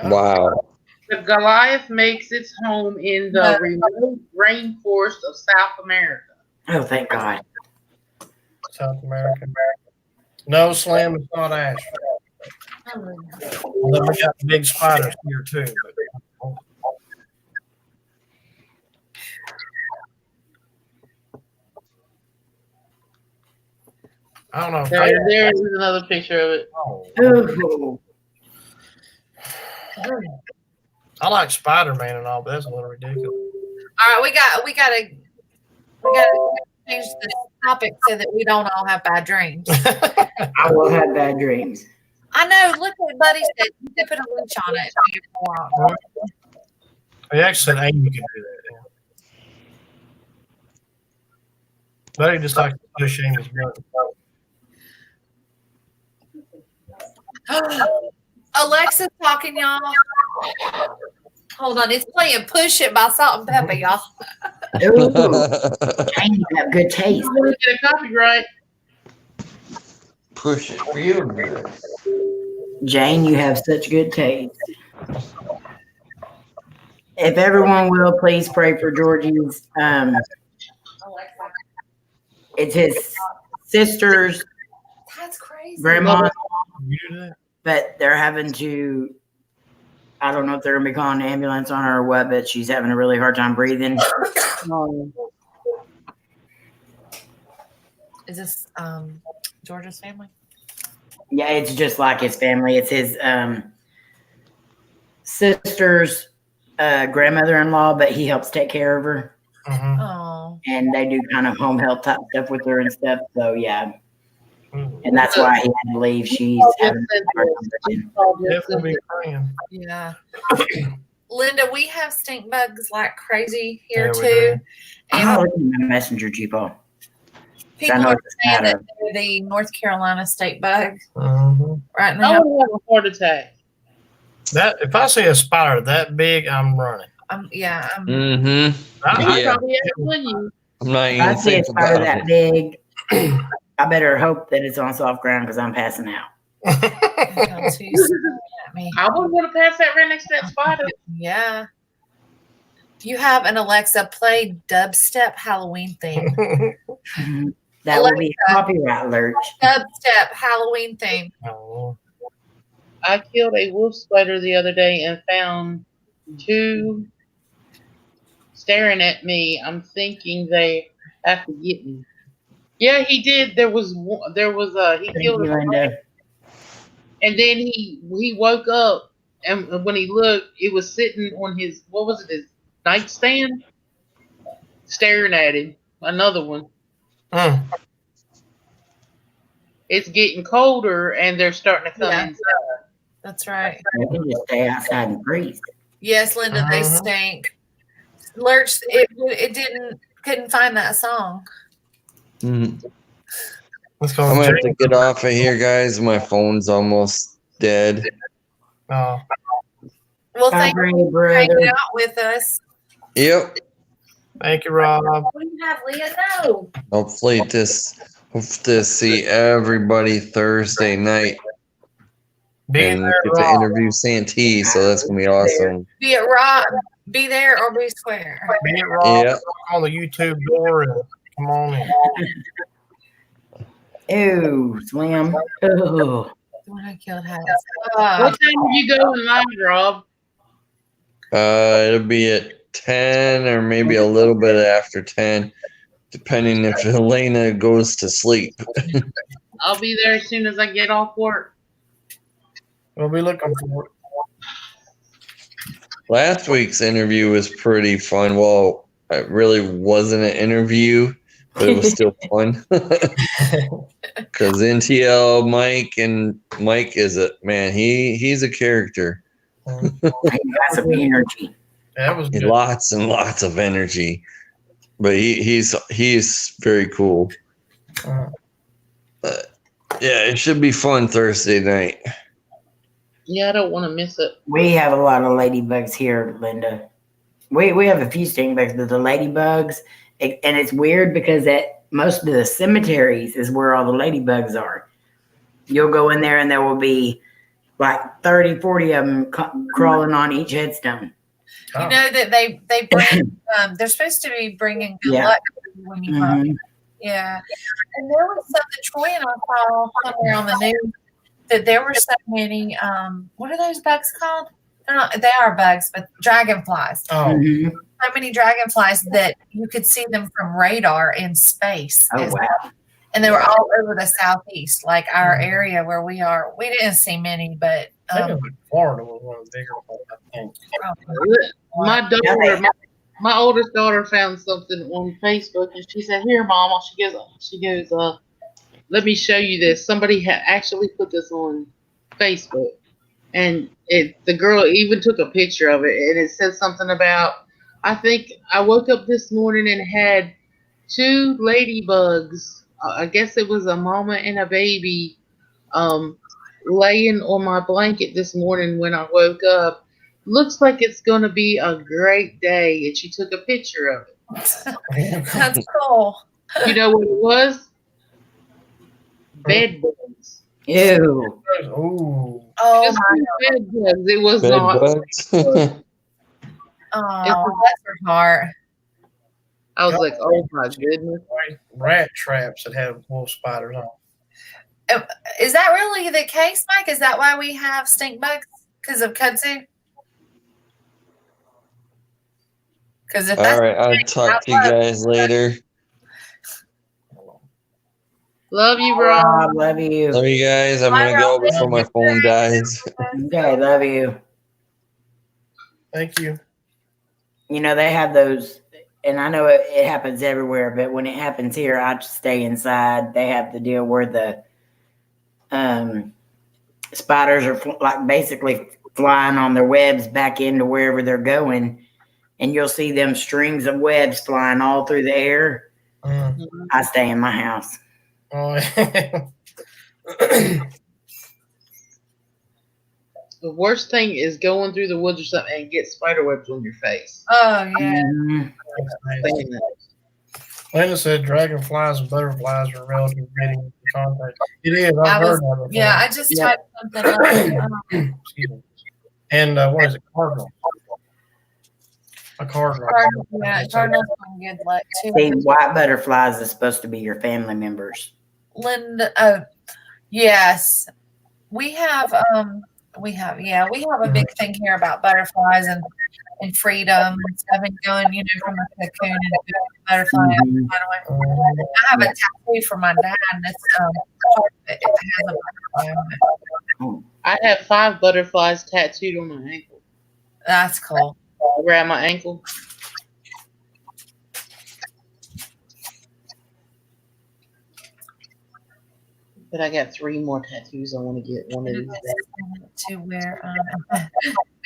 Wow. The Goliath makes its home in the remote rainforest of South America. Oh, thank God. South America. No, Slim, it's not Ash. Although we got big spiders here too. But, I don't know. If There is another picture of it. Ooh. I like Spider-Man and all, but that's a little ridiculous. All right, we gotta change the topic so that we don't all have bad dreams. I will have bad dreams. I know. Look what Buddy said. You could put a leash on it. Make it more. He actually said Amy can do that. Yeah. Buddy just like to push Amy's button. Alexa's talking, y'all. Hold on, it's playing "Push It" by Salt and Pepper, y'all. Ooh. Dang, you have good taste. I'm gonna get a copyright. Push it real good. Jane, you have such good taste. If everyone will, please pray for Georgie's. It's his sister's That's crazy. grandma, You do that? but they're having to. I don't know if they're gonna be calling an ambulance on her or what, but she's having a really hard time breathing. Is this Georgia's family? Yeah, it's just like his family. It's his sister's grandmother-in-law, but he helps take care of her, Mhm. Oh, and they do kind of home health type stuff with her and stuff. So yeah, Mhm. and that's why he had to leave. She's having a hard time breathing. Definitely be praying. yeah. Linda, we have stink bugs like crazy here Yeah, we too, do. I'm and looking at my messenger, Cheapo. people know are it's saying not that they're the North Carolina state bug Mhm. right I now. would have a heart attack. That if I see a spider that big, I'm running. Yeah, Mm-hmm. I Yeah. probably have you. I'm not If I even see a thinking spider about that it. big, I better hope that it's on soft ground because I'm passing out. Don't you scream at me. I wouldn't want to pass that right next to that spider. Yeah. You have an Alexa play dubstep Halloween theme. That will be a copyright alert. Dubstep Halloween theme. Oh, I killed a wolf spider the other day and found two staring at me. I'm thinking they have to get me. Yeah, he did. He Thank killed you, a Linda. and then he woke up, and when he looked, it was sitting on his his nightstand, staring at him. Another one. Mm. It's getting colder, and they're starting to come Yeah. inside. That's right. You can just stay outside and freeze. Yes, Linda, they Uh-huh. stink. Lurch, it couldn't find that song. Mhm. Let's go. I'm gonna have to get off of here, guys. My phone's almost dead. Oh, Well, Bye, thank Brandy, you for hanging brother. out with us. Yep. Thank you, Rob. What do you have, Leah? No. Hopefully hope to see everybody Thursday night Be and there, get to Rob. interview Santee, so that's gonna be awesome. Be it Rob. Be there or be square. Be it, Rob. Yeah. Knock on the YouTube door and come on in. Ew, Slim. Ooh. When I killed House. What time are you going live, Rob? It'll be at 10 or maybe a little bit after 10, depending if Elena goes to sleep. I'll be there as soon as I get off work. We'll be looking for it. Last week's interview was pretty fun. Well, it really wasn't an interview, but it was still fun. Because NTL Mike is a man. He's a character. He got some energy. That was good. Lots and lots of energy, but he's very cool. Uh, Yeah, it should be fun Thursday night. Yeah, I don't want to miss it. We have a lot of ladybugs here, Linda. We have a few sting bugs, but the ladybugs, and it's weird because at most of the cemeteries is where all the ladybugs are. You'll go in there and there will be like 30, 40 of them crawling on each headstone. You know that they bring they're supposed to be bringing good Yeah. luck when you pop. Mhm. Yeah. And there was something Troy and I saw somewhere on the news that there were so many what are those bugs called? They are bugs, but dragonflies. Oh, Mhm. So many dragonflies that you could see them from radar in space. Oh, wow. And they were all over the southeast, like our area where we are. We didn't see many, but I think it was in Florida was one of the bigger ones, I think. My daughter, my oldest daughter, found something on Facebook, and she said, "Here, Mama." She goes, let me show you this. Somebody had actually put this on Facebook, and the girl even took a picture of it, and it said something about, I think I woke up this morning and had 2 ladybugs. I guess it was a mama and a baby, laying on my blanket this morning when I woke up. Looks like it's going to be a great day, and she took a picture of it. that's cool. You know what it was? Bed bugs. Ew. Ooh. Oh, Just bed bugs. It was Bed not. bugs. oh, that's her heart. I was like, oh my goodness. Rat traps that have wolf spiders on. Is that really the case, Mike? Is that why we have stink bugs? Because of kudzu? Because if that's All right, I'll talk to you guys later. Love you, Rob. Rob, love you. Love you guys. I'm Bye, gonna go Rob. before my phone dies. Okay, love you. Thank you. You know, they have those, and I know it happens everywhere, but when it happens here, I just stay inside. They have the deal where the spiders are like basically flying on their webs back into wherever they're going, and you'll see them strings of webs flying all through the air. Mm. I stay in my house. Oh, The worst thing is going through the woods or something and get spider webs on your face. oh yeah. Mhm. Saying that. Linda said dragonflies and butterflies are relative getting into contact. It is. I I've was- heard that before. Yeah, I just Yeah. typed something up. Excuse me. And what is it? Cardinal. A cardinal. Cardinals bring good luck too. See, white butterflies is supposed to be your family members. Linda, oh yes, we have a big thing here about butterflies and freedom and stuff, and going, from a cocoon and a butterfly. Mhm. I have a tattoo for my dad, and it has a butterfly on it. I have 5 butterflies tattooed on my ankle. That's cool. Around my ankle. But I got 3 more tattoos I want to get one of these days. To where,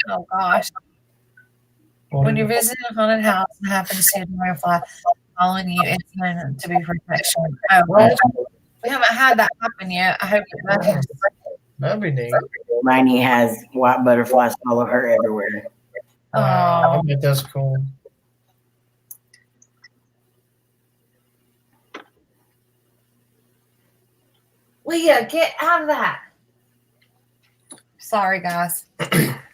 oh gosh, What when is you're it? visiting a haunted house and happen to see a dragonfly following you, it's meant to be protection. Oh, we haven't had that happen yet. I hope it does. That'd be neat. Rainy has white butterflies follow her everywhere. Wow, I Oh. bet that's cool. Leah, get out of that. Sorry, guys.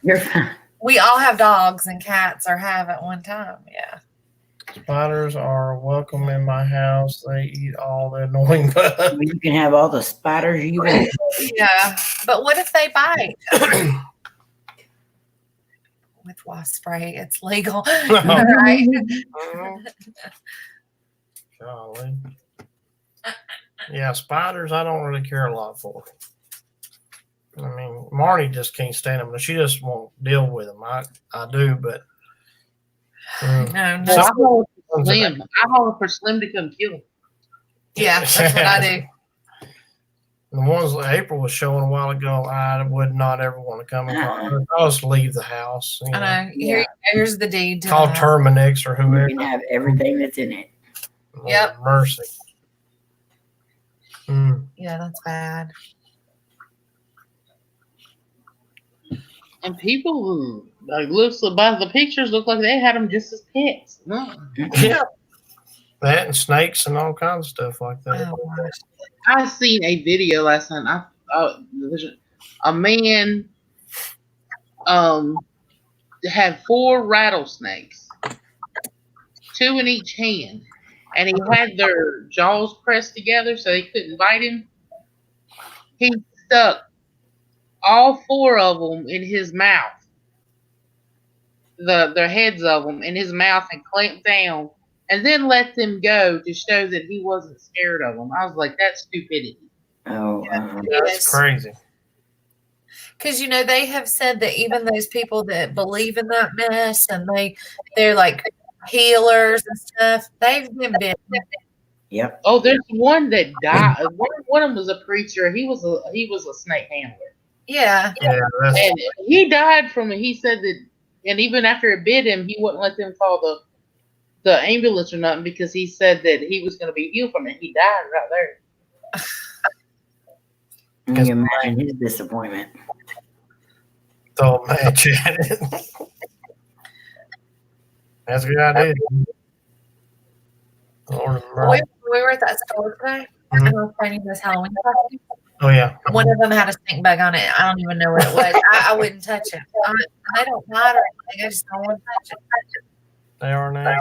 You're fine. We all have dogs and cats or have at one time. Yeah. Spiders are welcome in my house. They eat all the annoying bugs. You can have all the spiders you want. Yeah. But what if they bite? With wasp spray, it's legal. Right? Golly. Yeah, spiders, I don't really care a lot for. I mean, Marty just can't stand them. She just won't deal with them. I do, but. No, So I no. holler for Slim. I holler for Slim to come kill him. Yeah, that's what I do. The ones that April was showing a while ago, I would not ever want to come and call. I'll just leave the house. You know. I know. Here's the deed. To Call that. Terminix or You whoever. can have everything that's in it. Lord Yep. Mercy. Yeah, that's bad. And people who like looks by the pictures look like they had them just as pets. No. Yeah. That and snakes and all kinds of stuff like that. Oh, gosh. I seen a video last night. There's a man had 4 rattlesnakes, 2 in each hand, and he had their jaws pressed together so they couldn't bite him. He stuck all 4 of them in his mouth, the heads of them in his mouth, and clamped down, and then let them go to show that he wasn't scared of them. I was like, that's stupidity. Oh, That's crazy. Because they have said that even those people that believe in that mess and they're like healers and stuff, they've been bitten. yep. Oh, there's one that died. One of them was a preacher. He was a snake handler, Yeah. Yeah, that's and he died from it. He said that, and even after it bit him, he wouldn't let them call the ambulance or nothing because he said that he was going to be healed from it. He died right there. Can you imagine his disappointment? so match it. That's a good idea. Lord of mercy. We were at that store today. Mhm. And I was finding this Halloween costume. Oh yeah. One of them had a stink bug on it. I don't even know what it was. I wouldn't touch it. They don't bite or anything. I just don't want to touch it. They are now.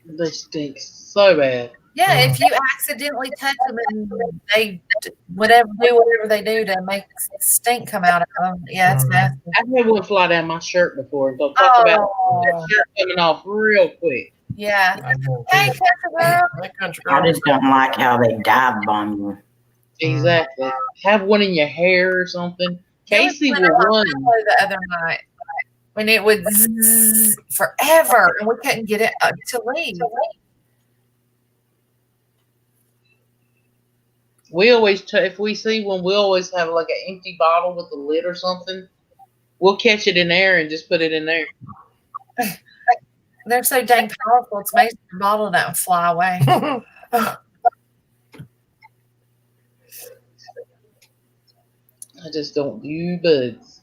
They stink so bad. Yeah, if you accidentally touch them and they do whatever they do to make stink come out of them, yeah, it's Mhm. nasty. I've had one fly down my shirt before. They'll talk about that shirt coming off real quick. Yeah. I guarantee Hey, you. country girl. That country I girl. just don't like how they dive bomb you. Exactly. Have one in your hair or something. Casey There was will one run. on my pillow the other night when it would zzz forever and we couldn't get it to leave. We always, if we see one, we always have like an empty bottle with a lid or something. We'll catch it in there and just put it in there. They're so dang powerful. It's amazing the bottle doesn't fly away. I just don't do bugs.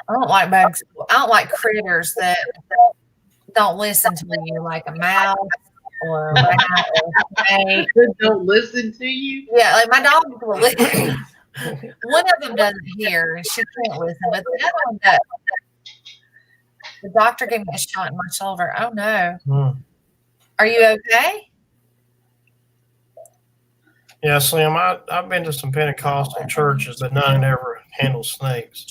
I don't like bugs. I don't like critters that don't listen to you, like a mouse or a rat or a snake. They don't listen to you. Yeah, like my dog will listen. One of them doesn't hear and she can't listen, but the other one does. The doctor gave me a shot in my shoulder. Oh no. Hmm. Are you okay? Yeah, Slim, I've been to some Pentecostal churches that none ever handle snakes.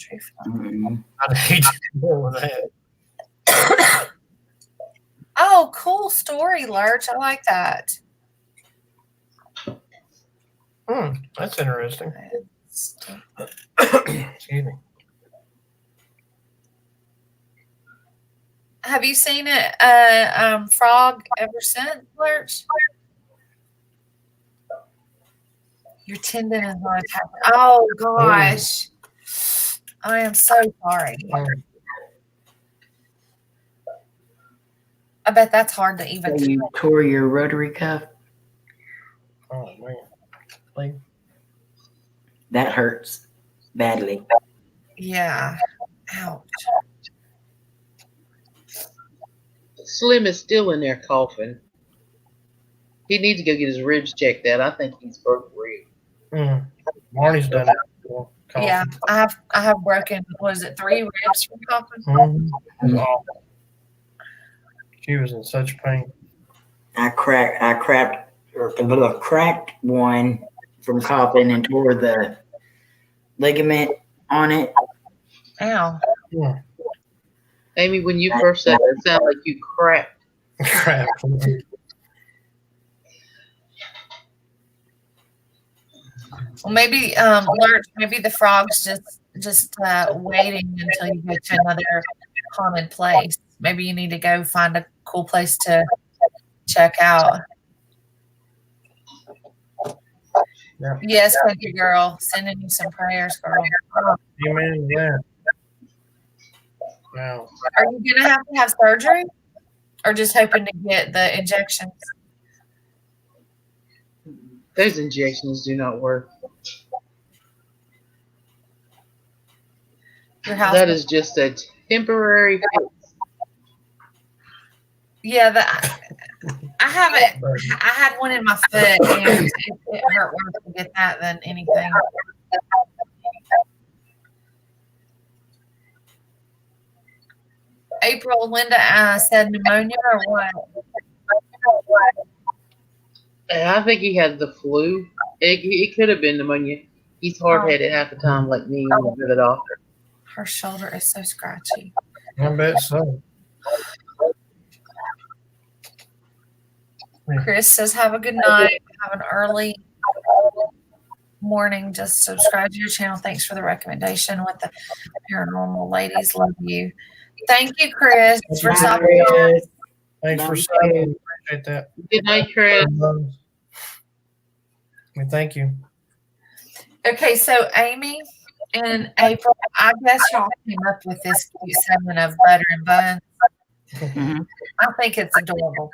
Mhm. I'd hate to deal with that. Oh, cool story, Lurch. I like that. That's interesting. Excuse me. Have you seen it, frog ever since, Lurch? Your tendon is not attached. Oh gosh. I am so sorry. I bet that's hard to even So you tore your rotary cuff. Oh man. Like, That hurts badly. Yeah. Ouch. Slim is still in there coughing. He needs to go get his ribs checked out. I think he's broke rib. Marnie's done it before. Yeah, I have broken. Was it 3 ribs from coughing? Wow. She was in such pain. I cracked one from coughing and tore the ligament on it. Ow. Amy, when you first said that, it sounded like you cracked. Crap. Well, maybe Lurch, maybe the frog's just waiting until you go to another haunted place. Maybe you need to go find a cool place to check out. Yeah. Yes, thank you, girl. Sending you some prayers, girl. Amen. Yeah. Wow. Are you gonna have surgery, or just hoping to get the injections? Those injections do not work. Your house? That is just a temporary fix. Yeah, I haven't. I had one in my foot, and it hurt worse to get that than anything. April, Linda said pneumonia or what? I think he had the flu. It could have been pneumonia. He's hard-headed half the time, like me when we go to the doctor. Her shoulder is so scratchy. I bet so. Chris says, have a good night. Have an early morning. Just subscribe to your channel. Thanks for the recommendation with the paranormal ladies. Love you. Thank you, Chris, for stopping on. Thanks for saying. Appreciate that. Good night, Chris. Thank you. Okay, so Amy and April, I guess y'all came up with this cute segment of butter and buns. Mhm. I think it's adorable.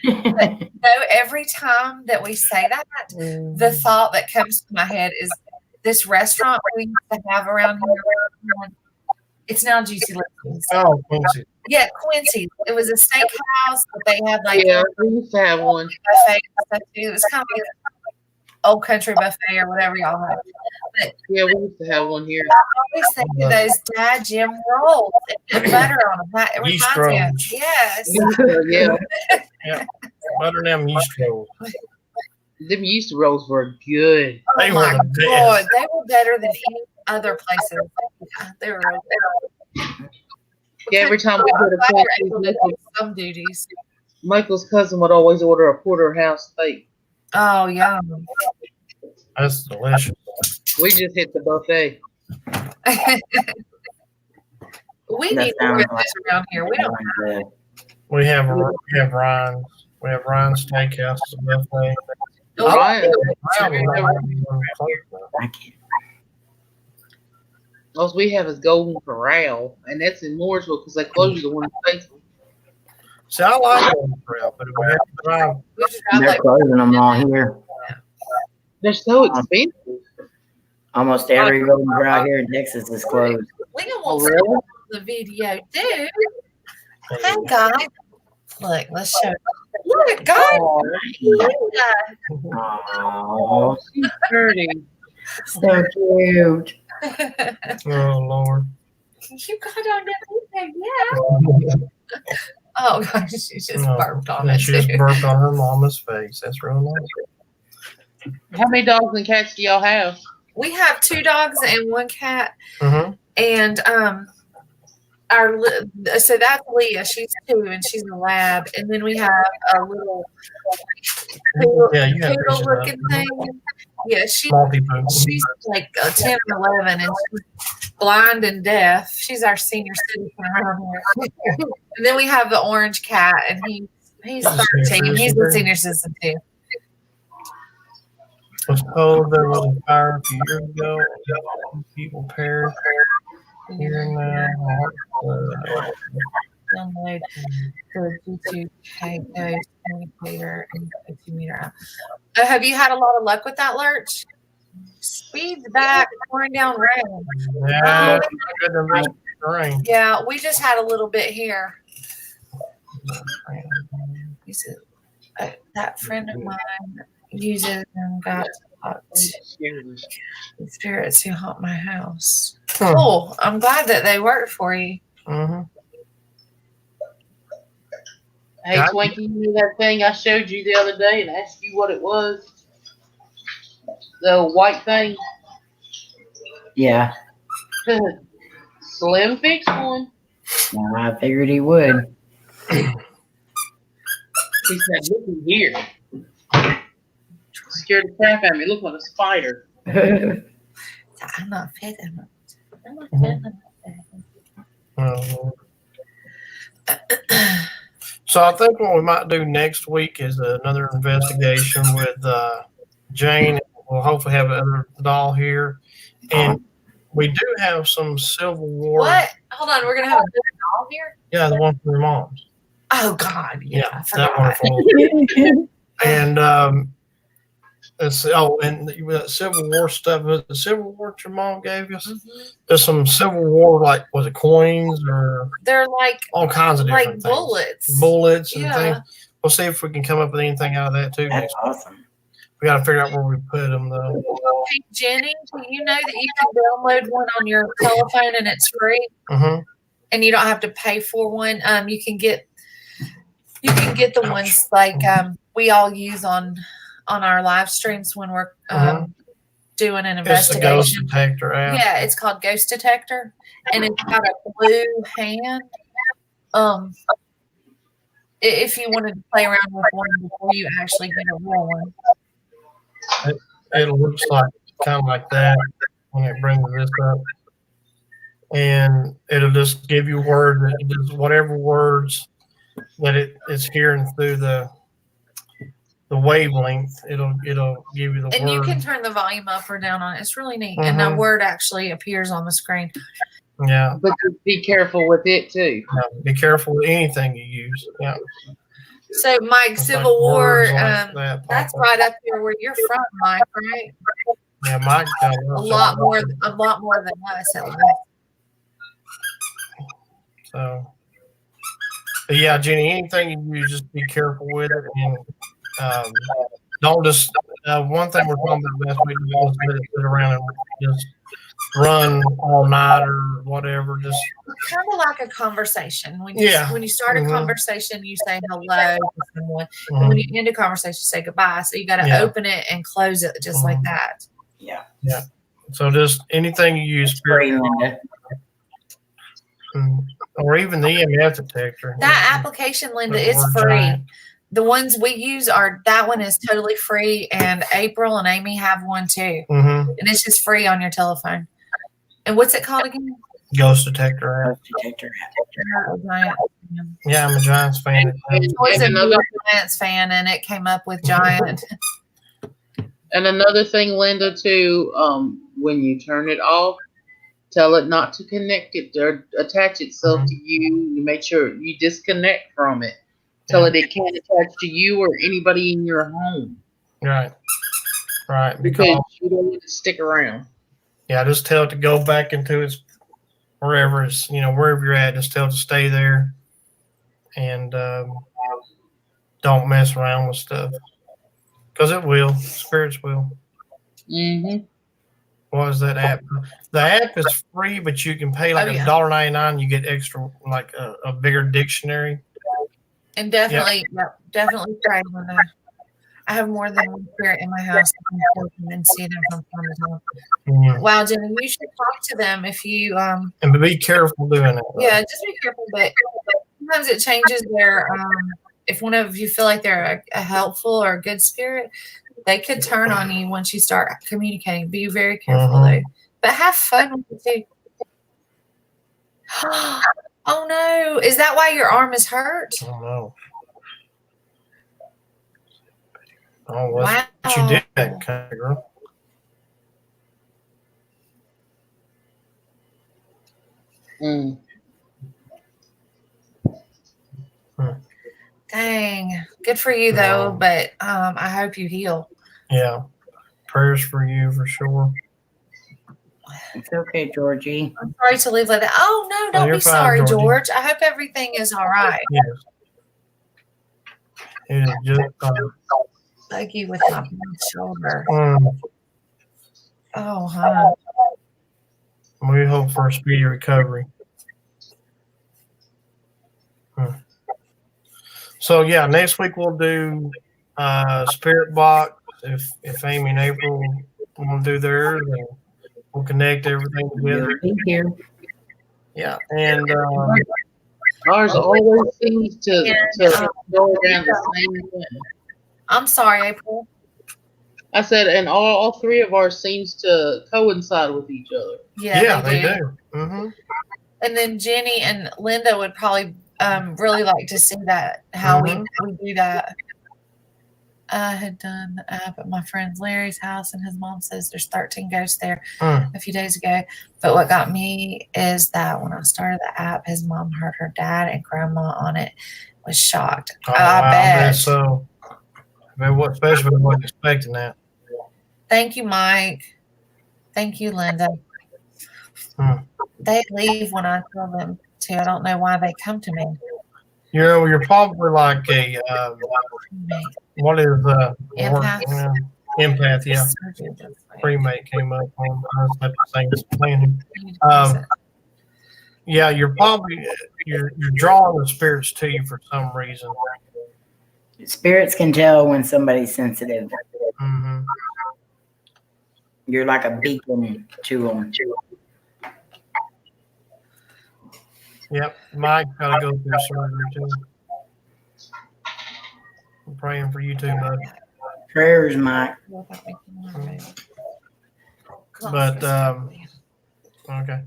But no, every time that we say that, the thought that comes to my head is this restaurant we used to have around here. It's now Juicy Lickings. Oh, Quincy. Yeah, Quincy. It was a steakhouse, but they had like Yeah, we used to have one. buffet and stuff too. It was kind of like Old Country Buffet or whatever y'all have. But Yeah, we used to have one here. I always think of those Dad Jim rolls and put butter on them. That, it Yeast reminds me of, rolls. yes. Yeah, Butter them yeast rolls. them yeast rolls were good. They Oh were my the best. God, they were better than any other places. They were real good. Yeah, every time we go to Butter Quincy's, and Michael's, some duties. Michael's cousin would always order a porterhouse steak. Oh, yeah. That's delicious. We just hit the buffet. We That need more of sounds this around here. We don't. We have Ryan's. We have Ryan's Steakhouse as a buffet. Ryan, I can't. all we have is Golden Corral, and that's in Mooresville because they closed the one in Statesville. See, I like Golden Corral, but if we have to drive, We just got They're like, closing them all here. They're so expensive. Almost every Golden Corral here in Texas is closed. Leah Oh, wants to really? know the video, dude. Hey, guys. Look, let's show. Look, guys. Oh, She's pretty. so cute. oh Lord. You got on everything, yeah. Oh gosh, she just burped on it. She just too. burped on her mama's face. That's real nice. How many dogs and cats do y'all have? We have 2 dogs and 1 cat, Mm-hmm. and so that's Leah. She's 2 and she's in a lab, and then we have a little Yeah, you have poodle looking thing. Yeah, she's like 10 or 11, and she's blind and deaf. She's our senior citizen around here. And then we have the orange cat, and he's 13. He's a senior citizen too. Was told there was a fire a few years ago. People perished here and there. Download the YouTube Ghost communicator and 2 meter. Have you had a lot of luck with that, Lurch? Speak weeds back pouring down rain. Yeah, good to miss the rain. Yeah, we just had a little bit here. He said, that friend of mine uses and got spirits who haunt my house. Huh. Cool. I'm glad that they worked for you. Mm-hmm. Hey, Got Twinkie, you know that thing I showed you the other day and asked you what it was? The white thing? Yeah. Slim fixed one. Well, I figured he would. He said, look in here. Scared the crap out of me. Look like a spider. I'm not fed enough. I'm not fed enough. So I think what we might do next week is another investigation with Jane. We'll hopefully have another doll here, and we do have some Civil War. What? Hold on. We're going to have a different doll here? Yeah, the one from your mom's. Oh, God. Yeah. I that forgot. wonderful. And Civil War stuff. Was it the Civil War that your mom gave us? Mm-hmm. There's some Civil War, like, was it coins or They're like all kinds of different things. Bullets and Yeah. things. We'll see if we can come up with anything out of that too. That's awesome. We got to figure out where we put them though. Hey, Jenny, do you know that you can download one on your telephone and it's free? Mm-hmm. And you don't have to pay for one. You can get the ones like we all use on our live streams when we're doing an It's the Ghost investigation. Detector app. Yeah, it's called Ghost Detector, and it's got a blue hand. If you wanted to play around with one before you actually get a real one. It looks like kind of like that when it brings this up, and it'll just give you words, just whatever words that it's hearing through the wavelength. It'll give you the And word. you can turn the volume up or down on it. It's really neat. And the word actually appears on the screen. Yeah. But just be careful with it too. Yeah, be careful with anything you use. Yeah. So, Mike, It's Civil like War, words like that pop that's up. right up here where you're from, Mike, right? Yeah, Mike got A lot more than us, at least. So, but yeah, Jenny, anything you use, just be careful with it, and don't just. One thing we're talking about last week was let it sit around and just run all night or whatever. Just Kind of like a conversation. When you start a conversation, you say hello to someone. And when you end a conversation, you say goodbye. So you got to open it and close it just like that. Yeah. Yeah. So just anything you use, Great, Linda. or even the EMF detector. That application, Linda, With is word free. giant. The ones we use that one is totally free, and April and Amy have one too, Mm-hmm. and it's just free on your telephone. And what's it called again? Ghost detector app. Ghost Detector. Yeah, I'm a Giants fan. Was And a another- Giants fan, and it came up with Giant. And another thing, Linda, too, when you turn it off, tell it not to connect it or attach itself to you. You make sure you disconnect from it. Tell it can't attach to you or anybody in your home Right. Right. because you don't need to stick around. Yeah, just tell it to go back into its wherever you're at. Just tell it to stay there, and don't mess around with stuff because it will. Spirits will. Mm-hmm. What is that app? The app is free, but you can pay like $1.99. You get extra, like a bigger dictionary. And definitely pray on that. I have more than one spirit in my house. I can help them and see them from time to time. Mhm. Wow, Jenny, you should talk to them if you And be careful doing it. yeah, just be careful. But sometimes it changes their if one of you feel like they're a helpful or a good spirit, they could turn on you once you start communicating. Be very careful though. But have fun with it too. Oh no. Is that why your arm is hurt? I don't know. Oh, what you did, that kind of girl. Mm. Dang. Good for you though, but I hope you heal. Yeah. Prayers for you for sure. It's okay, Georgie. I'm sorry to leave like that. Oh no, don't you're be fine, sorry, Georgie. George. I hope everything is all right. Yes. It is just Bug you with my bad shoulder. mm, Oh, huh. we hope for a speedy recovery. So yeah, next week we'll do Spirit Box. If Amy and April want to do theirs, and we'll connect everything together. You'll be here. Yeah, and Ours always seems to go down the same way. I'm sorry, April. I said, and all three of ours seems to coincide with each other. yeah, they do. Mm-hmm. And then Jenny and Linda would probably really like to see that, how we do that. I had done the app at my friend Larry's house, and his mom says there's 13 ghosts there a few days ago. But what got me is that when I started the app, his mom heard her dad and grandma on it, was shocked. Oh, I bet. so. I mean, especially when I wasn't expecting that. Thank you, Mike. Thank you, Linda. They leave when I tell them to. I don't know why they come to me. You're probably like a what is Empath? Empath, yeah. Premate came up on the same plan. Yeah, you're probably you're drawing the spirits to you for some reason. Spirits can tell when somebody's sensitive. Mm-hmm. You're like a beacon to them. Yep, Mike got to go through surgery too. I'm praying for you too, bud. Prayers, Mike. But okay.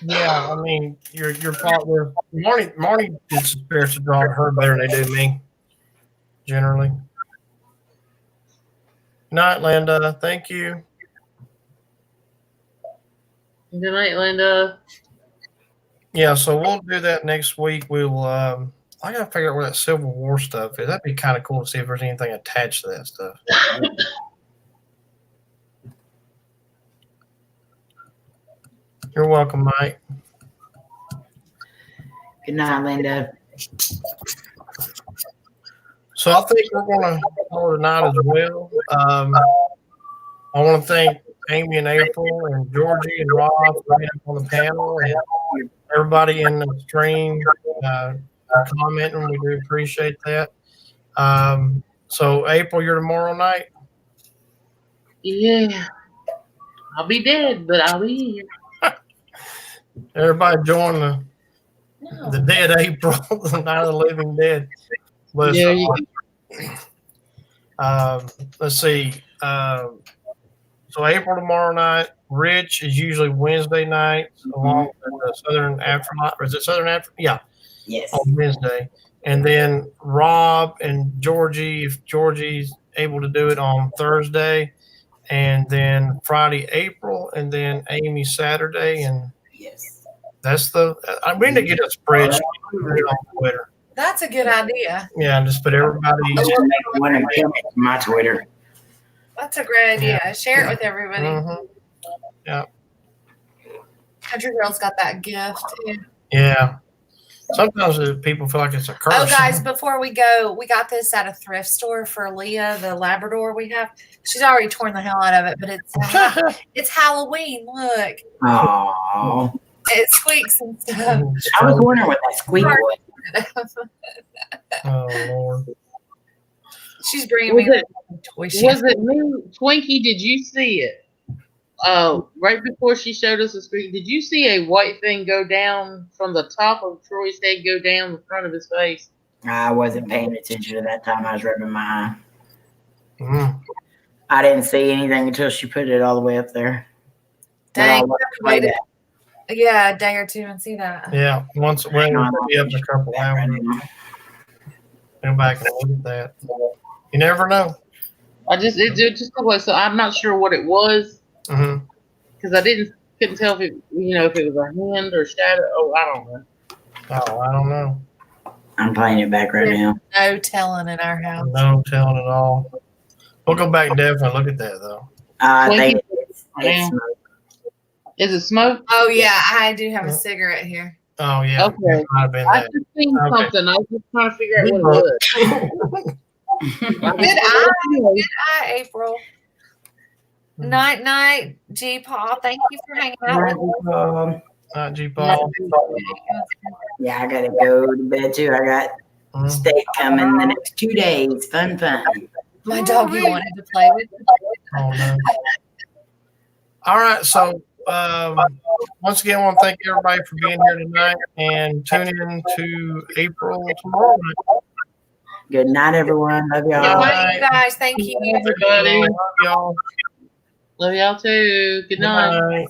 Yeah, I mean, you're probably Marty gets spirits to draw to her better than they do me, generally. Night, Linda. Thank you. Good night, Linda. Yeah, so we'll do that next week. We'll I gotta figure out where that Civil War stuff is. That'd be kind of cool to see if there's anything attached to that stuff. You're welcome, Mike. Good night, Linda. So I think we're going to call it a night as well. I want to thank Amy and April and Georgie and Rob for being on the panel, and everybody in the stream for commenting. We do appreciate that. So April, you're tomorrow night? Yeah. I'll be dead, but I'll be here. Everybody join the dead April, the Night of the Living Dead. But, let's see. So April tomorrow night. Rich is usually Wednesday night, along with the Southern Afterlife. Or is it Southern Afterlife? Yeah. Yes. On Wednesday. And then Rob and Georgie, if Georgie's able to do it on Thursday. And then Friday, April. And then Amy Saturday. And yes, that's I'm going to get a spreadsheet on Twitter. That's a good idea. Yeah, just put everybody. One and kill me from my Twitter. That's a great idea. Share it with everybody. Mm-hmm. Yeah. Country Girl's got that gift too. Yeah. Sometimes people feel like it's a curse. Oh, guys, before we go, we got this at a thrift store for Leah, the Labrador we have. She's already torn the hell out of it, but it's Halloween. Look. Oh. It squeaks and stuff. I was wondering what that squeak was. Oh, Lord. She's bringing me a toy. Was it me, Twinkie? Did you see it? Right before she showed us the screen, did you see a white thing go down from the top of Troy's head, go down the front of his face? I wasn't paying attention to that time. I was rubbing my eye. Mm. I didn't see anything until she put it all the way up there. Dang, yeah, a day or two and see that. Yeah, we'll be up in a couple hours. Go back and look at that. You never know. It just looked like, so I'm not sure what it was because I couldn't tell if it was a hand or shadow. Oh, I don't know. Oh, I don't know. I'm playing it back right now. No telling in our house. No telling at all. We'll go back and definitely look at that though. I think I am. smoke. Is it smoke? Oh yeah, I do have a cigarette here. Oh yeah. Okay. That might have been I that. just seen Okay. something. I was just trying to figure out what it was. Good eye, April. Night, night, G Paul. Thank you for hanging out with Not G Paul. Yeah, I gotta go to bed too. I got Mhm. steak coming the next 2 days. Fun. my doggy wanted to play with me. Oh, no. All right. So, once again, I want to thank everybody for being here tonight and tune in to April tomorrow night. Good night, everyone. Love y'all. Good Bye, night. you guys. Thank you. Everybody. Love y'all. Love y'all too. Good night. Good night.